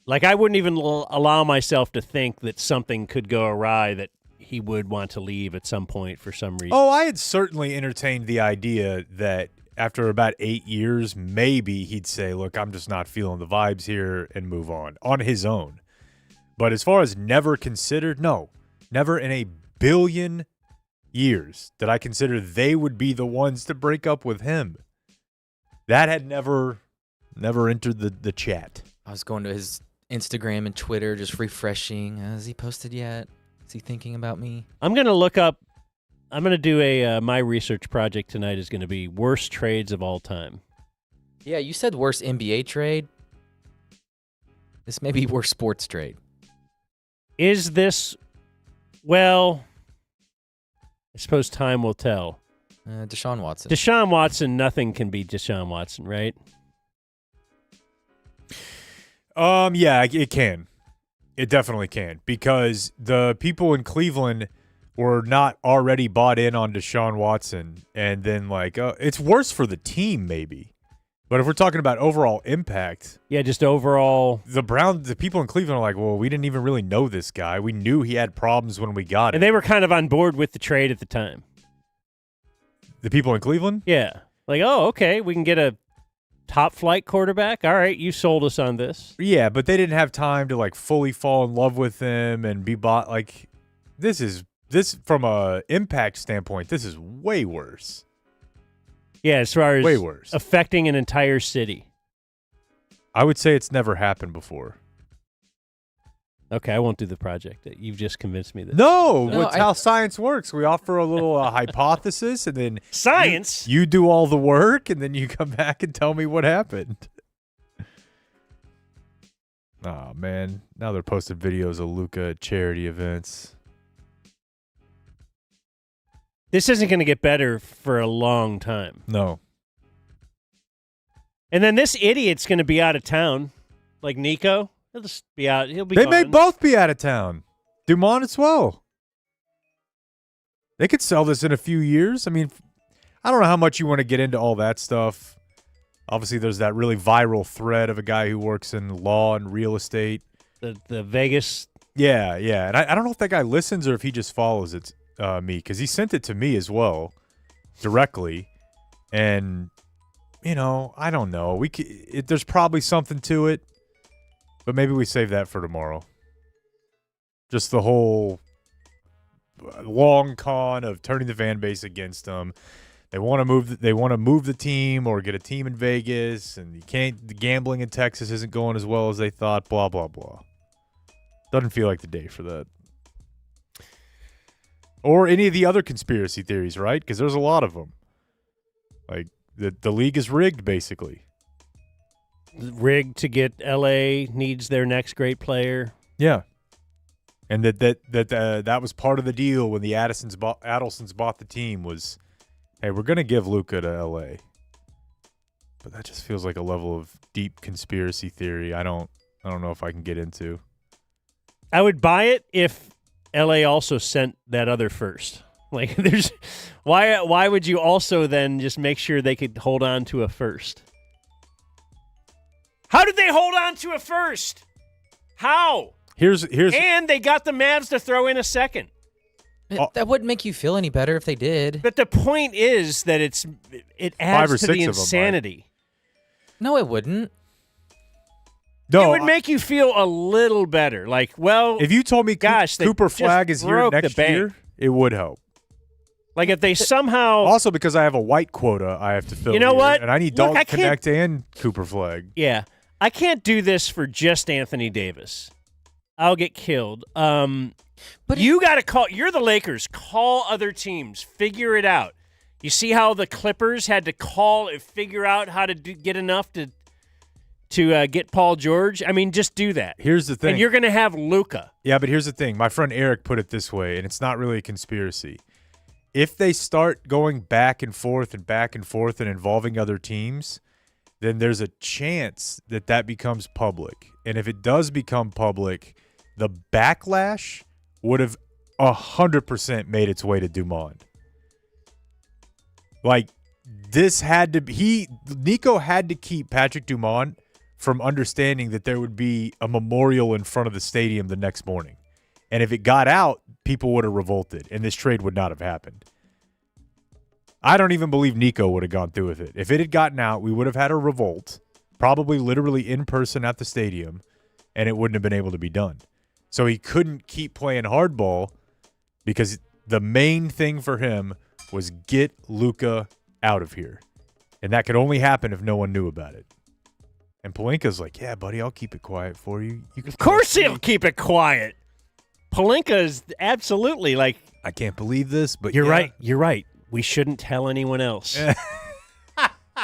Speaker 3: Like, I wouldn't even allow myself to think that something could go awry, that he would want to leave at some point for some reason.
Speaker 1: Oh, I had certainly entertained the idea that after about 8 years, maybe he'd say, look, I'm just not feeling the vibes here and move on his own. But as far as never considered, no, never in a billion years did I consider they would be the ones to break up with him. That had never entered the chat.
Speaker 2: I was going to his Instagram and Twitter, just refreshing. Has he posted yet? Is he thinking about me?
Speaker 3: I'm going to look up, I'm going to do my research project tonight is going to be worst trades of all time.
Speaker 2: Yeah, you said worst NBA trade. This may be worst sports trade.
Speaker 3: Is this, well, I suppose time will tell.
Speaker 2: Deshaun Watson.
Speaker 3: Deshaun Watson, nothing can be Deshaun Watson, right?
Speaker 1: Yeah, it can. It definitely can, because the people in Cleveland were not already bought in on Deshaun Watson, and then it's worse for the team maybe. But if we're talking about overall impact,
Speaker 3: yeah, just overall,
Speaker 1: the people in Cleveland are like, well, we didn't even really know this guy. We knew he had problems when we got him.
Speaker 3: and they were kind of on board with the trade at the time.
Speaker 1: The people in Cleveland?
Speaker 3: Yeah. Like, oh, okay, we can get a top flight quarterback. All right, you sold us on this.
Speaker 1: Yeah, but they didn't have time to fully fall in love with him and be bought. This from a impact standpoint, this is way worse.
Speaker 3: Yeah, as far as
Speaker 1: way worse,
Speaker 3: affecting an entire city.
Speaker 1: I would say it's never happened before.
Speaker 3: Okay, I won't do the project. You've just convinced me that.
Speaker 1: No, that's how science works. We offer a little hypothesis, and then
Speaker 3: science.
Speaker 1: You do all the work, and then you come back and tell me what happened. Oh man, now they're posting videos of Luka at charity events.
Speaker 3: This isn't going to get better for a long time.
Speaker 1: No.
Speaker 3: And then this idiot's going to be out of town, like Nico. He'll just be out. He'll be.
Speaker 1: They
Speaker 3: gone.
Speaker 1: may both be out of town. Dumont as well. They could sell this in a few years. I mean, I don't know how much you want to get into all that stuff. Obviously, there's that really viral thread of a guy who works in law and real estate.
Speaker 3: The Vegas.
Speaker 1: Yeah. And I don't know if that guy listens or if he just follows it. Me, because he sent it to me as well directly, and I don't know, there's probably something to it, but maybe we save that for tomorrow. Just the whole long con of turning the fan base against them. They want to move the team or get a team in Vegas, and the gambling in Texas isn't going as well as they thought, blah blah blah. Doesn't feel like the day for that. Or any of the other conspiracy theories, right? Because there's a lot of them. Like, the league is rigged, basically.
Speaker 3: rigged to get LA needs their next great player.
Speaker 1: Yeah. And that was part of the deal when the Addisons bought the team was, hey, we're going to give Luka to LA. But that just feels like a level of deep conspiracy theory I don't know if I can get into.
Speaker 3: I would buy it if LA also sent that other first. Like, there's why would you also then just make sure they could hold on to a first? How did they hold on to a first? How?
Speaker 1: Here's
Speaker 3: and they got the Mavs to throw in a second.
Speaker 2: That wouldn't make you feel any better if they did.
Speaker 3: But the point is that it adds to the insanity.
Speaker 2: No, it wouldn't.
Speaker 1: No,
Speaker 3: it would make you feel a little better. Like, well,
Speaker 1: if you told me,
Speaker 3: gosh,
Speaker 1: Cooper Flag is here next year, it would help.
Speaker 3: Like if they somehow
Speaker 1: also because I have a white quota I have to fill.
Speaker 3: You know
Speaker 1: here,
Speaker 3: what?
Speaker 1: And I need
Speaker 3: Look,
Speaker 1: Dalton Connect and Cooper Flag.
Speaker 3: Yeah, I can't do this for just Anthony Davis. I'll get killed. But you got to call. You're the Lakers. Call other teams. Figure it out. You see how the Clippers had to call and figure out how to get enough to get Paul George? I mean, just do that.
Speaker 1: Here's the thing.
Speaker 3: And you're going to have Luka.
Speaker 1: Yeah, but here's the thing. My friend Eric put it this way, and it's not really a conspiracy. If they start going back and forth and involving other teams, then there's a chance that becomes public. And if it does become public, the backlash would have 100% made its way to Dumont. Like, this had to be Nico had to keep Patrick Dumont from understanding that there would be a memorial in front of the stadium the next morning. And if it got out, people would have revolted, and this trade would not have happened. I don't even believe Nico would have gone through with it. If it had gotten out, we would have had a revolt, probably literally in person at the stadium, and it wouldn't have been able to be done. So he couldn't keep playing hardball because the main thing for him was get Luka out of here. And that could only happen if no one knew about it. And Pelinka's like, yeah, buddy, I'll keep it quiet for you.
Speaker 3: Of course he'll keep it quiet. Pelinka is absolutely like,
Speaker 1: I can't believe this, but
Speaker 3: you're
Speaker 1: yeah.
Speaker 3: right. You're right. We shouldn't tell anyone else.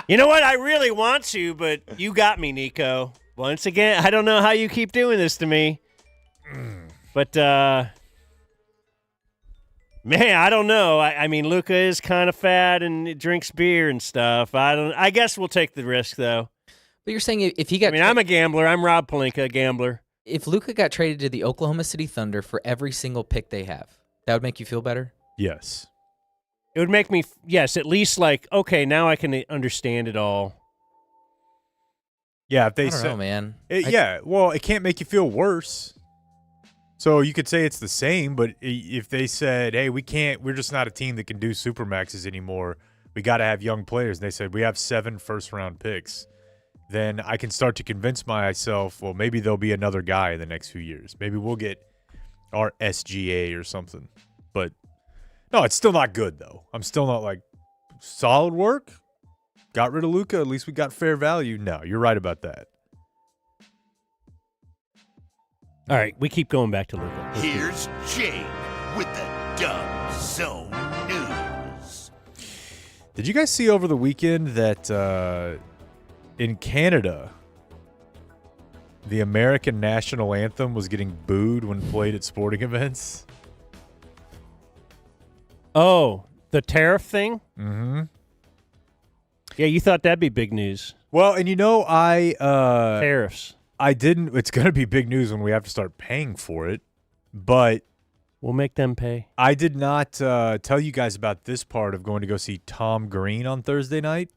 Speaker 3: You know what? I really want to, but you got me, Nico. Once again, I don't know how you keep doing this to me. But, man, I don't know. I mean, Luka is kind of fat and drinks beer and stuff. I guess we'll take the risk, though.
Speaker 2: But you're saying if he got...
Speaker 3: I mean, I'm a gambler. I'm Rob Pelinka, a gambler.
Speaker 2: If Luka got traded to the Oklahoma City Thunder for every single pick they have, that would make you feel better?
Speaker 1: Yes.
Speaker 3: It would make me, yes, at least like, okay, now I can understand it all.
Speaker 1: Yeah, if they
Speaker 2: I don't know, man.
Speaker 1: Well, it can't make you feel worse. So you could say it's the same, but if they said, hey, we're just not a team that can do supermaxes anymore. We got to have young players. And they said, we have 7 first-round picks. Then I can start to convince myself, well, maybe there'll be another guy in the next few years. Maybe we'll get our SGA or something. But, no, it's still not good, though. I'm still not like, solid work? Got rid of Luka. At least we got fair value. No, you're right about that.
Speaker 3: All right, we keep going back to Luka.
Speaker 13: Here's Jake with the Dumb Zone News.
Speaker 1: Did you guys see over the weekend that in Canada, the American national anthem was getting booed when played at sporting events?
Speaker 3: Oh, the tariff thing?
Speaker 1: Mm-hmm.
Speaker 3: Yeah, you thought that'd be big news.
Speaker 1: Well, and
Speaker 3: tariffs.
Speaker 1: I didn't. It's going to be big news when we have to start paying for it, but
Speaker 3: we'll make them pay.
Speaker 1: I did not tell you guys about this part of going to go see Tom Green on Thursday night.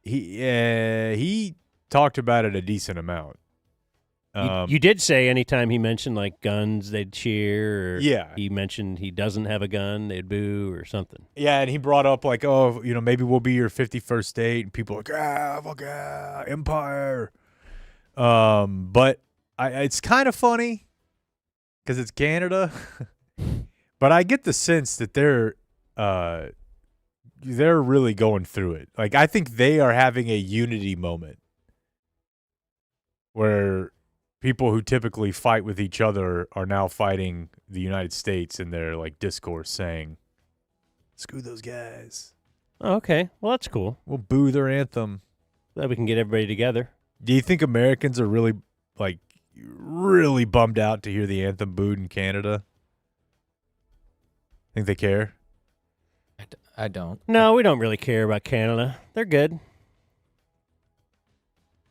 Speaker 1: He talked about it a decent amount.
Speaker 3: You did say anytime he mentioned like guns, they'd cheer. Or
Speaker 1: yeah.
Speaker 3: He mentioned he doesn't have a gun, they'd boo or something.
Speaker 1: Yeah, and he brought up like, oh, maybe we'll be your 51st date, and people are like, fuck yeah, Empire. But it's kind of funny because it's Canada, but I get the sense that they're really going through it. Like, I think they are having a unity moment where people who typically fight with each other are now fighting the United States in their like discourse, saying, "Screw those guys."
Speaker 3: Oh, okay, well that's cool.
Speaker 1: We'll boo their anthem.
Speaker 3: Glad we can get everybody together.
Speaker 1: Do you think Americans are really bummed out to hear the anthem booed in Canada? Think they care?
Speaker 2: I don't.
Speaker 3: No, we don't really care about Canada. They're good.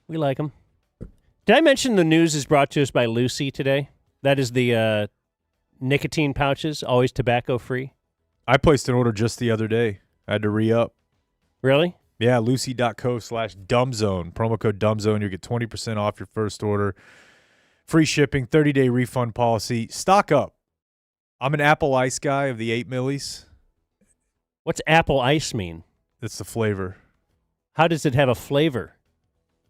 Speaker 3: We like them. Did I mention the news is brought to us by Lucy today? That is the nicotine pouches, always tobacco-free.
Speaker 1: I placed an order just the other day. I had to re-up.
Speaker 3: Really?
Speaker 1: Yeah, lucy.co/dumbzone. Promo code dumbzone. You'll get 20% off your first order. Free shipping, 30-day refund policy. Stock up. I'm an Apple Ice guy of the 8 millis.
Speaker 3: What's Apple Ice mean?
Speaker 1: That's the flavor.
Speaker 3: How does it have a flavor?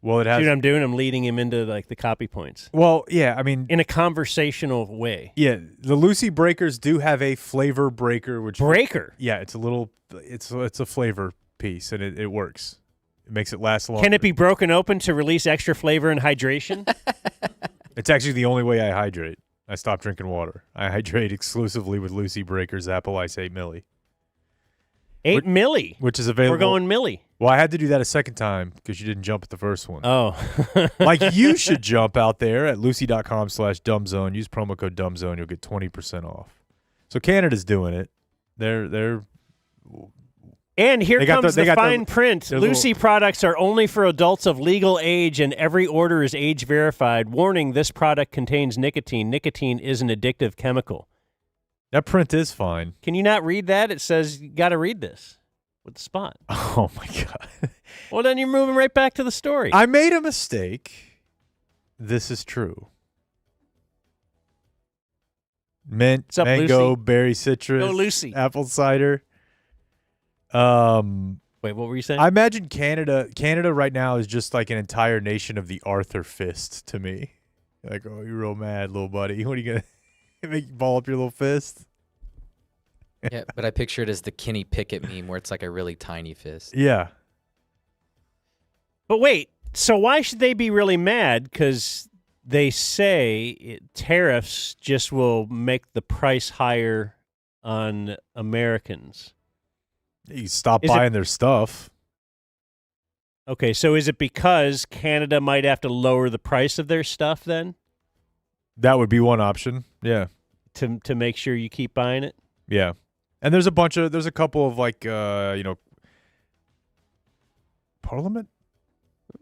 Speaker 1: Well, it has.
Speaker 3: See what I'm doing? I'm leading him into like the copy points.
Speaker 1: Well, yeah, I mean,
Speaker 3: in a conversational way.
Speaker 1: Yeah, the Lucy breakers do have a flavor breaker, which
Speaker 3: breaker.
Speaker 1: Yeah, it's a little. It's a flavor piece, and it works. It makes it last longer.
Speaker 3: Can it be broken open to release extra flavor and hydration?
Speaker 1: It's actually the only way I hydrate. I stopped drinking water. I hydrate exclusively with Lucy Breakers Apple Ice 8 milli.
Speaker 3: 8 milli?
Speaker 1: Which is available.
Speaker 3: We're going milli.
Speaker 1: Well, I had to do that a second time because you didn't jump at the first one.
Speaker 3: Oh.
Speaker 1: Like you should jump out there at lucy.com/dumbzone. Use promo code dumbzone. You'll get 20% off. So Canada's doing it. They're
Speaker 3: And here comes the fine print. Lucy
Speaker 1: little
Speaker 3: products are only for adults of legal age, and every order is age verified. Warning, this product contains nicotine. Nicotine is an addictive chemical.
Speaker 1: That print is fine.
Speaker 3: Can you not read that? It says you got to read this with the spot.
Speaker 1: Oh, my God.
Speaker 3: Well, then you're moving right back to the story.
Speaker 1: I made a mistake. This is true. Mint,
Speaker 3: up,
Speaker 1: mango,
Speaker 3: Lucy?
Speaker 1: berry citrus,
Speaker 3: Go, Lucy.
Speaker 1: apple cider.
Speaker 3: Wait, what were you saying?
Speaker 1: I imagine Canada right now is just like an entire nation of the Arthur fist to me. Like, oh, you're real mad, little buddy. What are you going to make you ball up your little fist?
Speaker 2: Yeah, but I picture it as the Kenny Pickett meme where it's like a really tiny fist.
Speaker 1: Yeah.
Speaker 3: But wait, so why should they be really mad? Because they say tariffs just will make the price higher on Americans.
Speaker 1: You stop buying their stuff.
Speaker 3: Okay, so is it because Canada might have to lower the price of their stuff then?
Speaker 1: That would be one option. Yeah.
Speaker 3: To make sure you keep buying it?
Speaker 1: Yeah. And there's a couple of like, Parliament?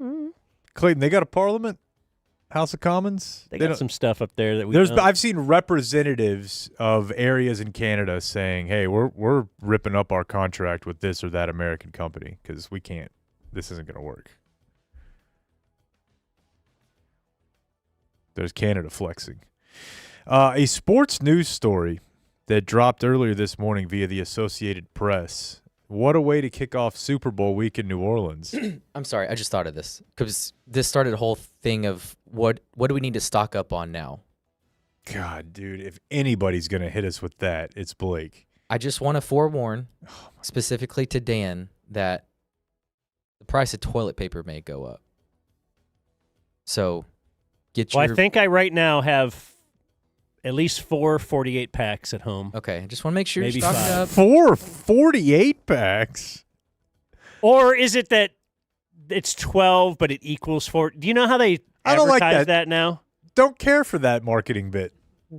Speaker 3: Mm-hmm.
Speaker 1: Clayton, they got a Parliament? House of Commons?
Speaker 3: They got some stuff up there that we don't.
Speaker 1: I've seen representatives of areas in Canada saying, hey, we're ripping up our contract with this or that American company because we can't. This isn't going to work. There's Canada flexing. A sports news story that dropped earlier this morning via the Associated Press. What a way to kick off Super Bowl week in New Orleans.
Speaker 2: I'm sorry, I just thought of this because this started a whole thing of what do we need to stock up on now?
Speaker 1: God, dude, if anybody's going to hit us with that, it's Blake.
Speaker 2: I just want to forewarn, specifically to Dan, that the price of toilet paper may go up. So get your...
Speaker 3: Well, I think I right now have at least 4 48 packs at home.
Speaker 2: Okay, I just want to make sure
Speaker 3: Maybe
Speaker 2: you're stocking
Speaker 3: 5.
Speaker 2: up.
Speaker 1: 4 48 packs?
Speaker 3: Or is it that it's 12, but it equals 4? Do you know how they
Speaker 1: I don't like
Speaker 3: advertise
Speaker 1: that.
Speaker 3: Now?
Speaker 1: Don't care for that marketing bit.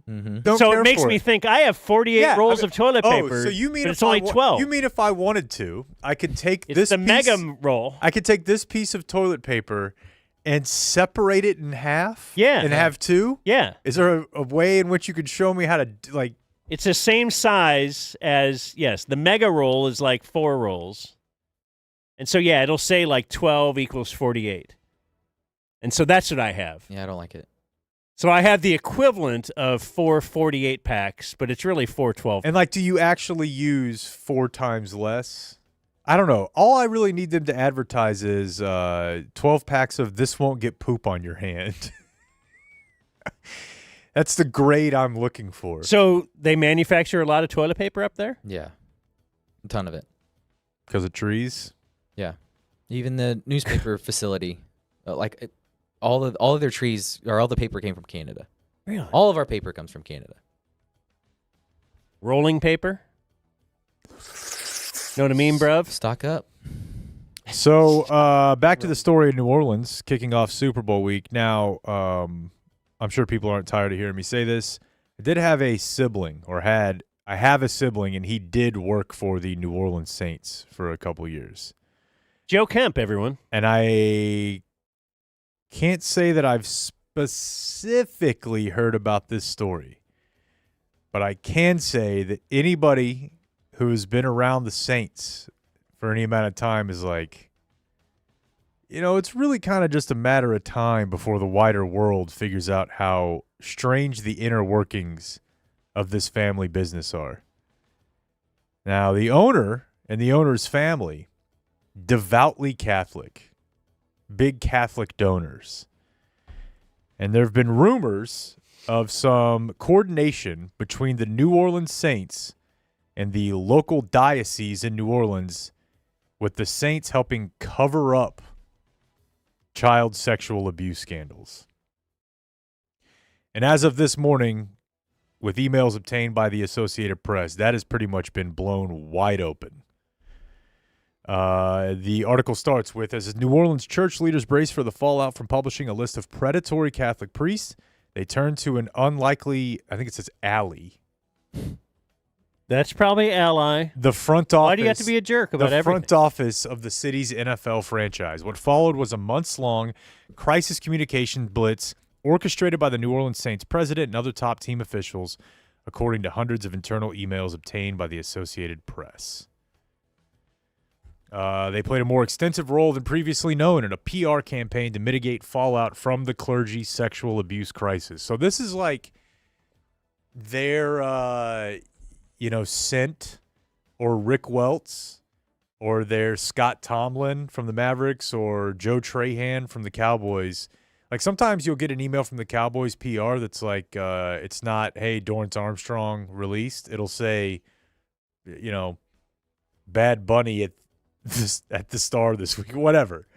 Speaker 2: Mm-hmm.
Speaker 1: Don't
Speaker 3: so
Speaker 1: care
Speaker 3: it makes
Speaker 1: for
Speaker 3: me
Speaker 1: it.
Speaker 3: think I have 48 rolls of toilet paper.
Speaker 1: So you mean
Speaker 3: but
Speaker 1: if
Speaker 3: it's only 12?
Speaker 1: You mean if I wanted to, I could take
Speaker 3: It's
Speaker 1: this
Speaker 3: the
Speaker 1: piece,
Speaker 3: mega roll.
Speaker 1: I could take this piece of toilet paper and separate it in half?
Speaker 3: Yeah.
Speaker 1: And have 2?
Speaker 3: Yeah.
Speaker 1: Is there a way in which you could show me how to, like...
Speaker 3: It's the same size as, yes, the mega roll is like 4 rolls. And so, yeah, it'll say like 12 equals 48. And so that's what I have.
Speaker 2: Yeah, I don't like it.
Speaker 3: So I have the equivalent of 4 48 packs, but it's really 4 12.
Speaker 1: And, like, do you actually use 4 times less? I don't know. All I really need them to advertise is 12 packs of this won't get poop on your hand. That's the grade I'm looking for.
Speaker 3: So they manufacture a lot of toilet paper up there?
Speaker 2: Yeah, a ton of it.
Speaker 1: Because of trees?
Speaker 2: Yeah, even the newspaper facility, all of their trees or all the paper came from Canada.
Speaker 3: Really?
Speaker 2: All of our paper comes from Canada.
Speaker 3: Rolling paper? Know what I mean, bruv?
Speaker 2: Stock up.
Speaker 1: So back to the story in New Orleans, kicking off Super Bowl week. Now, I'm sure people aren't tired of hearing me say this. I did have a sibling, I have a sibling, and he did work for the New Orleans Saints for a couple years.
Speaker 3: Joe Kemp, everyone.
Speaker 1: And I can't say that I've specifically heard about this story, but I can say that anybody who has been around the Saints for any amount of time is like, it's really kind of just a matter of time before the wider world figures out how strange the inner workings of this family business are. Now, the owner and the owner's family, devoutly Catholic, big Catholic donors. And there have been rumors of some coordination between the New Orleans Saints and the local diocese in New Orleans, with the Saints helping cover up child sexual abuse scandals. And as of this morning, with emails obtained by the Associated Press, that has pretty much been blown wide open. The article starts with, as New Orleans church leaders brace for the fallout from publishing a list of predatory Catholic priests, they turn to an unlikely, I think it says alley.
Speaker 3: That's probably ally.
Speaker 1: The front office.
Speaker 3: Why do you have to be a jerk about everything?
Speaker 1: The front office of the city's NFL franchise. What followed was a months-long crisis communication blitz orchestrated by the New Orleans Saints president and other top team officials, according to hundreds of internal emails obtained by the Associated Press. They played a more extensive role than previously known in a PR campaign to mitigate fallout from the clergy sexual abuse crisis. So this is like their, Scent or Rick Welts or their Scott Tomlin from the Mavericks or Joe Trahan from the Cowboys. Like sometimes you'll get an email from the Cowboys PR that's like, it's not, hey, Dorrance Armstrong released. It'll say, Bad Bunny at the Star this week, whatever.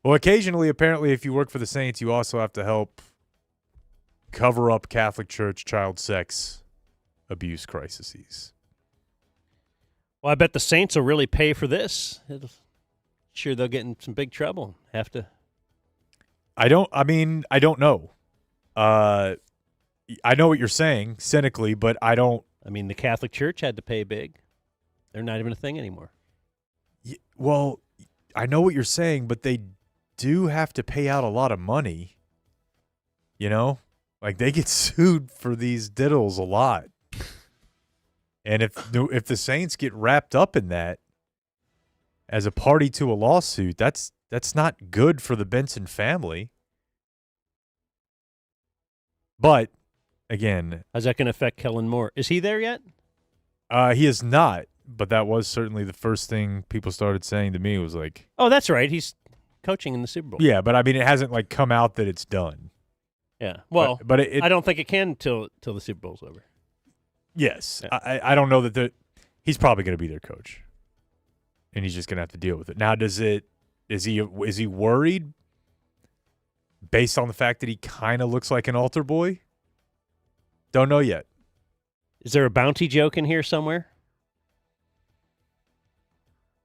Speaker 1: Well, occasionally, apparently, if you work for the Saints, you also have to help cover up Catholic Church child sex abuse crises.
Speaker 3: Well, I bet the Saints will really pay for this. Sure, they'll get in some big trouble. Have to.
Speaker 1: I don't know. I know what you're saying cynically, but I don't.
Speaker 3: I mean, the Catholic Church had to pay big. They're not even a thing anymore.
Speaker 1: Well, I know what you're saying, but they do have to pay out a lot of money. Like they get sued for these diddles a lot. And if the Saints get wrapped up in that as a party to a lawsuit, that's not good for the Benson family. But again,
Speaker 3: how's that going to affect Kellen Moore? Is he there yet?
Speaker 1: He is not. But that was certainly the first thing people started saying to me was like,
Speaker 3: "Oh, that's right. He's coaching in the Super Bowl."
Speaker 1: Yeah, but I mean, it hasn't like come out that it's done.
Speaker 3: Yeah. Well,
Speaker 1: but
Speaker 3: I don't think it can till the Super Bowl's over.
Speaker 1: Yes,
Speaker 3: Yeah.
Speaker 1: I don't know that he's probably going to be their coach, and he's just going to have to deal with it. Now, is he worried based on the fact that he kind of looks like an altar boy? Don't know yet.
Speaker 3: Is there a bounty joke in here somewhere?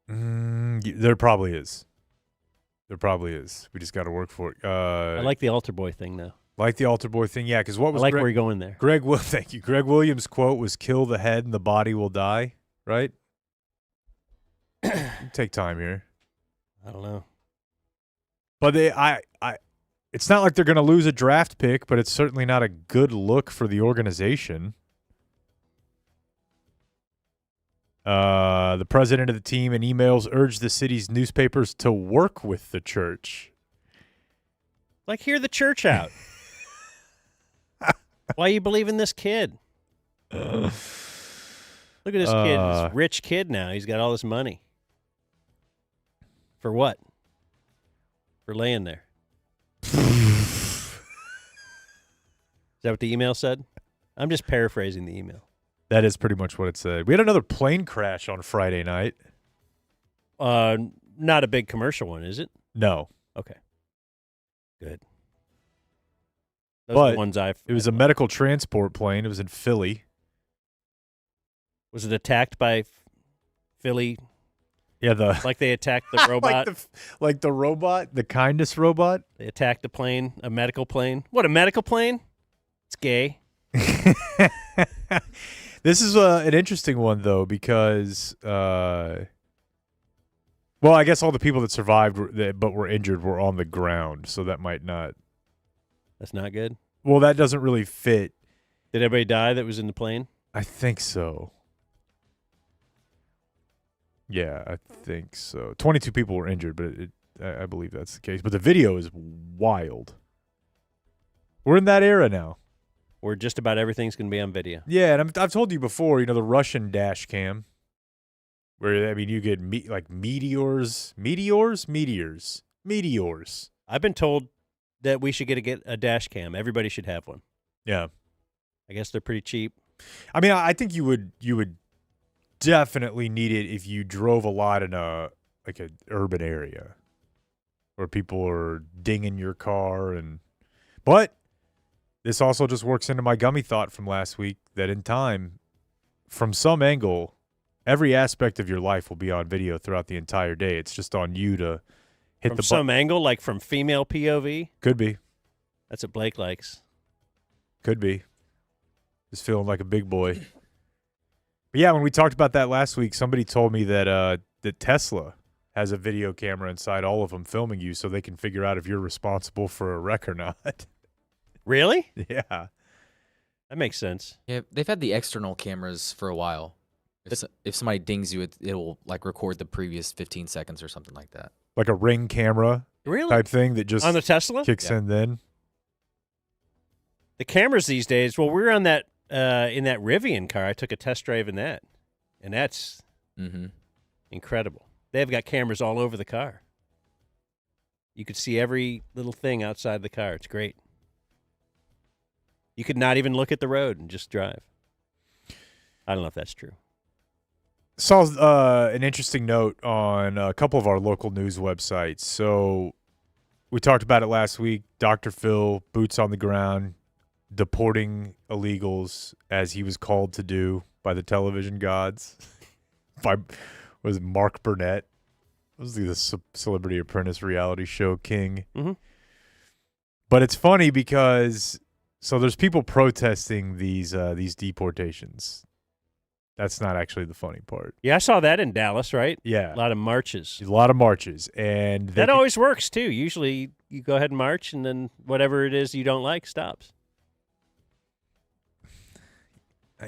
Speaker 1: There probably is. We just got to work for it.
Speaker 3: I like the altar boy thing, though.
Speaker 1: Like the altar boy thing, yeah. Because what was
Speaker 3: I like where you're going there.
Speaker 1: Thank you. Greg Williams' quote was, "Kill the head and the body will die." Right? Take time here.
Speaker 3: I don't know.
Speaker 1: But it's not like they're going to lose a draft pick, but it's certainly not a good look for the organization. The president of the team in emails urged the city's newspapers to work with the church.
Speaker 3: Like, hear the church out. Why you believe in this kid? Look at this kid, this rich kid now. He's got all this money. For what? For laying there. Is that what the email said? I'm just paraphrasing the email.
Speaker 1: That is pretty much what it said. We had another plane crash on Friday night.
Speaker 3: Not a big commercial one, is it?
Speaker 1: No.
Speaker 3: Okay. Good. Those are the ones
Speaker 1: it was a medical transport plane. It was in Philly.
Speaker 3: Was it attacked by Philly
Speaker 1: Yeah, the
Speaker 3: Like they attacked the robot.
Speaker 1: like the robot, the kindness robot.
Speaker 3: They attacked a plane, a medical plane. What, a medical plane? It's gay.
Speaker 1: This is an interesting one, though, because, well, I guess all the people that survived but were injured were on the ground, so that might not.
Speaker 3: That's not good.
Speaker 1: Well, that doesn't really fit.
Speaker 3: Did everybody die that was in the plane?
Speaker 1: I think so. Yeah, I think so. 22 people were injured, but I believe that's the case. But the video is wild. We're in that era now.
Speaker 3: Where just about everything's going to be on video.
Speaker 1: Yeah, and I've told you before, the Russian dash cam, where, I mean, you get meteors.
Speaker 3: I've been told that we should get a dash cam. Everybody should have one.
Speaker 1: Yeah.
Speaker 3: I guess they're pretty cheap.
Speaker 1: I mean, I think you would definitely need it if you drove a lot in an urban area where people are dinging your car but this also just works into my gummy thought from last week that in time, from some angle, every aspect of your life will be on video throughout the entire day. It's just on you to hit
Speaker 3: from
Speaker 1: the
Speaker 3: some angle, like from female POV?
Speaker 1: Could be.
Speaker 3: That's what Blake likes.
Speaker 1: Could be. Just feeling like a big boy. But yeah, when we talked about that last week, somebody told me that that Tesla has a video camera inside all of them filming you so they can figure out if you're responsible for a wreck or not.
Speaker 3: Really?
Speaker 1: Yeah.
Speaker 3: That makes sense.
Speaker 2: Yeah, they've had the external cameras for a while. If somebody dings you, it will like record the previous 15 seconds or something like that.
Speaker 1: Like a Ring camera type thing that just
Speaker 3: on the Tesla
Speaker 1: kicks in then.
Speaker 3: The cameras these days. Well, we were on that in that Rivian car. I took a test drive in that, and that's incredible. They've got cameras all over the car. You could see every little thing outside the car. It's great. You could not even look at the road and just drive. I don't know if that's true.
Speaker 1: Saw an interesting note on a couple of our local news websites. So we talked about it last week. Dr. Phil, boots on the ground, deporting illegals as he was called to do by the television gods. Was Mark Burnett. Was the Celebrity Apprentice reality show king.
Speaker 3: Mm-hmm.
Speaker 1: But it's funny because so there's people protesting these deportations. That's not actually the funny part.
Speaker 3: Yeah, I saw that in Dallas, right?
Speaker 1: Yeah.
Speaker 3: A lot of marches.
Speaker 1: And
Speaker 3: that always works, too. Usually you go ahead and march, and then whatever it is you don't like stops.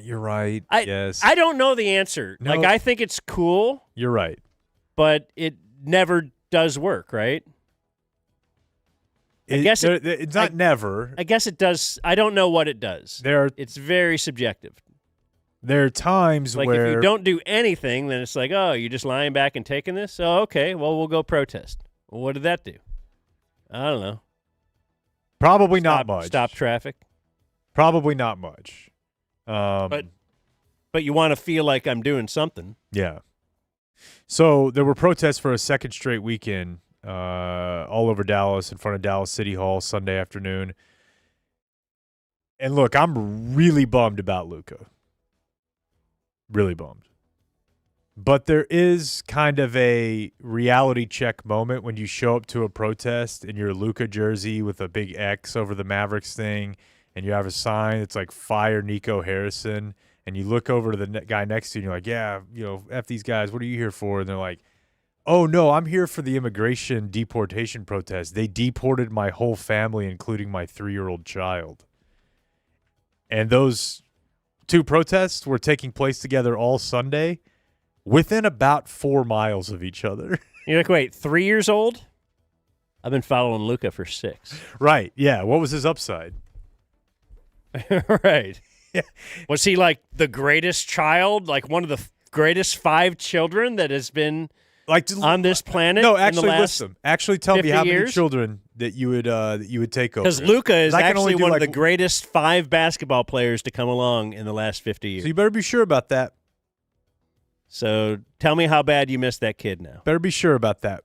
Speaker 1: You're right. Yes.
Speaker 3: I don't know the answer.
Speaker 1: No.
Speaker 3: Like, I think it's cool.
Speaker 1: You're right.
Speaker 3: But it never does work, right?
Speaker 1: It's not never.
Speaker 3: I guess it does. I don't know what it does. It's very subjective.
Speaker 1: There are times
Speaker 3: like
Speaker 1: where
Speaker 3: if you don't do anything, then it's like, oh, you're just lying back and taking this? Oh, okay. Well, we'll go protest. Well, what did that do? I don't know.
Speaker 1: Probably not much.
Speaker 3: Stop traffic.
Speaker 1: Probably not much.
Speaker 3: But you want to feel like I'm doing something.
Speaker 1: Yeah. So there were protests for a second straight weekend all over Dallas in front of Dallas City Hall Sunday afternoon. And look, I'm really bummed about Luka. Really bummed. But there is kind of a reality check moment when you show up to a protest in your Luka jersey with a big X over the Mavericks thing, and you have a sign that's like "Fire Nico Harrison," and you look over to the guy next to you, and you're like, "Yeah, F these guys. What are you here for?" And they're like, "Oh no, I'm here for the immigration deportation protest. They deported my whole family, including my 3-year-old child." And those two protests were taking place together all Sunday within about 4 miles of each other.
Speaker 3: You're like, wait, 3 years old? I've been following Luka for 6.
Speaker 1: Right, yeah. What was his upside?
Speaker 3: Right. Yeah. Was he like the greatest child, like one of the greatest 5 children that has been on this planet?
Speaker 1: No, actually,
Speaker 3: in the last
Speaker 1: listen. Actually, tell me how many
Speaker 3: years?
Speaker 1: children that you would take over.
Speaker 3: Because Luka is
Speaker 1: I can
Speaker 3: actually
Speaker 1: only do
Speaker 3: one of the greatest 5 basketball players to come along in the last 50 years.
Speaker 1: So you better be sure about that.
Speaker 3: So tell me how bad you missed that kid now.
Speaker 1: Better be sure about that.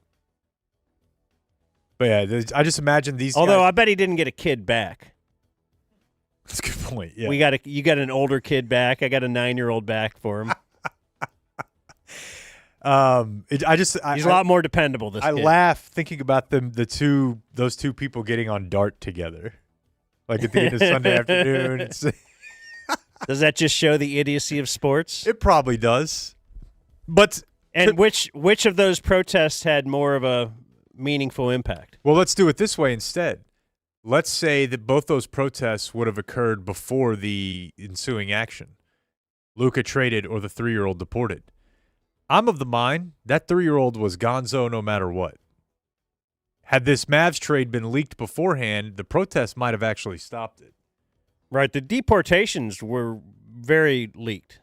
Speaker 1: But yeah, I just imagine these.
Speaker 3: Although
Speaker 1: guys,
Speaker 3: I bet he didn't get a kid back.
Speaker 1: That's a good point. Yeah,
Speaker 3: You got an older kid back. I got a 9-year-old back for him. He's a lot more dependable. This
Speaker 1: I
Speaker 3: kid.
Speaker 1: laugh thinking about those two people getting on Dart together, like at the end of Sunday afternoon.
Speaker 3: Does that just show the idiocy of sports?
Speaker 1: It probably does. But
Speaker 3: which of those protests had more of a meaningful impact?
Speaker 1: Well, let's do it this way instead. Let's say that both those protests would have occurred before the ensuing action. Luka traded or the 3-year-old deported. I'm of the mind that 3-year-old was gonzo no matter what. Had this Mavs trade been leaked beforehand, the protest might have actually stopped it.
Speaker 3: Right. The deportations were very leaked.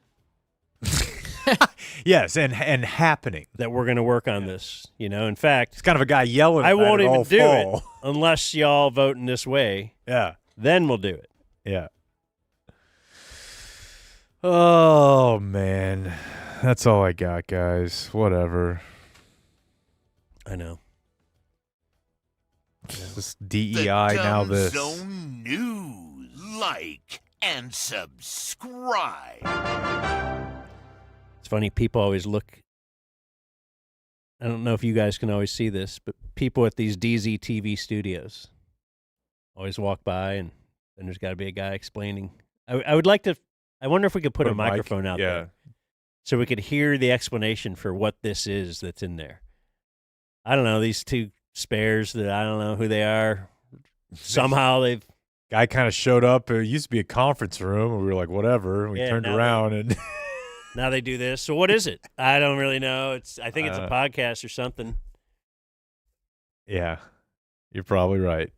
Speaker 1: Yes, and happening.
Speaker 3: That we're going to work on this. In fact,
Speaker 1: it's kind of a guy yelling.
Speaker 3: I won't
Speaker 1: it
Speaker 3: even
Speaker 1: all
Speaker 3: do
Speaker 1: fall.
Speaker 3: it unless y'all vote in this way.
Speaker 1: Yeah.
Speaker 3: Then we'll do it.
Speaker 1: Yeah. Oh man, that's all I got, guys. Whatever.
Speaker 3: I know.
Speaker 1: This DEI now. This.
Speaker 13: Zone News. Like and subscribe.
Speaker 3: It's funny, people always look. I don't know if you guys can always see this, but people at these DZ TV studios always walk by, and then there's got to be a guy explaining. I would like to. I wonder if we could put a microphone out there, so we could hear the explanation for what this is that's in there. I don't know, these two spares that I don't know who they are. Somehow they've.
Speaker 1: Guy kind of showed up. It used to be a conference room, and we were like, whatever. And we turned around and.
Speaker 3: Now they do this. So what is it? I don't really know. I think it's a podcast or something.
Speaker 1: Yeah, you're probably right.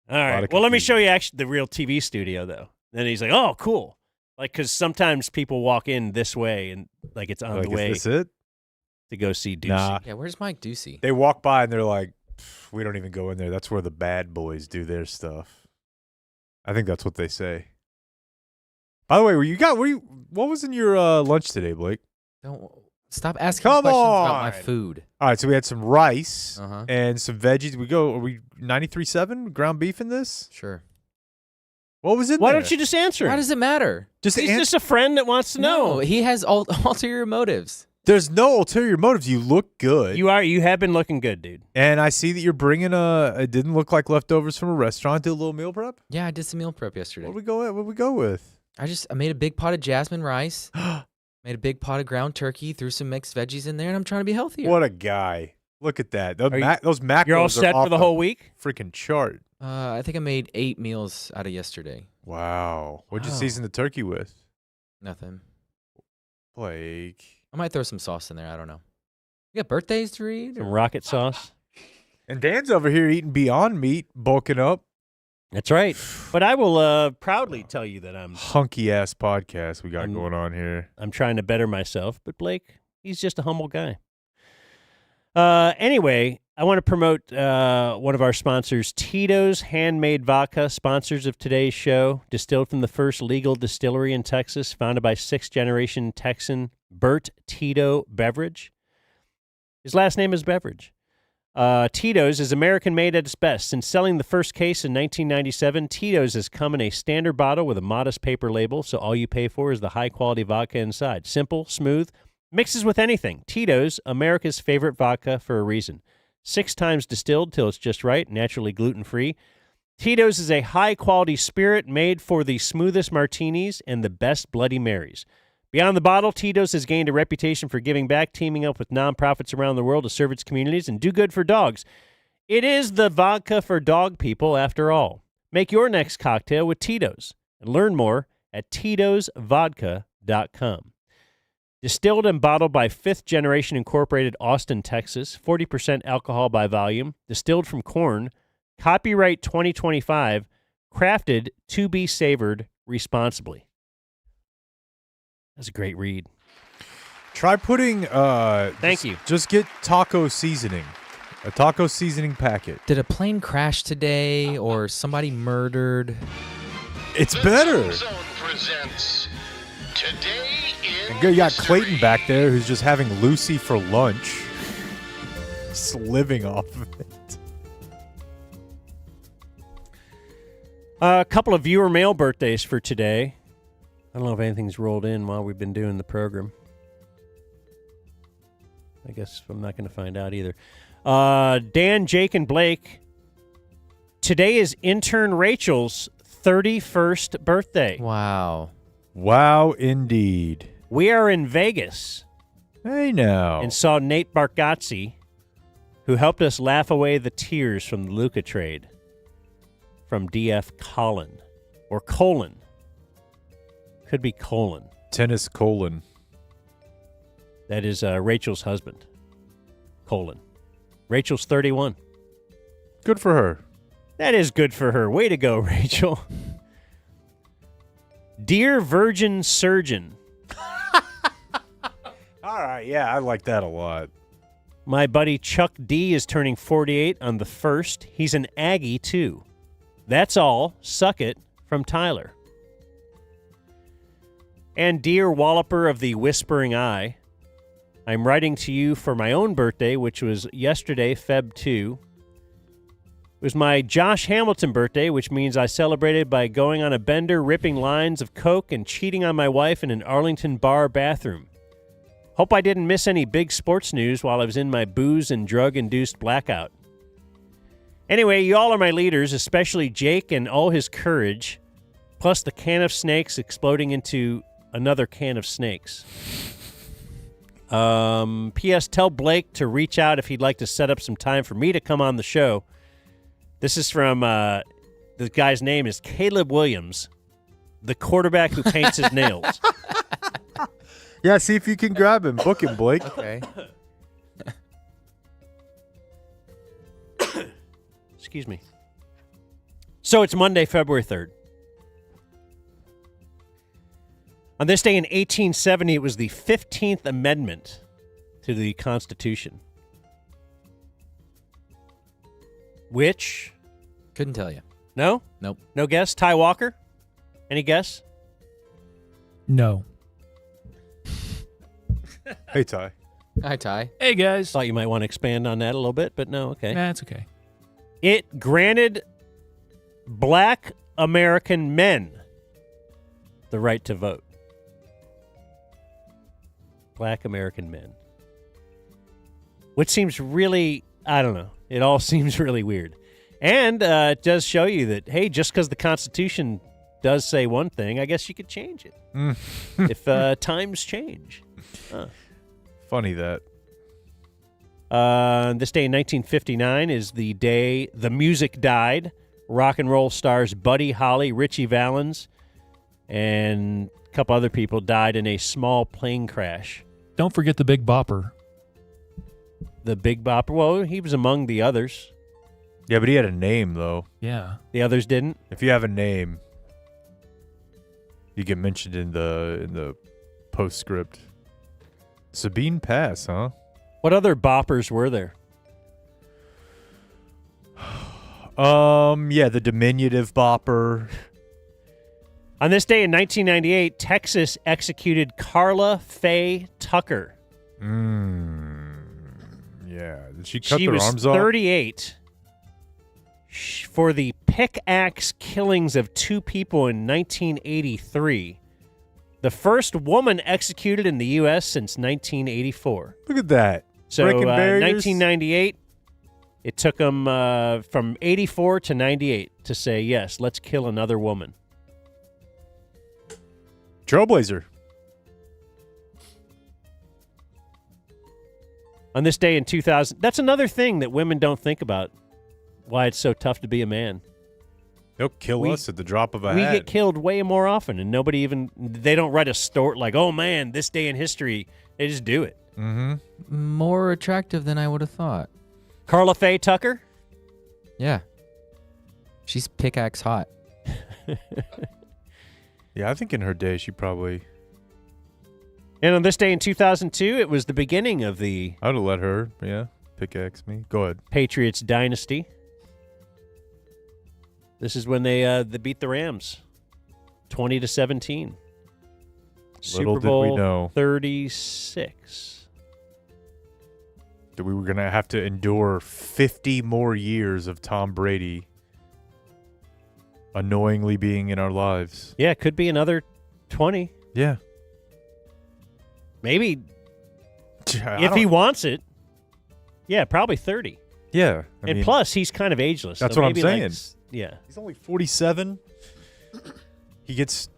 Speaker 3: All right. Well, let me show you actually the real TV studio, though. Then he's like, "Oh, cool!" Like, because sometimes people walk in this way and like it's on the way.
Speaker 1: Is this it?
Speaker 3: To go see Ducey.
Speaker 1: Nah.
Speaker 2: Yeah, where's Mike Ducey?
Speaker 1: They walk by and they're like, "We don't even go in there. That's where the bad boys do their stuff." I think that's what they say. By the way, what was in your lunch today, Blake?
Speaker 2: Don't stop asking questions about my food.
Speaker 1: All right, so we had some rice and some veggies. Are we 93.7 ground beef in this?
Speaker 2: Sure.
Speaker 1: What was in there?
Speaker 3: Why don't you just answer?
Speaker 2: Why does it matter?
Speaker 3: He's just a friend that wants to know.
Speaker 2: No, he has ulterior motives.
Speaker 1: There's no ulterior motives. You look good.
Speaker 3: You have been looking good, dude.
Speaker 1: And I see that you're bringing it didn't look like leftovers from a restaurant. Did a little meal prep?
Speaker 2: Yeah, I did some meal prep yesterday.
Speaker 1: What did we go with?
Speaker 2: I made a big pot of jasmine rice, made a big pot of ground turkey, threw some mixed veggies in there, and I'm trying to be healthier.
Speaker 1: What a guy. Look at that. Those macros
Speaker 3: You're all set for the whole week?
Speaker 1: Freaking chart.
Speaker 2: I think I made 8 meals out of yesterday.
Speaker 1: Wow. What'd you season the turkey with?
Speaker 2: Nothing.
Speaker 1: Blake.
Speaker 3: Oh,
Speaker 2: I might throw some sauce in there. I don't know. You got birthdays to read?
Speaker 3: Some rocket sauce.
Speaker 1: And Dan's over here eating Beyond Meat, bulking up.
Speaker 3: That's right. But I will proudly tell you that I'm
Speaker 1: hunky-ass podcast we got going on here.
Speaker 3: I'm trying to better myself, but Blake, he's just a humble guy. Anyway, I want to promote one of our sponsors, Tito's Handmade Vodka, sponsors of today's show, distilled from the first legal distillery in Texas, founded by 6th-generation Texan Bert Tito Beveridge. His last name is Beveridge. Tito's is American-made at its best. Since selling the first case in 1997, Tito's has come in a standard bottle with a modest paper label, so all you pay for is the high-quality vodka inside. Simple, smooth, mixes with anything. Tito's, America's favorite vodka for a reason. 6 times distilled till it's just right, naturally gluten-free. Tito's is a high-quality spirit made for the smoothest martinis and the best Bloody Marys. Beyond the bottle, Tito's has gained a reputation for giving back, teaming up with nonprofits around the world to serve its communities and do good for dogs. It is the vodka for dog people, after all. Make your next cocktail with Tito's and learn more at titosvodka.com. Distilled and bottled by 5th Generation Incorporated, Austin, Texas, 40% alcohol by volume, distilled from corn, copyright 2025, crafted to be savored responsibly. That's a great read.
Speaker 1: Try putting
Speaker 3: Thank you.
Speaker 1: Just get taco seasoning. A taco seasoning packet.
Speaker 2: Did a plane crash today or somebody murdered?
Speaker 1: It's better.
Speaker 13: The Zone presents Today in
Speaker 1: And you got Clayton back there who's just having Lucy for lunch. Just living off of it.
Speaker 3: A couple of viewer mail birthdays for today. I don't know if anything's rolled in while we've been doing the program. I guess I'm not going to find out either. Dan, Jake, and Blake. Today is intern Rachel's 31st birthday.
Speaker 2: Wow.
Speaker 1: Wow, indeed.
Speaker 3: We are in Vegas.
Speaker 1: Hey, now.
Speaker 3: And saw Nate Bargatze, who helped us laugh away the tears from the Luka trade from DF Colin. Or Colon. Could be Colon.
Speaker 1: Tennis colon.
Speaker 3: That is Rachel's husband. Colon. Rachel's 31.
Speaker 1: Good for her.
Speaker 3: That is good for her. Way to go, Rachel. Dear Virgin Surgeon.
Speaker 1: All right, yeah, I like that a lot.
Speaker 3: My buddy Chuck D is turning 48 on the 1st. He's an Aggie, too. That's all. Suck it. From Tyler. And dear Walloper of the Whispering Eye, I'm writing to you for my own birthday, which was yesterday, Feb 2. It was my Josh Hamilton birthday, which means I celebrated by going on a bender, ripping lines of coke, and cheating on my wife in an Arlington bar bathroom. Hope I didn't miss any big sports news while I was in my booze and drug-induced blackout. Anyway, you all are my leaders, especially Jake and all his courage, plus the can of snakes exploding into another can of snakes. P.S. Tell Blake to reach out if he'd like to set up some time for me to come on the show. This is from, the guy's name is Caleb Williams, the quarterback who paints his nails.
Speaker 1: Yeah, see if you can grab him. Book him, Blake.
Speaker 2: Okay.
Speaker 3: Excuse me. So it's Monday, February 3rd. On this day in 1870, it was the 15th Amendment to the Constitution. Which?
Speaker 2: Couldn't tell you.
Speaker 3: No?
Speaker 2: Nope.
Speaker 3: No guess? Ty Walker? Any guess?
Speaker 14: No.
Speaker 1: Hey, Ty.
Speaker 2: Hi, Ty.
Speaker 14: Hey, guys.
Speaker 3: Thought you might want to expand on that a little bit, but no, okay.
Speaker 14: Nah, it's okay.
Speaker 3: It granted black American men the right to vote. Black American men. Which seems really, I don't know. It all seems really weird. And it does show you that, hey, just because the Constitution does say one thing, I guess you could change it. If times change.
Speaker 1: Funny that.
Speaker 3: This day in 1959 is the day the music died. Rock and roll stars Buddy Holly, Richie Valens, and a couple other people died in a small plane crash.
Speaker 14: Don't forget the Big Bopper.
Speaker 3: The Big Bopper, well, he was among the others.
Speaker 1: Yeah, but he had a name, though.
Speaker 14: Yeah.
Speaker 3: The others didn't?
Speaker 1: If you have a name, you get mentioned in the postscript. Sabine Pass, huh?
Speaker 3: What other boppers were there?
Speaker 1: Yeah, the diminutive bopper.
Speaker 3: On this day in 1998, Texas executed Carla Faye Tucker.
Speaker 1: Yeah. Did she cut
Speaker 3: She
Speaker 1: their
Speaker 3: was
Speaker 1: arms off?
Speaker 3: 38 for the pickaxe killings of two people in 1983. The first woman executed in the U.S. since 1984.
Speaker 1: Look at that.
Speaker 3: So
Speaker 1: Breaking barriers.
Speaker 3: 1998, it took them from 84 to 98 to say, yes, let's kill another woman.
Speaker 1: Trailblazer.
Speaker 3: On this day in 2000, that's another thing that women don't think about, why it's so tough to be a man.
Speaker 1: They'll kill us at the drop of a
Speaker 3: We
Speaker 1: hat.
Speaker 3: get killed way more often, and nobody even, they don't write a story like, oh man, this day in history. They just do it.
Speaker 1: Mm-hmm.
Speaker 2: More attractive than I would have thought.
Speaker 3: Carla Faye Tucker?
Speaker 2: Yeah. She's pickaxe hot.
Speaker 1: Yeah, I think in her day she probably...
Speaker 3: And on this day in 2002, it was the beginning of the
Speaker 1: I would have let her, pickaxe me. Go ahead.
Speaker 3: Patriots dynasty. This is when they beat the Rams, 20-17.
Speaker 1: Little
Speaker 3: Super
Speaker 1: did
Speaker 3: Bowl
Speaker 1: we know
Speaker 3: 36.
Speaker 1: That we were going to have to endure 50 more years of Tom Brady annoyingly being in our lives.
Speaker 3: Yeah, it could be another 20.
Speaker 1: Yeah.
Speaker 3: Maybe If he wants it, yeah, probably 30.
Speaker 1: Yeah.
Speaker 3: And plus, he's kind of ageless.
Speaker 1: That's
Speaker 3: so
Speaker 1: what I'm
Speaker 3: maybe,
Speaker 1: saying.
Speaker 3: like, yeah.
Speaker 1: He's only 47. He gets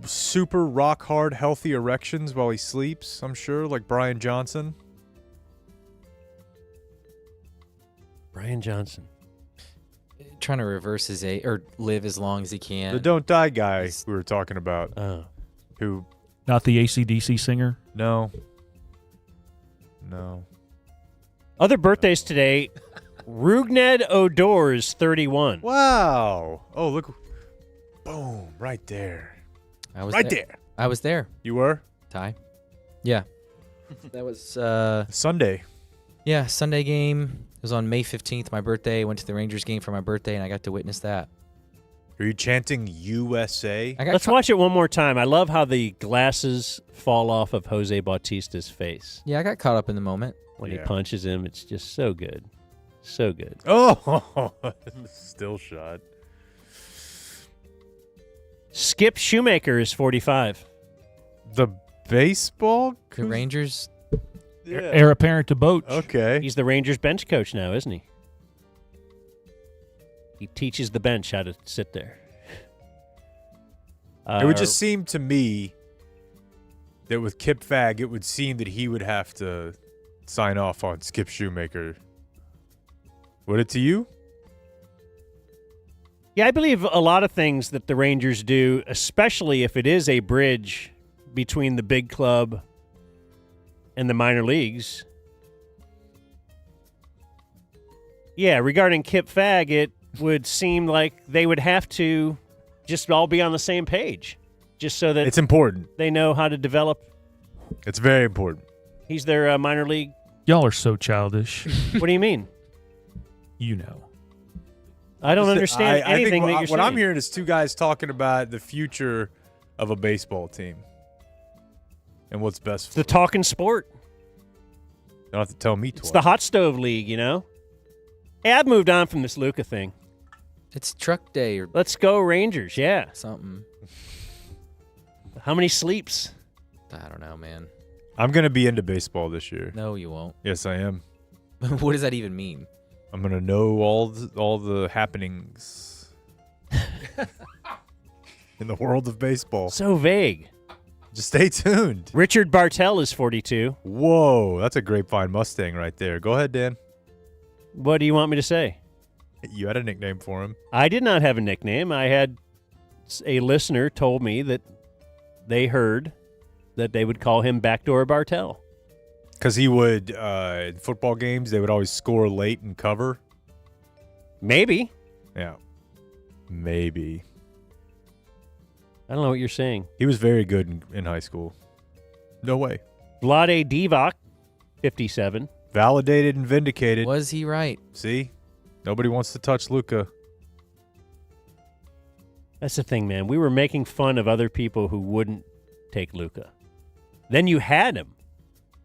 Speaker 1: super rock hard, healthy erections while he sleeps, I'm sure, like Brian Johnson.
Speaker 3: Brian Johnson.
Speaker 2: Trying to reverse his age or live as long as he can.
Speaker 1: The Don't Die guy we were talking about.
Speaker 3: Oh.
Speaker 1: Who?
Speaker 14: Not the AC/DC singer?
Speaker 1: No.
Speaker 3: Other birthdays today. Rugned Odor's 31.
Speaker 1: Wow. Oh, look. Boom. Right there.
Speaker 2: I was
Speaker 1: right there.
Speaker 2: I was there.
Speaker 1: You were?
Speaker 2: Ty? Yeah. That was
Speaker 1: Sunday.
Speaker 2: Yeah, Sunday game. It was on May 15th, my birthday. I went to the Rangers game for my birthday, and I got to witness that.
Speaker 1: Are you chanting USA?
Speaker 3: Let's watch it one more time. I love how the glasses fall off of Jose Bautista's face.
Speaker 2: Yeah, I got caught up in the moment.
Speaker 3: When he punches him, it's just so good. So good.
Speaker 1: Oh, still shot.
Speaker 3: Skip Shoemaker is 45.
Speaker 1: The baseball?
Speaker 2: The Rangers?
Speaker 14: Heir apparent to Boach.
Speaker 1: Okay.
Speaker 3: He's the Rangers bench coach now, isn't he? He teaches the bench how to sit there.
Speaker 1: It would just seem to me that with Kip Fagg, it would seem that he would have to sign off on Skip Shoemaker. Would it to you?
Speaker 3: Yeah, I believe a lot of things that the Rangers do, especially if it is a bridge between the big club and the minor leagues. Yeah, regarding Kip Fagg, it would seem like they would have to just all be on the same page, just so that
Speaker 1: it's important.
Speaker 3: They know how to develop.
Speaker 1: It's very important.
Speaker 3: He's their minor league.
Speaker 14: Y'all are so childish.
Speaker 3: What do you mean?
Speaker 14: You know.
Speaker 3: I don't understand
Speaker 1: I
Speaker 3: anything
Speaker 1: think
Speaker 3: that you're
Speaker 1: what I'm
Speaker 3: saying.
Speaker 1: hearing is two guys talking about the future of a baseball team and what's best for
Speaker 3: the talking sport.
Speaker 1: You don't have to tell me twice.
Speaker 3: It's the hot stove league, you know? Hey, I've moved on from this Luka thing.
Speaker 2: It's truck day or
Speaker 3: let's go Rangers, yeah.
Speaker 2: something.
Speaker 3: How many sleeps?
Speaker 2: I don't know, man.
Speaker 1: I'm going to be into baseball this year.
Speaker 2: No, you won't.
Speaker 1: Yes, I am.
Speaker 2: What does that even mean?
Speaker 1: I'm going to know all the happenings in the world of baseball.
Speaker 3: So vague.
Speaker 1: Just stay tuned.
Speaker 3: Richard Bartell is 42.
Speaker 1: Whoa, that's a grapevine Mustang right there. Go ahead, Dan.
Speaker 3: What do you want me to say?
Speaker 1: You had a nickname for him.
Speaker 3: I did not have a nickname. I had a listener told me that they heard that they would call him Backdoor Bartell.
Speaker 1: Because he would, in football games, they would always score late and cover.
Speaker 3: Maybe.
Speaker 1: Yeah. Maybe.
Speaker 3: I don't know what you're saying.
Speaker 1: He was very good in high school. No way.
Speaker 3: Vlade Divac, 57.
Speaker 1: Validated and vindicated.
Speaker 2: Was he right?
Speaker 1: See? Nobody wants to touch Luka.
Speaker 3: That's the thing, man. We were making fun of other people who wouldn't take Luka. Then you had him.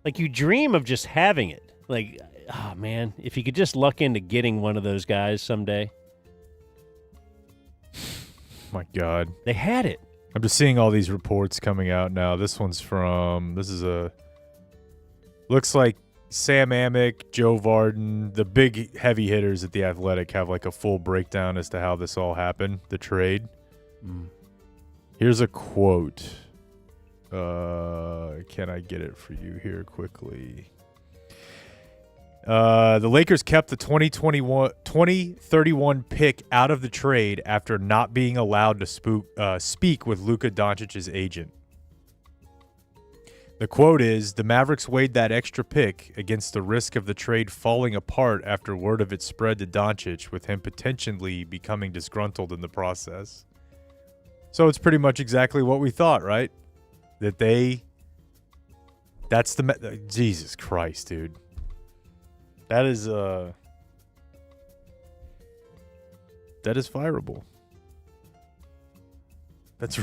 Speaker 3: Like, you dream of just having it. Like, oh, man, if you could just luck into getting one of those guys someday.
Speaker 1: My God.
Speaker 3: They had it.
Speaker 1: I'm just seeing all these reports coming out now. This looks like Sam Amick, Joe Varden, the big heavy hitters at The Athletic have like a full breakdown as to how this all happened, the trade. Here's a quote. Can I get it for you here quickly? The Lakers kept the 2031 pick out of the trade after not being allowed to speak with Luka Doncic's agent. The quote is, the Mavericks weighed that extra pick against the risk of the trade falling apart after word of it spread to Doncic, with him potentially becoming disgruntled in the process. So it's pretty much exactly what we thought, right? Jesus Christ, dude. That is fireable. That's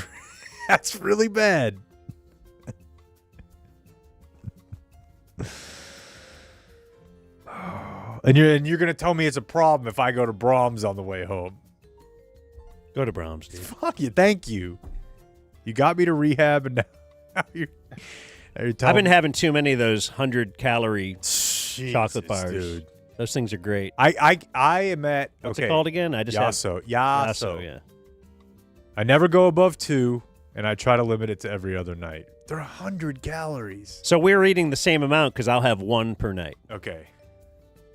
Speaker 1: really bad. And you're gonna tell me it's a problem if I go to Brahms on the way home.
Speaker 3: Go to Brahms, dude.
Speaker 1: Fuck you, thank you. You got me to rehab, and Every time
Speaker 3: I've been having too many of those 100-calorie chocolate bars.
Speaker 1: dude.
Speaker 3: Those things are great.
Speaker 1: I am at
Speaker 3: What's
Speaker 1: okay.
Speaker 3: it called again? I just
Speaker 1: Yasso.
Speaker 3: Yasso, yeah.
Speaker 1: I never go above 2, and I try to limit it to every other night. They're 100 calories.
Speaker 3: So we're eating the same amount because I'll have one per night.
Speaker 1: Okay.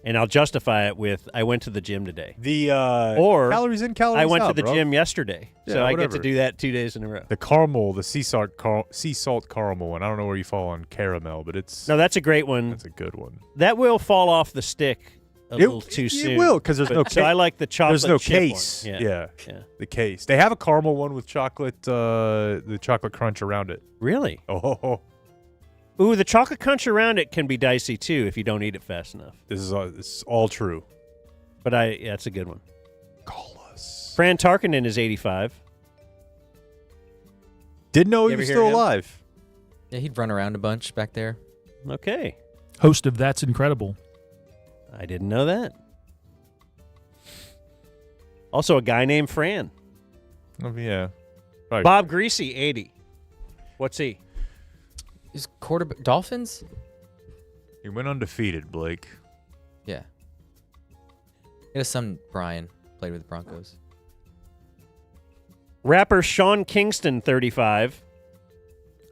Speaker 3: And I'll justify it with I went to the gym today.
Speaker 1: The
Speaker 3: or
Speaker 1: calories in, calories
Speaker 3: I went
Speaker 1: out,
Speaker 3: to the
Speaker 1: bro.
Speaker 3: gym yesterday.
Speaker 1: Yeah,
Speaker 3: so I
Speaker 1: whatever.
Speaker 3: get to do that 2 days in a row.
Speaker 1: The caramel, the sea salt caramel one. I don't know where you fall on caramel, but it's
Speaker 3: No, that's a great one.
Speaker 1: that's a good one.
Speaker 3: That will fall off the stick a little too soon.
Speaker 1: It will because there's no.
Speaker 3: So I like the chocolate.
Speaker 1: There's no
Speaker 3: chip
Speaker 1: case.
Speaker 3: one.
Speaker 1: Yeah.
Speaker 3: Yeah.
Speaker 1: The case. They have a caramel one with chocolate, the chocolate crunch around it.
Speaker 3: Really?
Speaker 1: Oh.
Speaker 3: Ooh, the chocolate crunch around it can be dicey too if you don't eat it fast enough.
Speaker 1: This is all true.
Speaker 3: But yeah, it's a good one.
Speaker 1: Call us.
Speaker 3: Fran Tarkenton is 85.
Speaker 1: Didn't know
Speaker 3: You
Speaker 1: he
Speaker 3: ever
Speaker 1: was
Speaker 3: hear
Speaker 1: still
Speaker 3: him?
Speaker 1: alive.
Speaker 2: Yeah, he'd run around a bunch back there.
Speaker 3: Okay.
Speaker 14: Host of That's Incredible.
Speaker 3: I didn't know that. Also, a guy named Fran.
Speaker 1: Oh, yeah. Right.
Speaker 3: Bob Greasy, 80. What's he?
Speaker 2: Is quarterback Dolphins?
Speaker 1: He went undefeated, Blake.
Speaker 2: Yeah. He had a son, Brian, played with the Broncos.
Speaker 3: Rapper Sean Kingston, 35.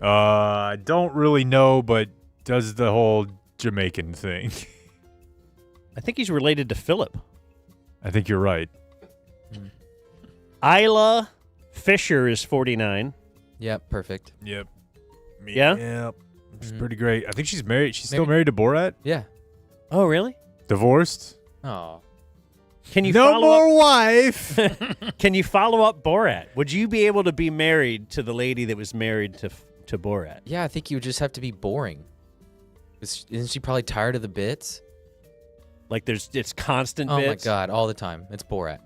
Speaker 1: I don't really know, but does the whole Jamaican thing.
Speaker 3: I think he's related to Philip.
Speaker 1: I think you're right.
Speaker 3: Isla Fisher is 49.
Speaker 2: Yep, perfect.
Speaker 1: Yep.
Speaker 3: Yeah?
Speaker 1: Yep. She's pretty great. I think she's married. She's still married to Borat?
Speaker 2: Yeah.
Speaker 3: Oh, really?
Speaker 1: Divorced?
Speaker 2: Oh.
Speaker 3: Can you
Speaker 1: No
Speaker 3: follow
Speaker 1: more
Speaker 3: up?
Speaker 1: wife.
Speaker 3: Can you follow up Borat? Would you be able to be married to the lady that was married to Borat?
Speaker 2: Yeah, I think you would just have to be boring. Isn't she probably tired of the bits?
Speaker 3: Like it's constant
Speaker 2: Oh
Speaker 3: bits?
Speaker 2: my God, all the time. It's Borat.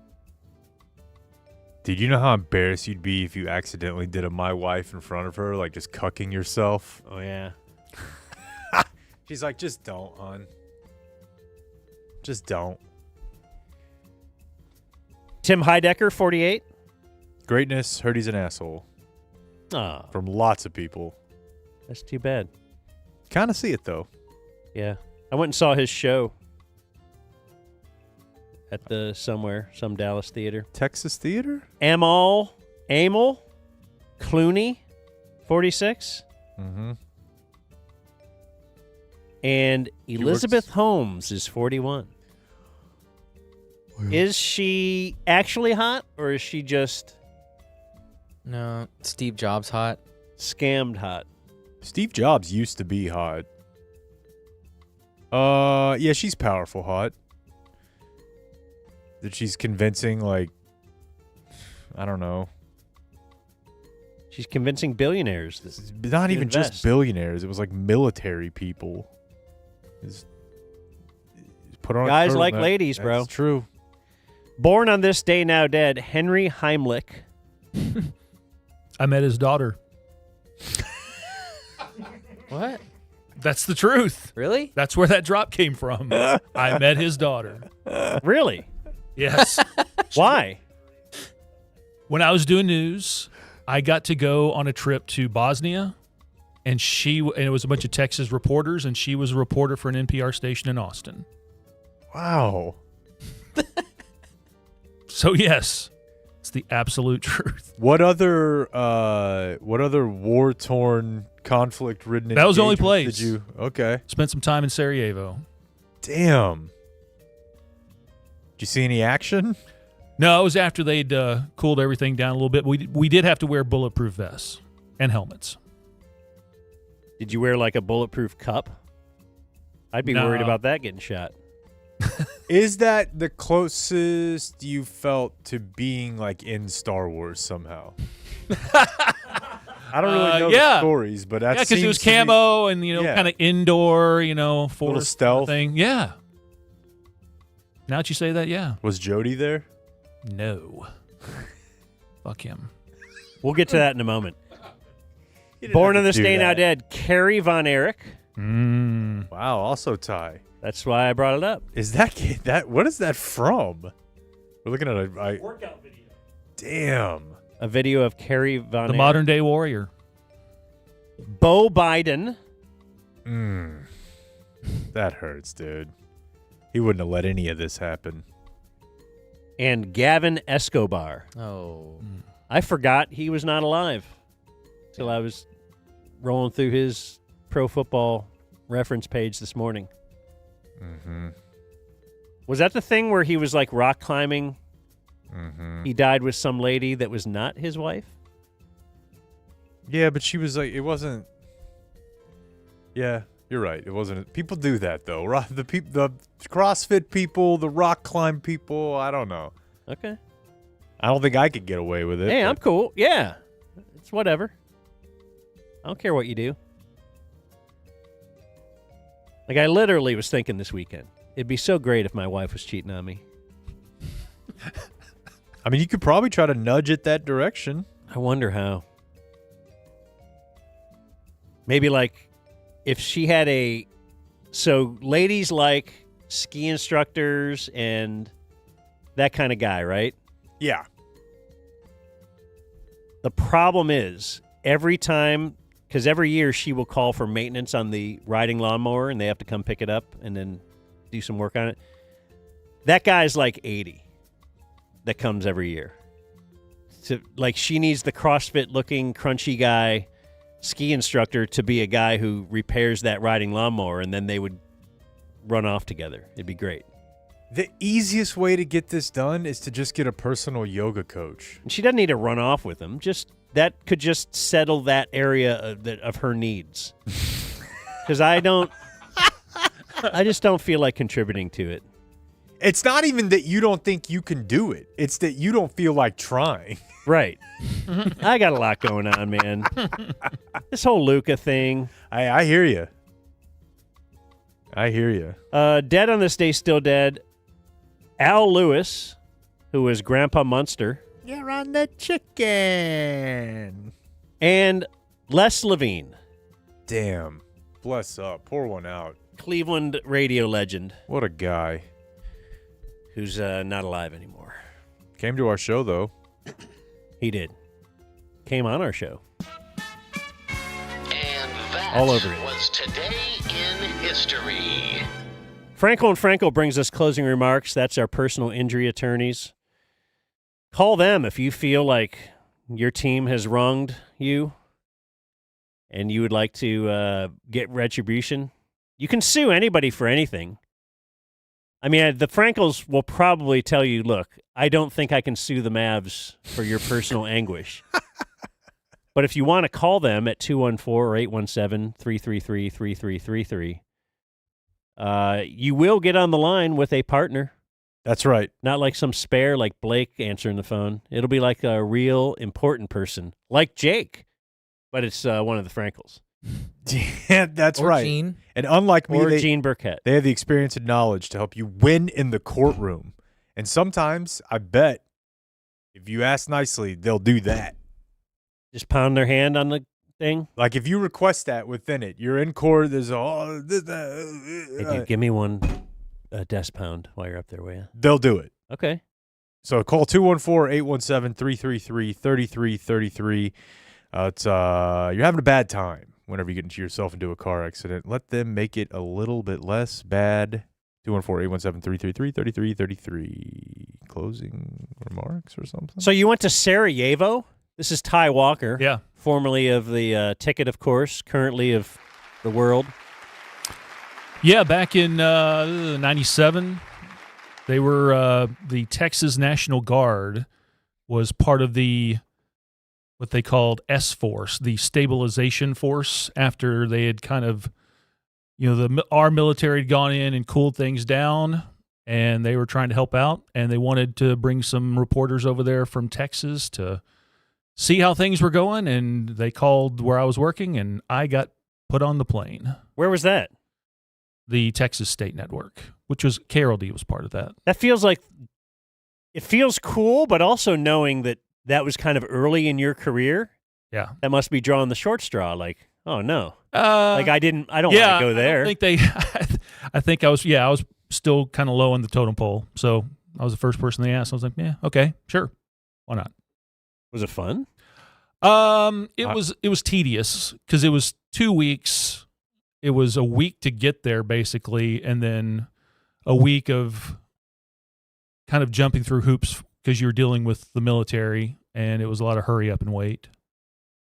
Speaker 1: Dude, you know how embarrassed you'd be if you accidentally did a my wife in front of her, like just cucking yourself?
Speaker 3: Oh, yeah.
Speaker 1: She's like, just don't, hon. Just don't.
Speaker 3: Tim Heidecker, 48.
Speaker 1: Greatness, heard he's an asshole.
Speaker 3: Oh,
Speaker 1: From lots of people.
Speaker 3: that's too bad.
Speaker 1: Kind of see it, though.
Speaker 3: Yeah. I went and saw his show at some Dallas theater.
Speaker 1: Texas Theater?
Speaker 3: Amol Clooney, 46.
Speaker 1: Mm-hmm.
Speaker 3: And Elizabeth Holmes is 41. Is she actually hot, or is she just
Speaker 2: No, Steve Jobs hot.
Speaker 3: scammed hot?
Speaker 1: Steve Jobs used to be hot. Yeah, she's powerful hot. That she's convincing, like, I don't know.
Speaker 3: She's convincing billionaires.
Speaker 1: Not
Speaker 3: to
Speaker 1: even just
Speaker 3: invest.
Speaker 1: billionaires. It was like military people. Just put on a
Speaker 3: Guys like
Speaker 1: turtleneck.
Speaker 3: ladies, bro.
Speaker 1: That's true.
Speaker 3: Born on this day, now dead, Henry Heimlich.
Speaker 14: I met his daughter.
Speaker 2: What?
Speaker 14: That's the truth.
Speaker 2: Really?
Speaker 14: That's where that drop came from. I met his daughter.
Speaker 3: Really?
Speaker 14: Yes.
Speaker 3: Why?
Speaker 14: When I was doing news, I got to go on a trip to Bosnia, and it was a bunch of Texas reporters, and she was a reporter for an NPR station in Austin.
Speaker 1: Wow.
Speaker 14: So yes, it's the absolute truth.
Speaker 1: What other war-torn, conflict-ridden
Speaker 14: That was the only
Speaker 1: engagements
Speaker 14: place.
Speaker 1: Did you? Okay.
Speaker 14: Spent some time in Sarajevo.
Speaker 1: Damn. Did you see any action?
Speaker 14: No, it was after they'd cooled everything down a little bit. We did have to wear bulletproof vests and helmets.
Speaker 3: Did you wear like a bulletproof cup? I'd be
Speaker 14: No.
Speaker 3: worried about that getting shot.
Speaker 1: Is that the closest you felt to being like in Star Wars somehow? I don't really know the stories, but that
Speaker 14: yeah, because it was
Speaker 1: seems to be-
Speaker 14: camo and
Speaker 1: Yeah.
Speaker 14: kind of indoor, forest
Speaker 1: Little stealth
Speaker 14: thing. Yeah. Now that you say that, yeah.
Speaker 1: Was Jody there?
Speaker 14: No. Fuck him.
Speaker 3: We'll get to that in a moment. Born on this day, now dead, Carrie Von Erich.
Speaker 1: Wow, also Ty.
Speaker 3: That's why I brought it up.
Speaker 1: Is that what is that from? We're looking at a
Speaker 3: workout video.
Speaker 1: Damn.
Speaker 3: A video of Carrie Von
Speaker 14: The
Speaker 3: Erich.
Speaker 14: modern day warrior.
Speaker 3: Bo Biden,
Speaker 1: That hurts, dude. He wouldn't have let any of this happen.
Speaker 3: And Gavin Escobar.
Speaker 2: Oh.
Speaker 3: I forgot he was not alive till I was rolling through his Pro Football Reference page this morning.
Speaker 1: Mm-hmm.
Speaker 3: Was that the thing where he was like rock climbing?
Speaker 1: Mm-hmm.
Speaker 3: He died with some lady that was not his wife?
Speaker 1: Yeah, but she was like, it wasn't. Yeah, you're right. It wasn't. People do that though. The CrossFit people, the rock climb people. I don't know.
Speaker 3: Okay.
Speaker 1: I don't think I could get away with it.
Speaker 3: Hey,
Speaker 1: but-
Speaker 3: I'm cool. Yeah. It's whatever. I don't care what you do. Like, I literally was thinking this weekend, it'd be so great if my wife was cheating on me.
Speaker 1: I mean, you could probably try to nudge it that direction.
Speaker 3: I wonder how. Maybe, like, if she had a... So, ladies like ski instructors and that kind of guy, right?
Speaker 1: Yeah.
Speaker 3: The problem is, every time... Because every year she will call for maintenance on the riding lawnmower, and they have to come pick it up and then do some work on it. That guy's like 80 that comes every year. So, like, she needs the CrossFit-looking, crunchy guy, ski instructor, to be a guy who repairs that riding lawnmower, and then they would run off together. It'd be great.
Speaker 1: The easiest way to get this done is to just get a personal yoga coach.
Speaker 3: And she doesn't need to run off with him. That could just settle that area of her needs. Because I just don't feel like contributing to it.
Speaker 1: It's not even that you don't think you can do it. It's that you don't feel like trying.
Speaker 3: Right. I got a lot going on, man. This whole Luka thing.
Speaker 1: I hear you. I hear you.
Speaker 3: Dead on this day, still dead. Al Lewis, who was Grandpa Munster.
Speaker 1: You're on the chicken.
Speaker 3: And Les Levine.
Speaker 1: Damn. Bless up. Pour one out.
Speaker 3: Cleveland radio legend.
Speaker 1: What a guy.
Speaker 3: Who's not alive anymore.
Speaker 1: Came to our show, though.
Speaker 3: He did. Came on our show.
Speaker 13: And that
Speaker 3: All over it.
Speaker 13: was Today in History.
Speaker 3: Franko and Franko brings us closing remarks. That's our personal injury attorneys. Call them if you feel like your team has wronged you and you would like to get retribution. You can sue anybody for anything. I mean, the Frankels will probably tell you, look, I don't think I can sue the Mavs for your personal anguish. But if you want to call them at 214 or 817-333-3333, you will get on the line with a partner.
Speaker 1: That's right.
Speaker 3: Not like some spare like Blake answering the phone. It'll be like a real important person, like Jake, but it's one of the Frankels.
Speaker 1: Yeah, that's
Speaker 2: Or
Speaker 1: right.
Speaker 2: Gene.
Speaker 1: And unlike me,
Speaker 3: Or Gene Burkett.
Speaker 1: They have the experience and knowledge to help you win in the courtroom. And sometimes, I bet, if you ask nicely, they'll do that.
Speaker 3: Just pound their hand on the thing.
Speaker 1: Like if you request that within it, you're in court. There's
Speaker 3: Hey, dude, give me one desk pound while you're up there, will you?
Speaker 1: They'll do it.
Speaker 3: Okay.
Speaker 1: So call 214-817-333-3333. It's you're having a bad time whenever you get yourself into a car accident. Let them make it a little bit less bad. 214-817-333-3333. Closing remarks or something?
Speaker 3: So you went to Sarajevo? This is Ty Walker.
Speaker 14: Yeah.
Speaker 3: Formerly of the Ticket, of course. Currently of the World.
Speaker 14: Yeah, back in 97, they were the Texas National Guard was part of the what they called S-Force, the stabilization force, after they had kind of, our military had gone in and cooled things down, and they were trying to help out, and they wanted to bring some reporters over there from Texas to see how things were going, and they called where I was working, and I got put on the plane.
Speaker 3: Where was that?
Speaker 14: The Texas State Network, which was KRLD was part of that.
Speaker 3: That feels like it feels cool, but also knowing that was kind of early in your career.
Speaker 14: Yeah.
Speaker 3: That must be drawing the short straw. Like, oh no. Like I don't want to go there.
Speaker 14: I think I was still kind of low on the totem pole. So I was the first person they asked. I was like, yeah, okay, sure. Why not?
Speaker 3: Was it fun?
Speaker 14: It was tedious because it was 2 weeks it was a week to get there basically, and then a week of kind of jumping through hoops because you were dealing with the military, and it was a lot of hurry up and wait.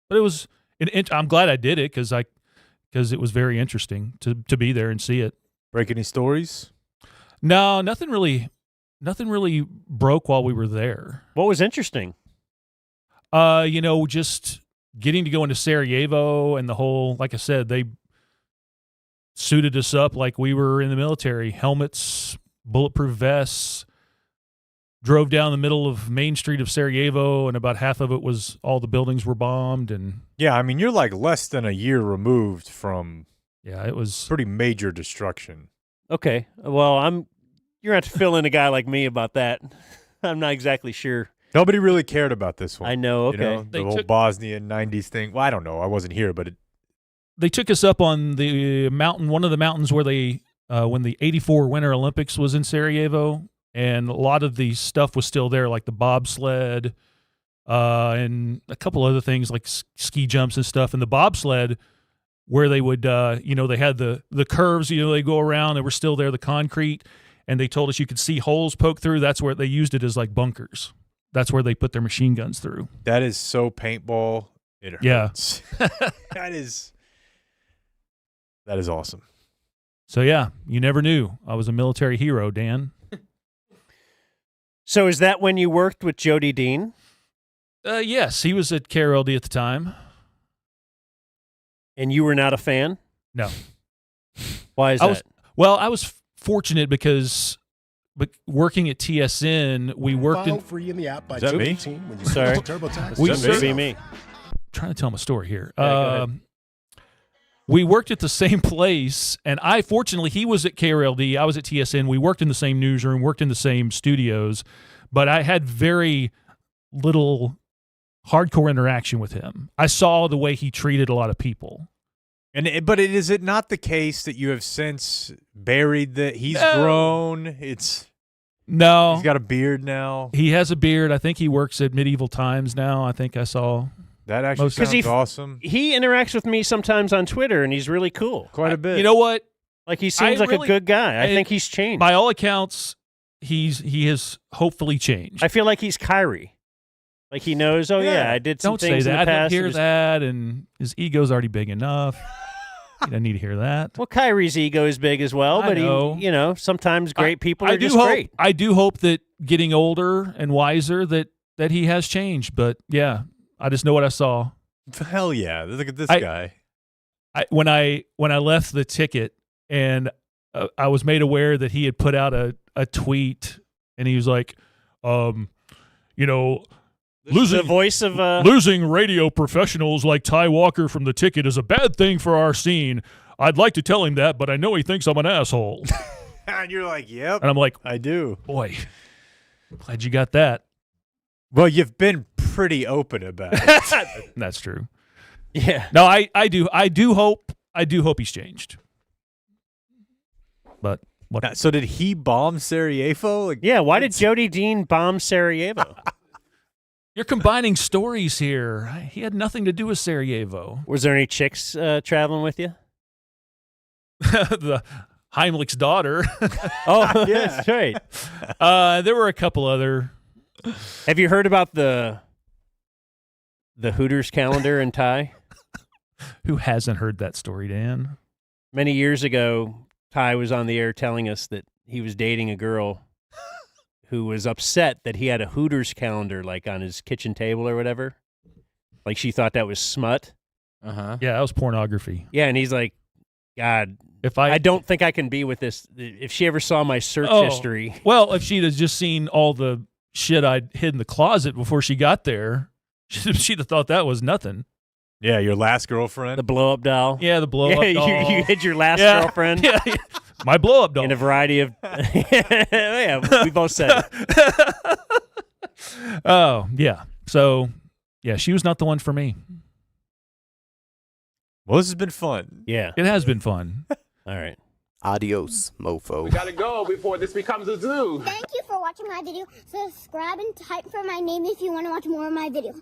Speaker 14: But it was, I'm glad I did it because it was very interesting to be there and see it.
Speaker 1: Break any stories?
Speaker 14: No, nothing really broke while we were there.
Speaker 3: What was interesting?
Speaker 14: Just getting to go into Sarajevo and the whole, like I said, they suited us up like we were in the military. Helmets, bulletproof vests, drove down the middle of Main Street of Sarajevo, and about half of it was all the buildings were bombed. And
Speaker 1: yeah, I mean, you're like less than a year removed from
Speaker 14: it was
Speaker 1: pretty major destruction.
Speaker 3: Okay. Well, you're going to have to fill in a guy like me about that. I'm not exactly sure.
Speaker 1: Nobody really cared about this one.
Speaker 3: I know, okay.
Speaker 1: The whole Bosnian 90s thing. Well, I don't know. I wasn't here, but
Speaker 14: they took us up on the mountain, one of the mountains where they, when the 84 Winter Olympics was in Sarajevo, and a lot of the stuff was still there, like the bobsled and a couple other things like ski jumps and stuff. And the bobsled, where they would, they had the curves, they go around, they were still there, the concrete, and they told us you could see holes poke through. That's where they used it as like bunkers. That's where they put their machine guns through.
Speaker 1: That is so paintball. It hurts.
Speaker 14: Yeah.
Speaker 1: That is awesome.
Speaker 14: So, yeah, you never knew. I was a military hero, Dan.
Speaker 3: So is that when you worked with Jody Dean?
Speaker 14: Yes, he was at KRLD at the time.
Speaker 3: And you were not a fan?
Speaker 14: No.
Speaker 3: Why is that?
Speaker 14: I was fortunate because working at TSN, we worked in...
Speaker 8: free in the app by
Speaker 1: is that me?
Speaker 8: when you
Speaker 3: Sorry.
Speaker 8: TurboTax.
Speaker 3: Be me.
Speaker 14: Trying to tell my story here.
Speaker 3: Yeah, go ahead.
Speaker 14: We worked at the same place, and fortunately, he was at KRLD. I was at TSN. We worked in the same newsroom, worked in the same studios, but I had very little hardcore interaction with him. I saw the way he treated a lot of people.
Speaker 1: But is it not the case that you have since buried that he's grown?
Speaker 14: No.
Speaker 1: He's got a beard now.
Speaker 14: He has a beard. I think he works at Medieval Times now. I think I saw...
Speaker 1: That actually sounds awesome.
Speaker 3: He interacts with me sometimes on Twitter, and he's really cool.
Speaker 1: Quite a bit.
Speaker 14: You know what?
Speaker 3: Like, he seems like a good guy. I think he's changed.
Speaker 14: By all accounts, he has hopefully changed.
Speaker 3: I feel like he's Kyrie. Like, he knows, I did some things in the past.
Speaker 14: Don't say that. He'll hear that, and his ego's already big enough. He doesn't need to hear that.
Speaker 3: Well, Kyrie's ego is big as well, but he, sometimes great people are just great.
Speaker 14: I do hope that getting older and wiser that he has changed, but yeah. I just know what I saw.
Speaker 1: Hell yeah! Look at this guy.
Speaker 14: When I left the ticket, and I was made aware that he had put out a tweet, and he was like, losing
Speaker 3: the voice of
Speaker 14: losing radio professionals like Ty Walker from the ticket is a bad thing for our scene. I'd like to tell him that, but I know he thinks I'm an asshole.
Speaker 1: And you're like, yep.
Speaker 14: And I'm like,
Speaker 1: I do.
Speaker 14: Boy, glad you got that.
Speaker 1: Well, you've been pretty open about it.
Speaker 14: That's true.
Speaker 3: Yeah.
Speaker 14: No, I do hope he's changed. But what?
Speaker 1: So did he bomb Sarajevo?
Speaker 3: Yeah. Why did Jody Dean bomb Sarajevo?
Speaker 14: You're combining stories here. He had nothing to do with Sarajevo.
Speaker 3: Was there any chicks traveling with you?
Speaker 14: The Heimlich's daughter.
Speaker 3: Oh, yeah, that's right.
Speaker 14: There were a couple other.
Speaker 3: Have you heard about the Hooters calendar in Ty?
Speaker 14: Who hasn't heard that story, Dan?
Speaker 3: Many years ago, Ty was on the air telling us that he was dating a girl who was upset that he had a Hooters calendar like on his kitchen table or whatever. Like she thought that was smut.
Speaker 14: Yeah, that was pornography.
Speaker 3: Yeah, and he's like, God, I don't think I can be with this. If she ever saw my search history.
Speaker 14: Well, if she'd have just seen all the shit I'd hid in the closet before she got there, she'd have thought that was nothing.
Speaker 1: Yeah, your last girlfriend?
Speaker 3: The blow-up doll?
Speaker 14: Yeah, the blow-up doll.
Speaker 3: You hid your last girlfriend?
Speaker 14: Yeah, my blow-up doll.
Speaker 3: In a variety of... yeah, we both said it.
Speaker 14: Oh, yeah. So, yeah, she was not the one for me.
Speaker 1: Well, this has been fun.
Speaker 3: Yeah.
Speaker 14: It has been fun.
Speaker 3: All right.
Speaker 15: Adios, mofo.
Speaker 7: We gotta go before this becomes a zoo.
Speaker 12: Thank you for watching my video. Subscribe and type for my name if you want to watch more of my videos.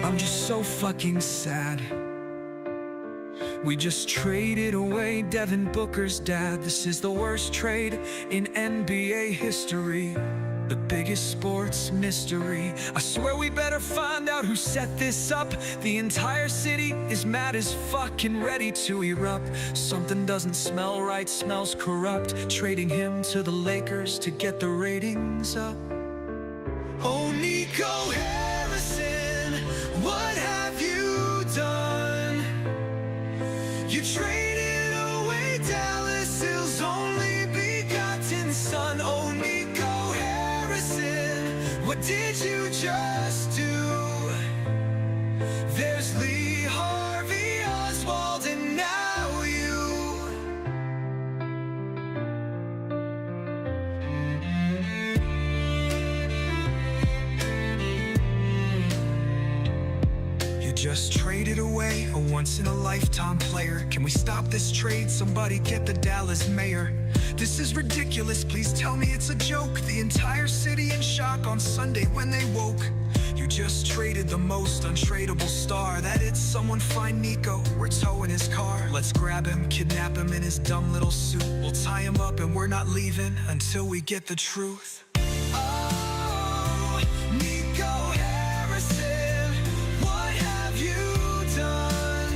Speaker 16: I'm just so fucking sad. We just traded away Devin Booker's dad. This is the worst trade in NBA history, the biggest sports mystery. I swear we better find out who set this up. The entire city is mad as fuck and ready to erupt. Something doesn't smell right, smells corrupt. Trading him to the Lakers to get the ratings up. Oh, Nico Harrison, what have you done? You traded away Dallas's only begotten son. Oh, Nico Harrison, what did you just do? There's Lee Harvey Oswald and now you. You just traded away a once-in-a-lifetime player. Can we stop this trade? Somebody get the Dallas mayor. This is ridiculous, please tell me it's a joke. The entire city in shock on Sunday when they woke. You just traded the most untradeable star. That it's someone find Nico, we're towing his car. Let's grab him, kidnap him in his dumb little suit. We'll tie him up and we're not leaving until we get the truth. Oh, Nico Harrison, what have you done?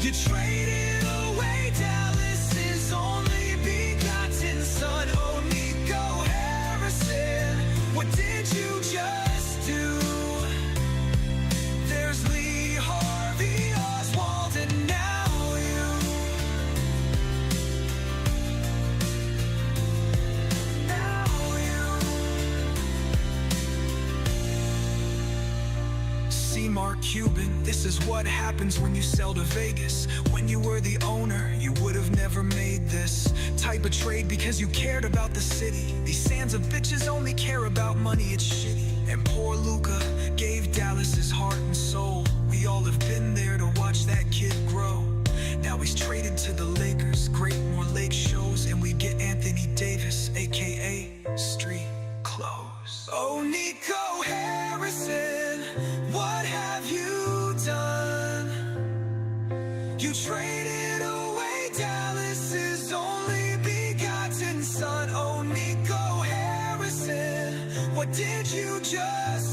Speaker 16: You traded away Dallas's only begotten son. Oh, Nico Harrison, what did you just do? There's Lee Harvey Oswald and now you. Now you. See Mark Cuban, this is what happens when you sell to Vegas. When you were the owner, you would have never made this type of trade because you cared about the city. These sands of bitches only care about money, it's shitty. And poor Luka gave Dallas his heart and soul. We all have been there to watch that kid grow. Now he's traded to the Lakers, great more lake shows, and we get Anthony Davis, aka Street Clothes. Oh, Nico Harrison, what have you done? You traded away Dallas's only begotten son. Oh, Nico Harrison, what did you just